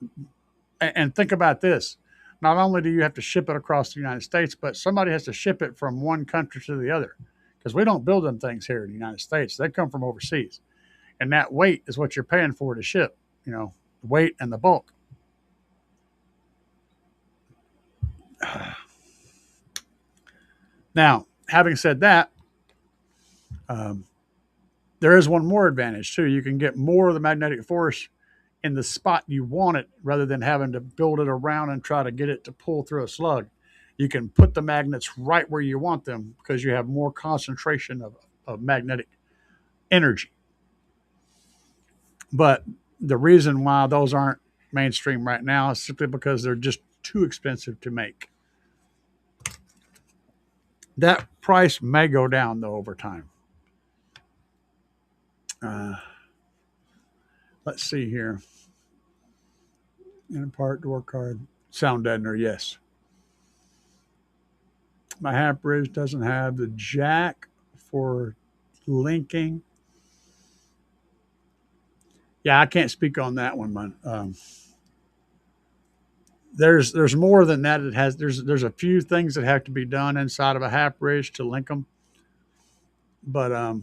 And think about this. Not only do you have to ship it across the United States, but somebody has to ship it from one country to the other. Because we don't build them things here in the United States. They come from overseas. And that weight is what you're paying for to ship, the weight and the bulk. Now, having said that, there is one more advantage too. You can get more of the magnetic force in the spot you want it rather than having to build it around and try to get it to pull through a slug. You can put the magnets right where you want them because you have more concentration of magnetic energy. But the reason why those aren't mainstream right now is simply because they're just too expensive to make. That price may go down though over time. Let's see here. In part door card. Sound deadener, yes. My half bridge doesn't have the jack for linking. Yeah, I can't speak on that one, man. There's more than that. It has there's a few things that have to be done inside of a half bridge to link them, but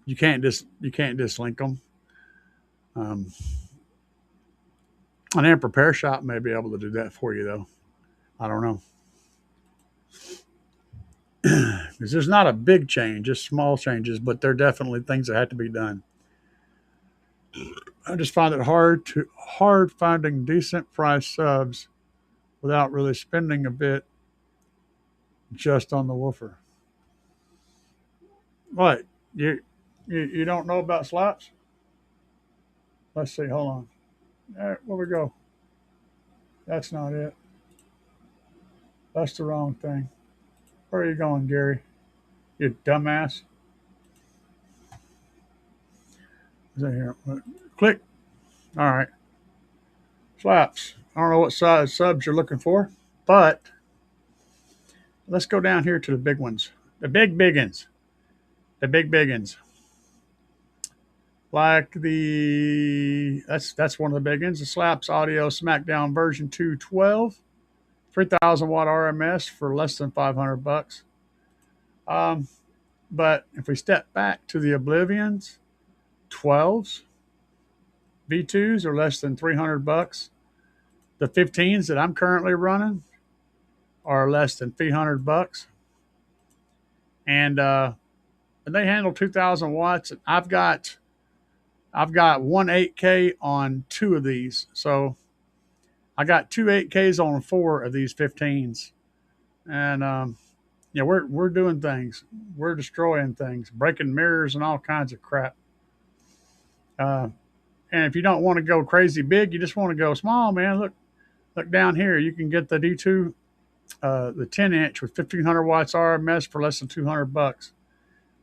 you can't just link them. An amp repair shop may be able to do that for you though. I don't know. Because there's not a big change, just small changes, but there are definitely things that have to be done. I just find it hard finding decent price subs without really spending a bit just on the woofer. What? You don't know about Slapz? Let's see. Hold on. All right, where we go? That's not it. That's the wrong thing. Where are you going, Gary? You dumbass. Is that here? Click. All right. Slapz. I don't know what size subs you're looking for, but let's go down here to the big ones. The big ones. The big ones. Like that's one of the big ones. The Slapz Audio SmackDown version 212, 3,000 watt RMS for less than $500. Um, but if we step back to the Oblivions, 12s, V2s are less than $300. The 15s that I'm currently running are less than $300, and they handle 2,000 watts. I've got one 8K on two of these, so I got two 8Ks on four of these 15s, and yeah, we're doing things, we're destroying things, breaking mirrors and all kinds of crap. Uh, and if you don't want to go crazy big, you just want to go small, man. Look down here. You can get the D2, the 10-inch with 1,500 watts RMS for less than $200.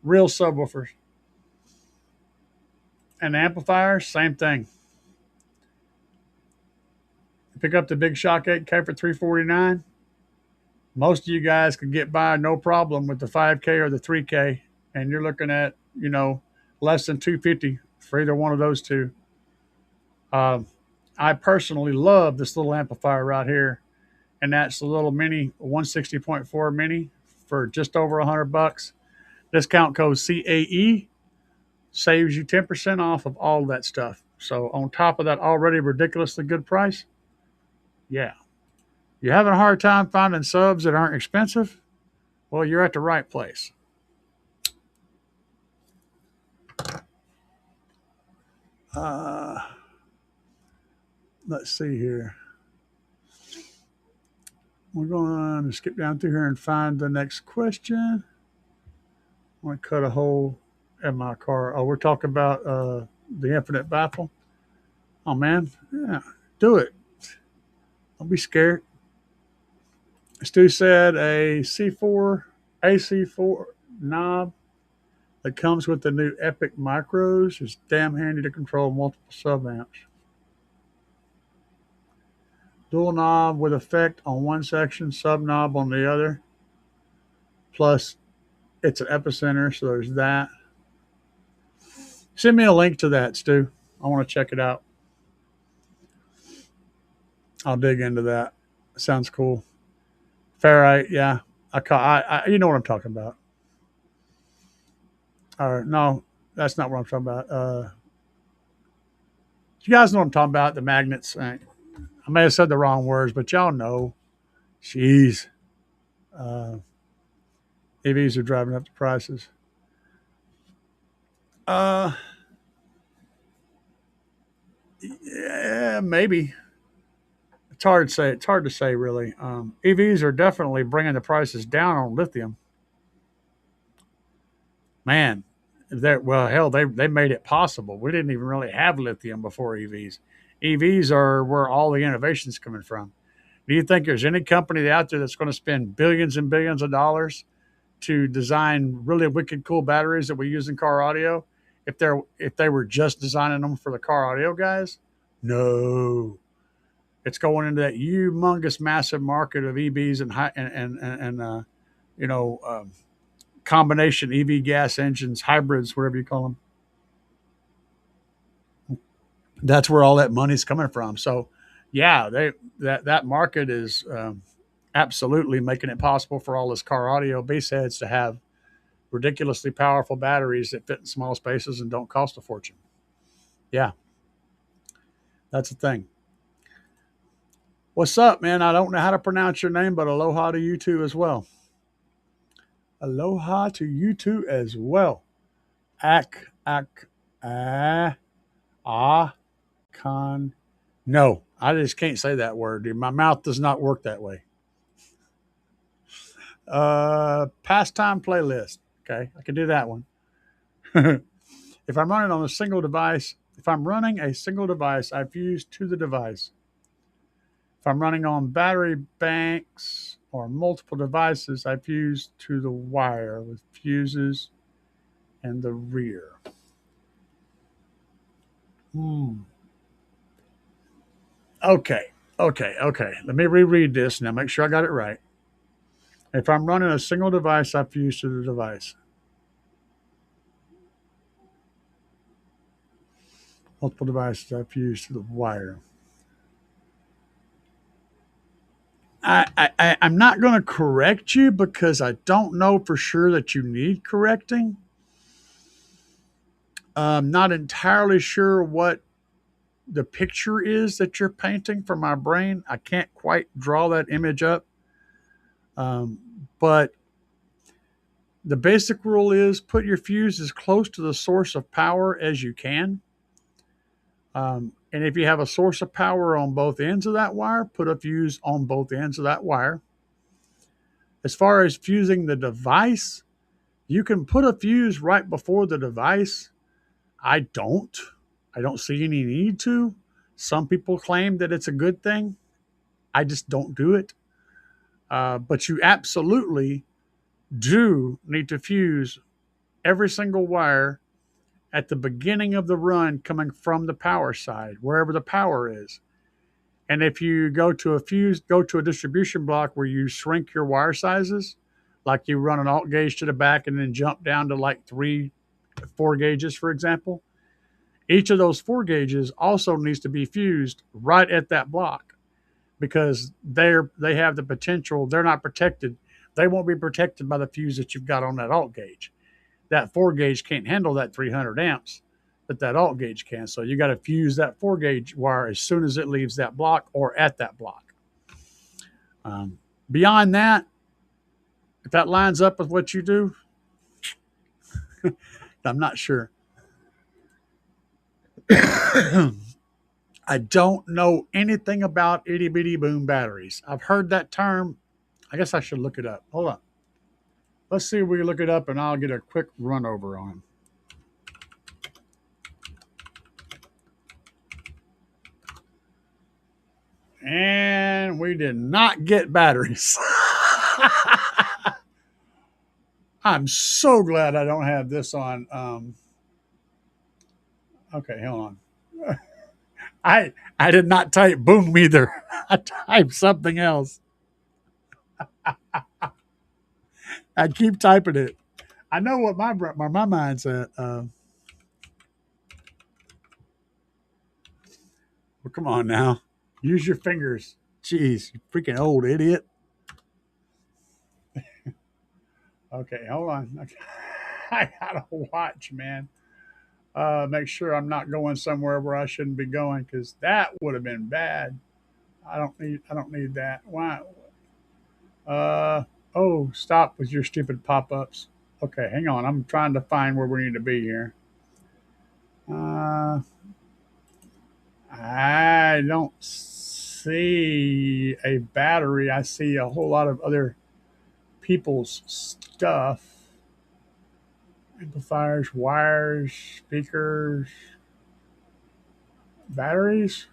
Real subwoofers. And the amplifiers, same thing. Pick up the Big Shock 8K for $349. Most of you guys can get by no problem with the 5K or the 3K, and you're looking at, less than $250 for either one of those two. I personally love this little amplifier right here, and that's the little mini 160.4 mini for just over $100. Discount code CAE saves you 10% off of all that stuff. So on top of that already ridiculously good price, yeah. You're having a hard time finding subs that aren't expensive? Well, you're at the right place. Let's see here. We're going to skip down through here and find the next question. I want to cut a hole in my car. Oh, we're talking about the infinite baffle. Oh, man. Yeah, do it. Don't be scared. Stu said a C4 AC4 knob that comes with the new Epic Micros is damn handy to control multiple sub amps. Dual knob with effect on one section, sub knob on the other. Plus, it's an epicenter, so there's that. Send me a link to that, Stu. I want to check it out. I'll dig into that. Sounds cool. Ferrite, yeah. I you know what I'm talking about. Or no, that's not what I'm talking about. You guys know what I'm talking about, the magnets. I may have said the wrong words, but y'all know. Jeez. EVs are driving up the prices. Yeah, maybe. It's hard to say. It's hard to say, really. EVs are definitely bringing the prices down on lithium. Man, well, hell, they made it possible. We didn't even really have lithium before EVs. EVs are where all the innovation's coming from. Do you think there's any company out there that's going to spend billions and billions of dollars to design really wicked cool batteries that we use in car audio? If they were just designing them for the car audio guys, no. It's going into that humongous, massive market of EVs and combination EV gas engines, hybrids, whatever you call them. That's where all that money's coming from. So, yeah, that market is absolutely making it possible for all this car audio base heads to have ridiculously powerful batteries that fit in small spaces and don't cost a fortune. Yeah, that's the thing. What's up, man? I don't know how to pronounce your name, but aloha to you too as well. Aloha to you too as well. Con. No, I just can't say that word, dude. My mouth does not work that way. Pastime playlist. Okay, I can do that one. If I'm running a single device, I fuse to the device. If I'm running on battery banks or multiple devices, I fuse to the wire with fuses in the rear. Okay. Let me reread this now. Make sure I got it right. If I'm running a single device, I fuse to the device. Multiple devices I fused to the wire. I'm not going to correct you because I don't know for sure that you need correcting. I'm not entirely sure what the picture is that you're painting for my brain. I can't quite draw that image up. But the basic rule is put your fuse as close to the source of power as you can. And if you have a source of power on both ends of that wire, put a fuse on both ends of that wire. As far as fusing the device, you can put a fuse right before the device. I don't. I don't see any need to. Some people claim that it's a good thing. I just don't do it. But you absolutely do need to fuse every single wire at the beginning of the run coming from the power side, wherever the power is. And if you go to a distribution block where you shrink your wire sizes, like you run an alt gauge to the back and then jump down to like 4 gauges, for example, each of those 4 gauges also needs to be fused right at that block because they have the potential. They're not protected. They won't be protected by the fuse that you've got on that alt gauge. That 4 gauge can't handle that 300 amps, but that alt gauge can. So you got to fuse that 4 gauge wire as soon as it leaves that block or at that block. Beyond that, if that lines up with what you do, I'm not sure. I don't know anything about itty bitty boom batteries. I've heard that term. I guess I should look it up. Hold on. Let's see if we can look it up and I'll get a quick run over on them. And we did not get batteries. I'm so glad I don't have this on. Okay, hold on. I did not type boom either. I typed something else. I keep typing it. I know what my mind said. Well, come on now. Use your fingers. Jeez, you freaking old idiot. Okay, hold on. Okay. I gotta watch, man. Make sure I'm not going somewhere where I shouldn't be going because that would have been bad. I don't need that. Why? Oh, stop with your stupid pop-ups. Okay, hang on. I'm trying to find where we need to be here. Uh, I don't see a battery. I see a whole lot of other people's stuff. Amplifiers, wires, speakers, batteries.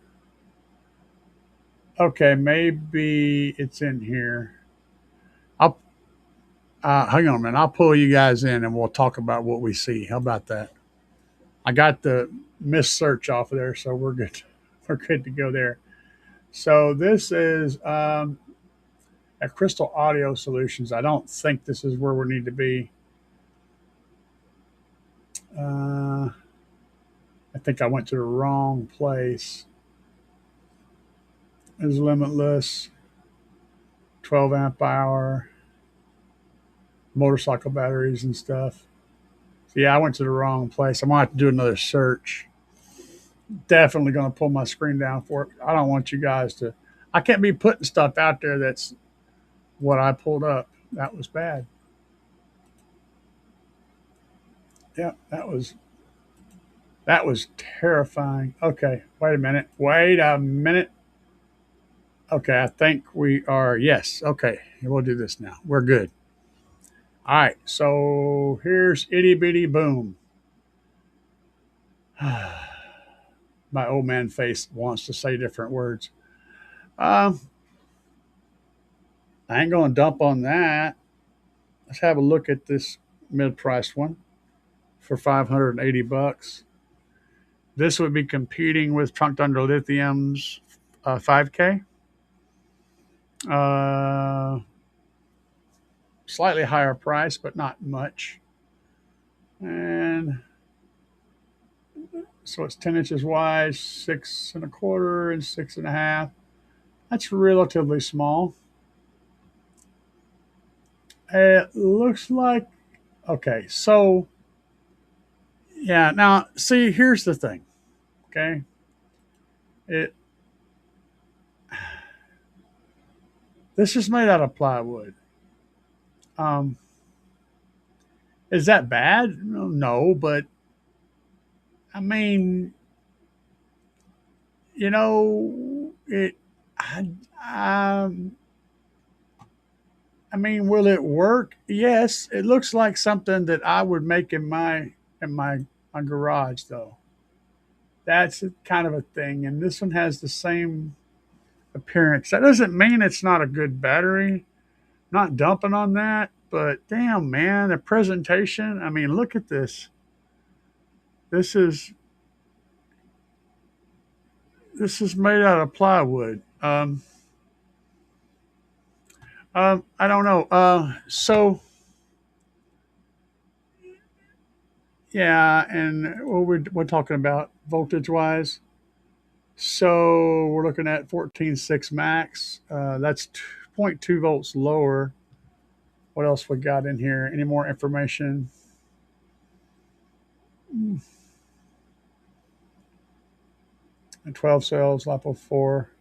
Okay, maybe it's in here. I'll hang on a minute. I'll pull you guys in and we'll talk about what we see. How about that? I got the miss search off of there, so we're good. We're good to go there. So this is at Crystal Audio Solutions. I don't think this is where we need to be. I think I went to the wrong place. It's limitless, 12 amp hour, motorcycle batteries and stuff. So yeah, I went to the wrong place. I'm going to have to do another search. Definitely going to pull my screen down for it. I don't want you guys to. I can't be putting stuff out there that's what I pulled up. That was bad. Yeah, that was terrifying. Okay, wait a minute. Wait a minute. Okay, I think we are. Yes. Okay, we'll do this now. We're good. All right. So here's itty bitty boom. My old man face wants to say different words. Um, I ain't going to dump on that. Let's have a look at this mid-priced one for $580. This would be competing with Trunked Under Lithium's 5K. Slightly higher price, but not much. And So it's 10 inches wide, 6 1/4 and 6 1/2. That's relatively small. It looks like, okay, so yeah, now see, here's the thing, okay? It This is made out of plywood. Um, is that bad? No, but I mean, it. I, I mean, will it work? Yes, it looks like something that I would make in my garage, though. That's kind of a thing, and this one has the same appearance. That doesn't mean it's not a good battery. Not dumping on that, but damn, man, the presentation. I mean, look at this. This is this is made out of plywood. I don't know. Yeah, and what we're talking about voltage wise. So we're looking at 14.6 max. That's 0.2 volts lower. What else we got in here? Any more information? And 12 cells, LiPo 4.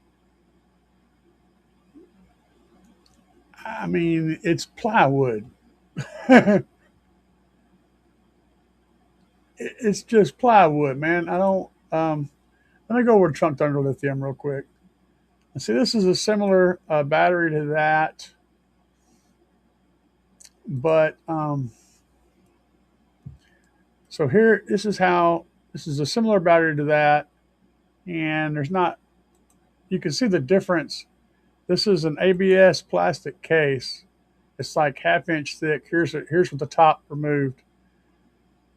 I mean, it's plywood. It's just plywood, man. I don't. Let me go over Trunk Thunder Lithium real quick. And see, this is a similar battery to that, but so here, this is a similar battery to that, and there's not. You can see the difference. This is an ABS plastic case. It's like half-inch thick. Here's with the top removed.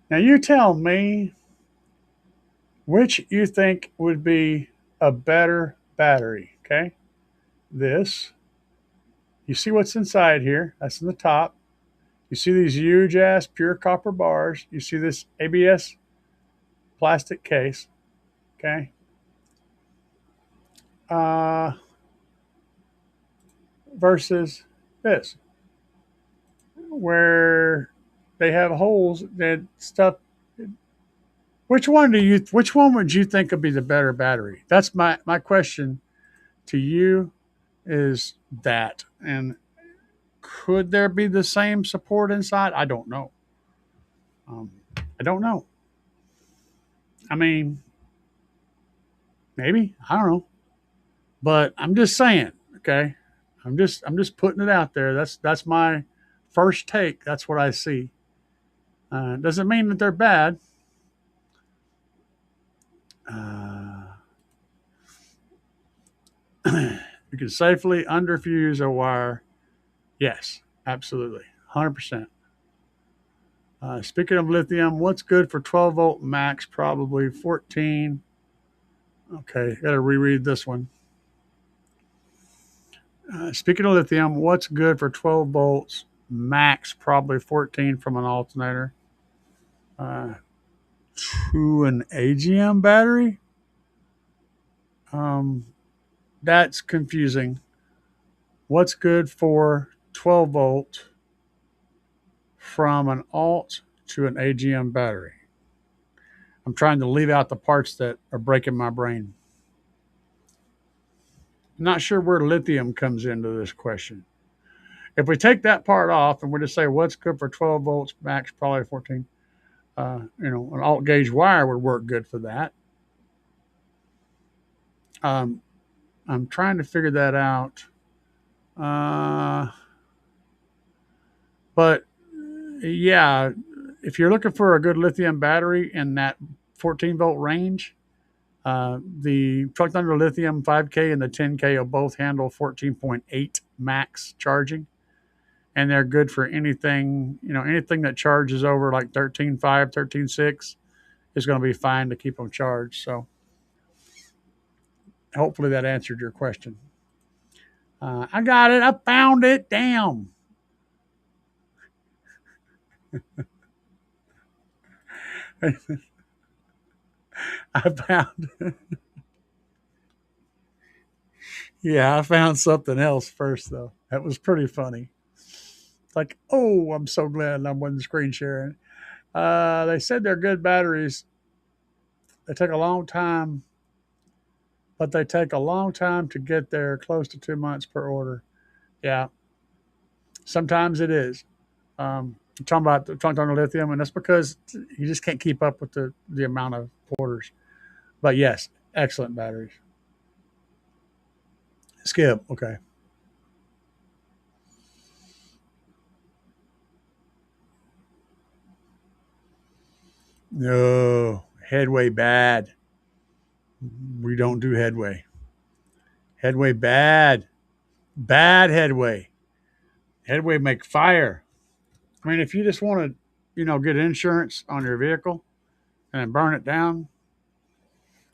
Now you tell me which you think would be a better battery. Okay, this. You see what's inside here? That's in the top. You see these huge ass pure copper bars. You see this ABS plastic case. Okay. Uh, versus this, where they have holes that stuff. Which one would you think would be the better battery? That's my question to you is that. And could there be the same support inside? I don't know. I don't know. I mean, maybe. I don't know. But I'm just saying, okay? I'm just putting it out there. That's my first take. That's what I see. Doesn't mean that they're bad. Uh, you can safely underfuse a wire. Yes, absolutely, 100%. Speaking of lithium, what's good for 12 volt max? Probably 14. Okay, got to reread this one. Speaking of lithium, what's good for 12 volts max? Probably 14 from an alternator. Uh, to an AGM battery? Um, that's confusing. What's good for 12 volt from an alt to an AGM battery? I'm trying to leave out the parts that are breaking my brain. I'm not sure where lithium comes into this question. If we take that part off and we just say what's good for 12 volts max, probably 14, an alt gauge wire would work good for that. Um, I'm trying to figure that out. But yeah, if you're looking for a good lithium battery in that 14 volt range, the Truck Thunder Lithium 5K and the 10K will both handle 14.8 max charging. And they're good for anything, anything that charges over like 13.5, 13.6 is going to be fine to keep them charged. So hopefully that answered your question. I got it. I found it. Damn. I found, yeah, I found something else first though. That was pretty funny. Like, oh, I'm so glad I wasn't screen sharing. They said they're good batteries. They take a long time, but they take a long time to get there, close to 2 months per order. Yeah, sometimes it is. Talking about lithium, and that's because you just can't keep up with the amount of orders. But yes, excellent batteries. Skip. Okay. No headway bad. We don't do headway. Headway bad. Bad headway. Headway make fire. I mean, if you just want to, get insurance on your vehicle and then burn it down,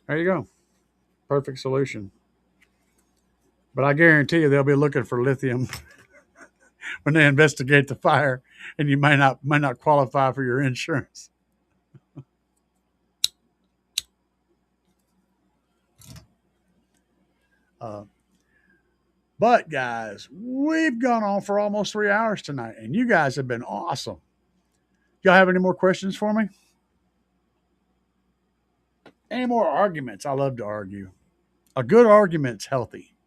there you go. Perfect solution. But I guarantee you they'll be looking for lithium when they investigate the fire, and you might not qualify for your insurance. Uh, but guys, we've gone on for almost 3 hours tonight, and you guys have been awesome. Y'all have any more questions for me? Any more arguments? I love to argue. A good argument's healthy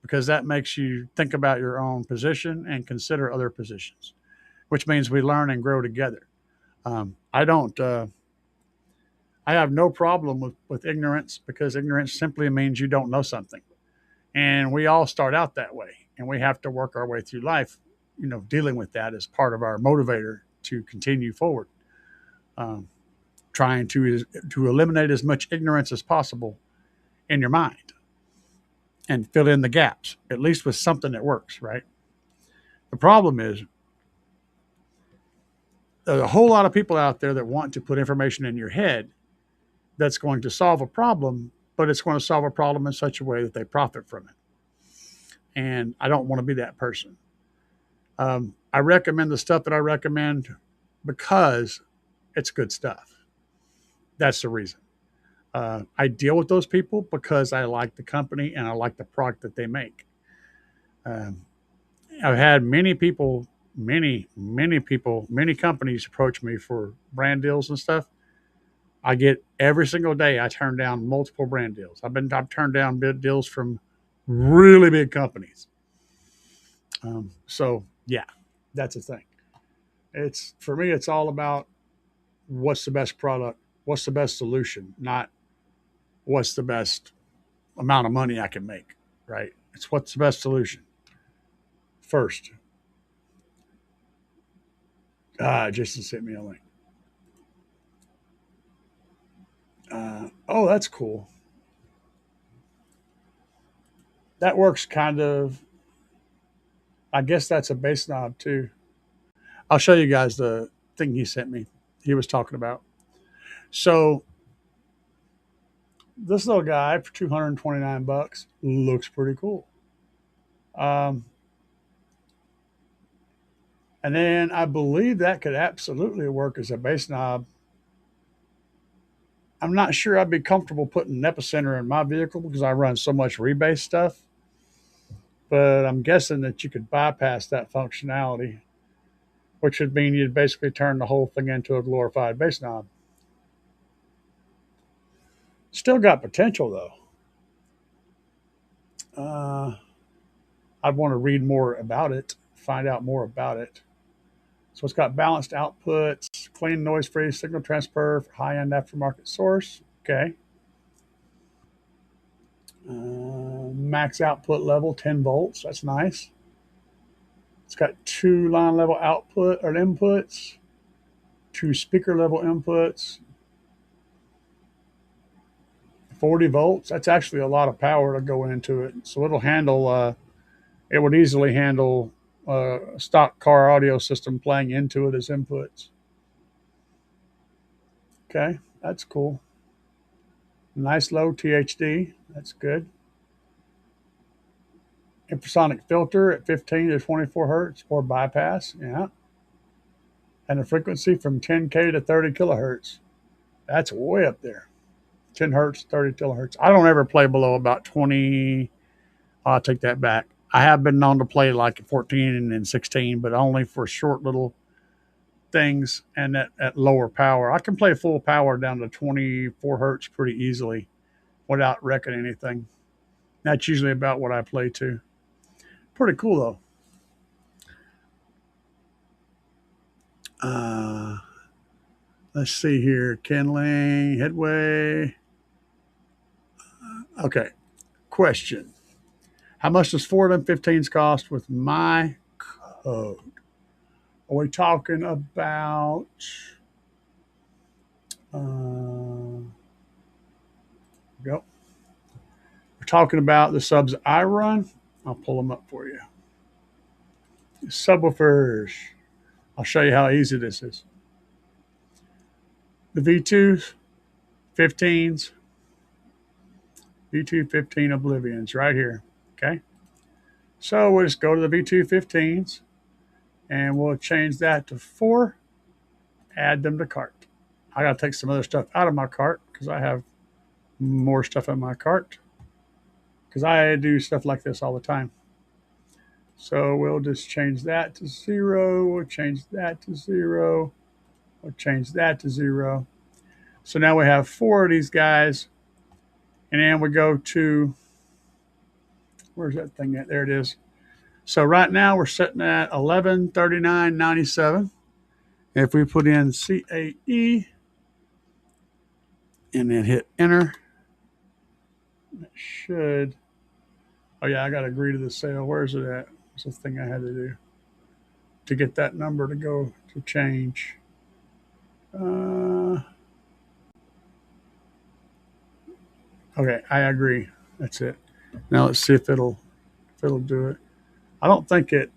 because that makes you think about your own position and consider other positions, which means we learn and grow together. I don't. I have no problem with ignorance because ignorance simply means you don't know something, and we all start out that way, and we have to work our way through life. Dealing with that as part of our motivator to continue forward, um, trying to eliminate as much ignorance as possible in your mind and fill in the gaps, at least with something that works, right? The problem is there's a whole lot of people out there that want to put information in your head that's going to solve a problem, but it's going to solve a problem in such a way that they profit from it. And I don't want to be that person. I recommend the stuff that I recommend because it's good stuff. That's the reason. I deal with those people because I like the company and I like the product that they make. Um, I've had many people, many people, many companies approach me for brand deals and stuff. I get every single day. I turn down multiple brand deals. I've turned down bid deals from really big companies. So yeah, that's the thing. It's for me. It's all about what's the best product, what's the best solution, not what's the best amount of money I can make. Right? It's what's the best solution first. Jason sent me a link. Oh, that's cool. That works kind of. I guess that's a bass knob too. I'll show you guys the thing he sent me. He was talking about. So this little guy for $229 looks pretty cool. Um, and then I believe that could absolutely work as a bass knob. I'm not sure I'd be comfortable putting an epicenter in my vehicle because I run so much rebase stuff. But I'm guessing that you could bypass that functionality, which would mean you'd basically turn the whole thing into a glorified bass knob. Still got potential though. Uh, I'd want to read more about it, find out more about it. So it's got balanced outputs, clean noise free signal transfer for high end aftermarket source. Okay. Max output level 10 volts. That's nice. It's got two line level output or inputs, two speaker level inputs, 40 volts. That's actually a lot of power to go into it. So it'll handle, it would easily handle a stock car audio system playing into it as inputs. Okay, that's cool. Nice low THD. That's good. Infrasonic filter at 15 to 24 hertz or bypass. Yeah. And a frequency from 10K to 30 kilohertz. That's way up there. 10 hertz, 30 kilohertz. I don't ever play below about 20. I'll take that back. I have been known to play like 14 and 16, but only for short little things and at lower power. I can play full power down to 24 hertz pretty easily without wrecking anything. That's usually about what I play to. Pretty cool though. Let's see here. Kindling, headway. Okay. Question. How much does 4 of them 15s cost with my code? Are we talking about go. We're talking about the subs I run. I'll pull them up for you. Subwoofers. I'll show you how easy this is. The V2s, 15s, V2 15 Oblivions right here. Okay. So we'll just go to the V2 15s and we'll change that to 4, add them to cart. I got to take some other stuff out of my cart because I have more stuff in my cart because I do stuff like this all the time. So we'll just change that to 0. We'll change that to 0. We'll change that to 0. So now we have 4 of these guys. And then we go to, where's that thing at? There it is. So right now we're sitting at 1139.97. If we put in CAE and then hit enter, that should, oh yeah, I got to agree to the sale. Where's it at? What's the thing I had to do to get that number to go to change? Okay, I agree. That's it. Now let's see if it'll do it. I don't think it.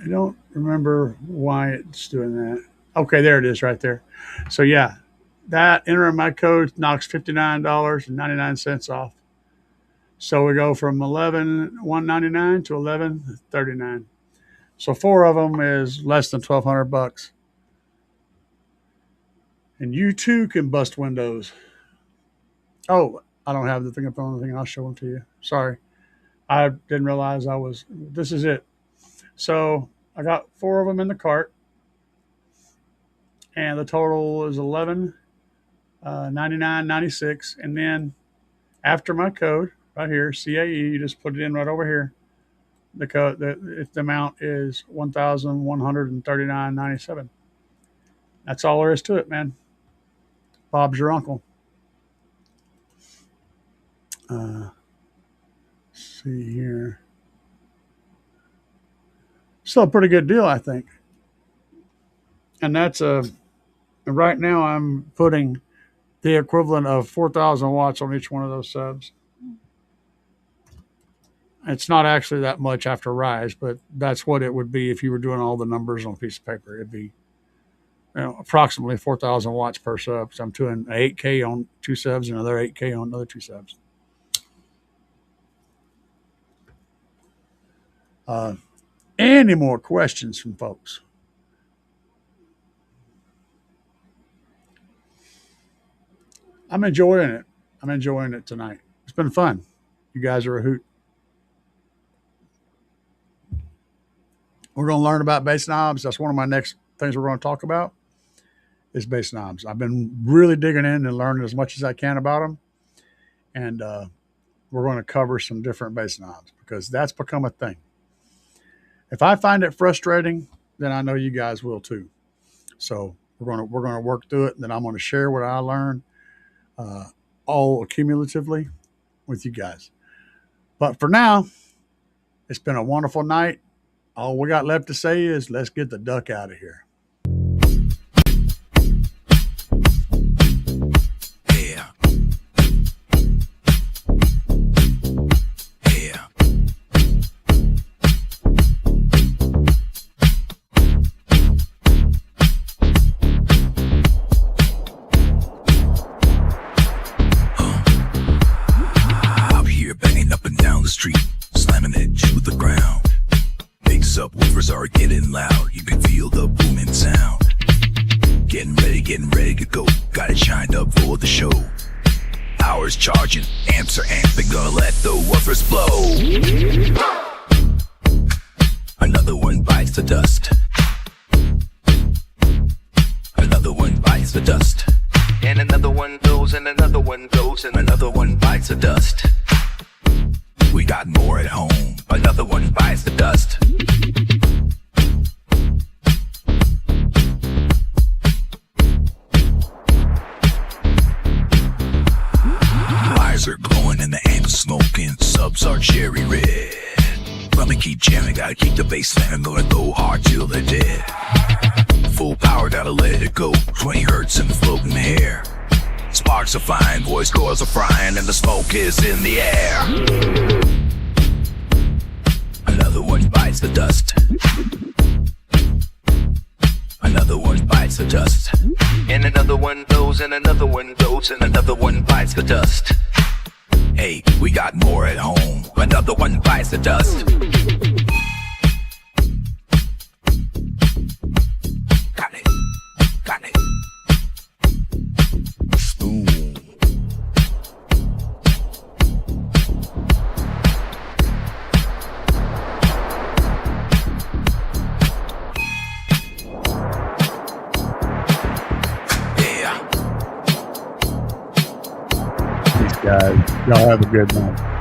I don't remember why it's doing that. Okay, there it is right there. So yeah, that entering my code knocks $59.99 off. So we go from $11,199 to $11,039. So 4 of them is less than $1,200. And you too can bust windows. Oh, I don't have the thing up on the thing. I'll show them to you. Sorry. I didn't realize this is it. So I got 4 of them in the cart. And the total is $11,99.96. And then after my code, right here, CAE, you just put it in right over here. The code, the amount is $1,139.97. That's all there is to it, man. Bob's your uncle. See here. Still a pretty good deal, I think. And that's right now I'm putting the equivalent of 4,000 watts on each one of those subs. It's not actually that much after rise, but that's what it would be if you were doing all the numbers on a piece of paper. It'd be approximately 4,000 watts per sub. So I'm doing 8K on 2 subs and another 8K on another 2 subs. Any more questions from folks? I'm enjoying it. I'm enjoying it tonight. It's been fun. You guys are a hoot. We're going to learn about bass knobs. That's one of my next things we're going to talk about is bass knobs. I've been really digging in and learning as much as I can about them. And we're going to cover some different bass knobs because that's become a thing. If I find it frustrating, then I know you guys will too. So we're going to work through it, and then I'm going to share what I learned all cumulatively with you guys. But for now, it's been a wonderful night. All we got left to say is let's get the duck out of here. Yeah. Yeah. Out here banging up and down the street, slamming it to the ground. Subwoofers are getting loud. You can feel the booming the show. Hours charging, amps are amping, gonna let the woofers blow. Another one bites the dust. Another one bites the dust. And another one goes, and another one goes, and another one bites the dust. We got more at home. Another one bites the dust. Eyes are glowing and the amps smoking. Subs are cherry red. Let me keep jamming, gotta keep the bass slamming. Gonna go hard till they're dead. Full power, gotta let it go. 20 hertz in the floating air. Sparks are flying, voice cords are frying, and the smoke is in the air. Another one bites the dust. Another one bites the dust. And another one goes, and another one goes, and another one bites the dust. Hey, we got more at home. Another one bites the dust. Got it. Got it. Ooh. Peace, guys. Y'all have a good night.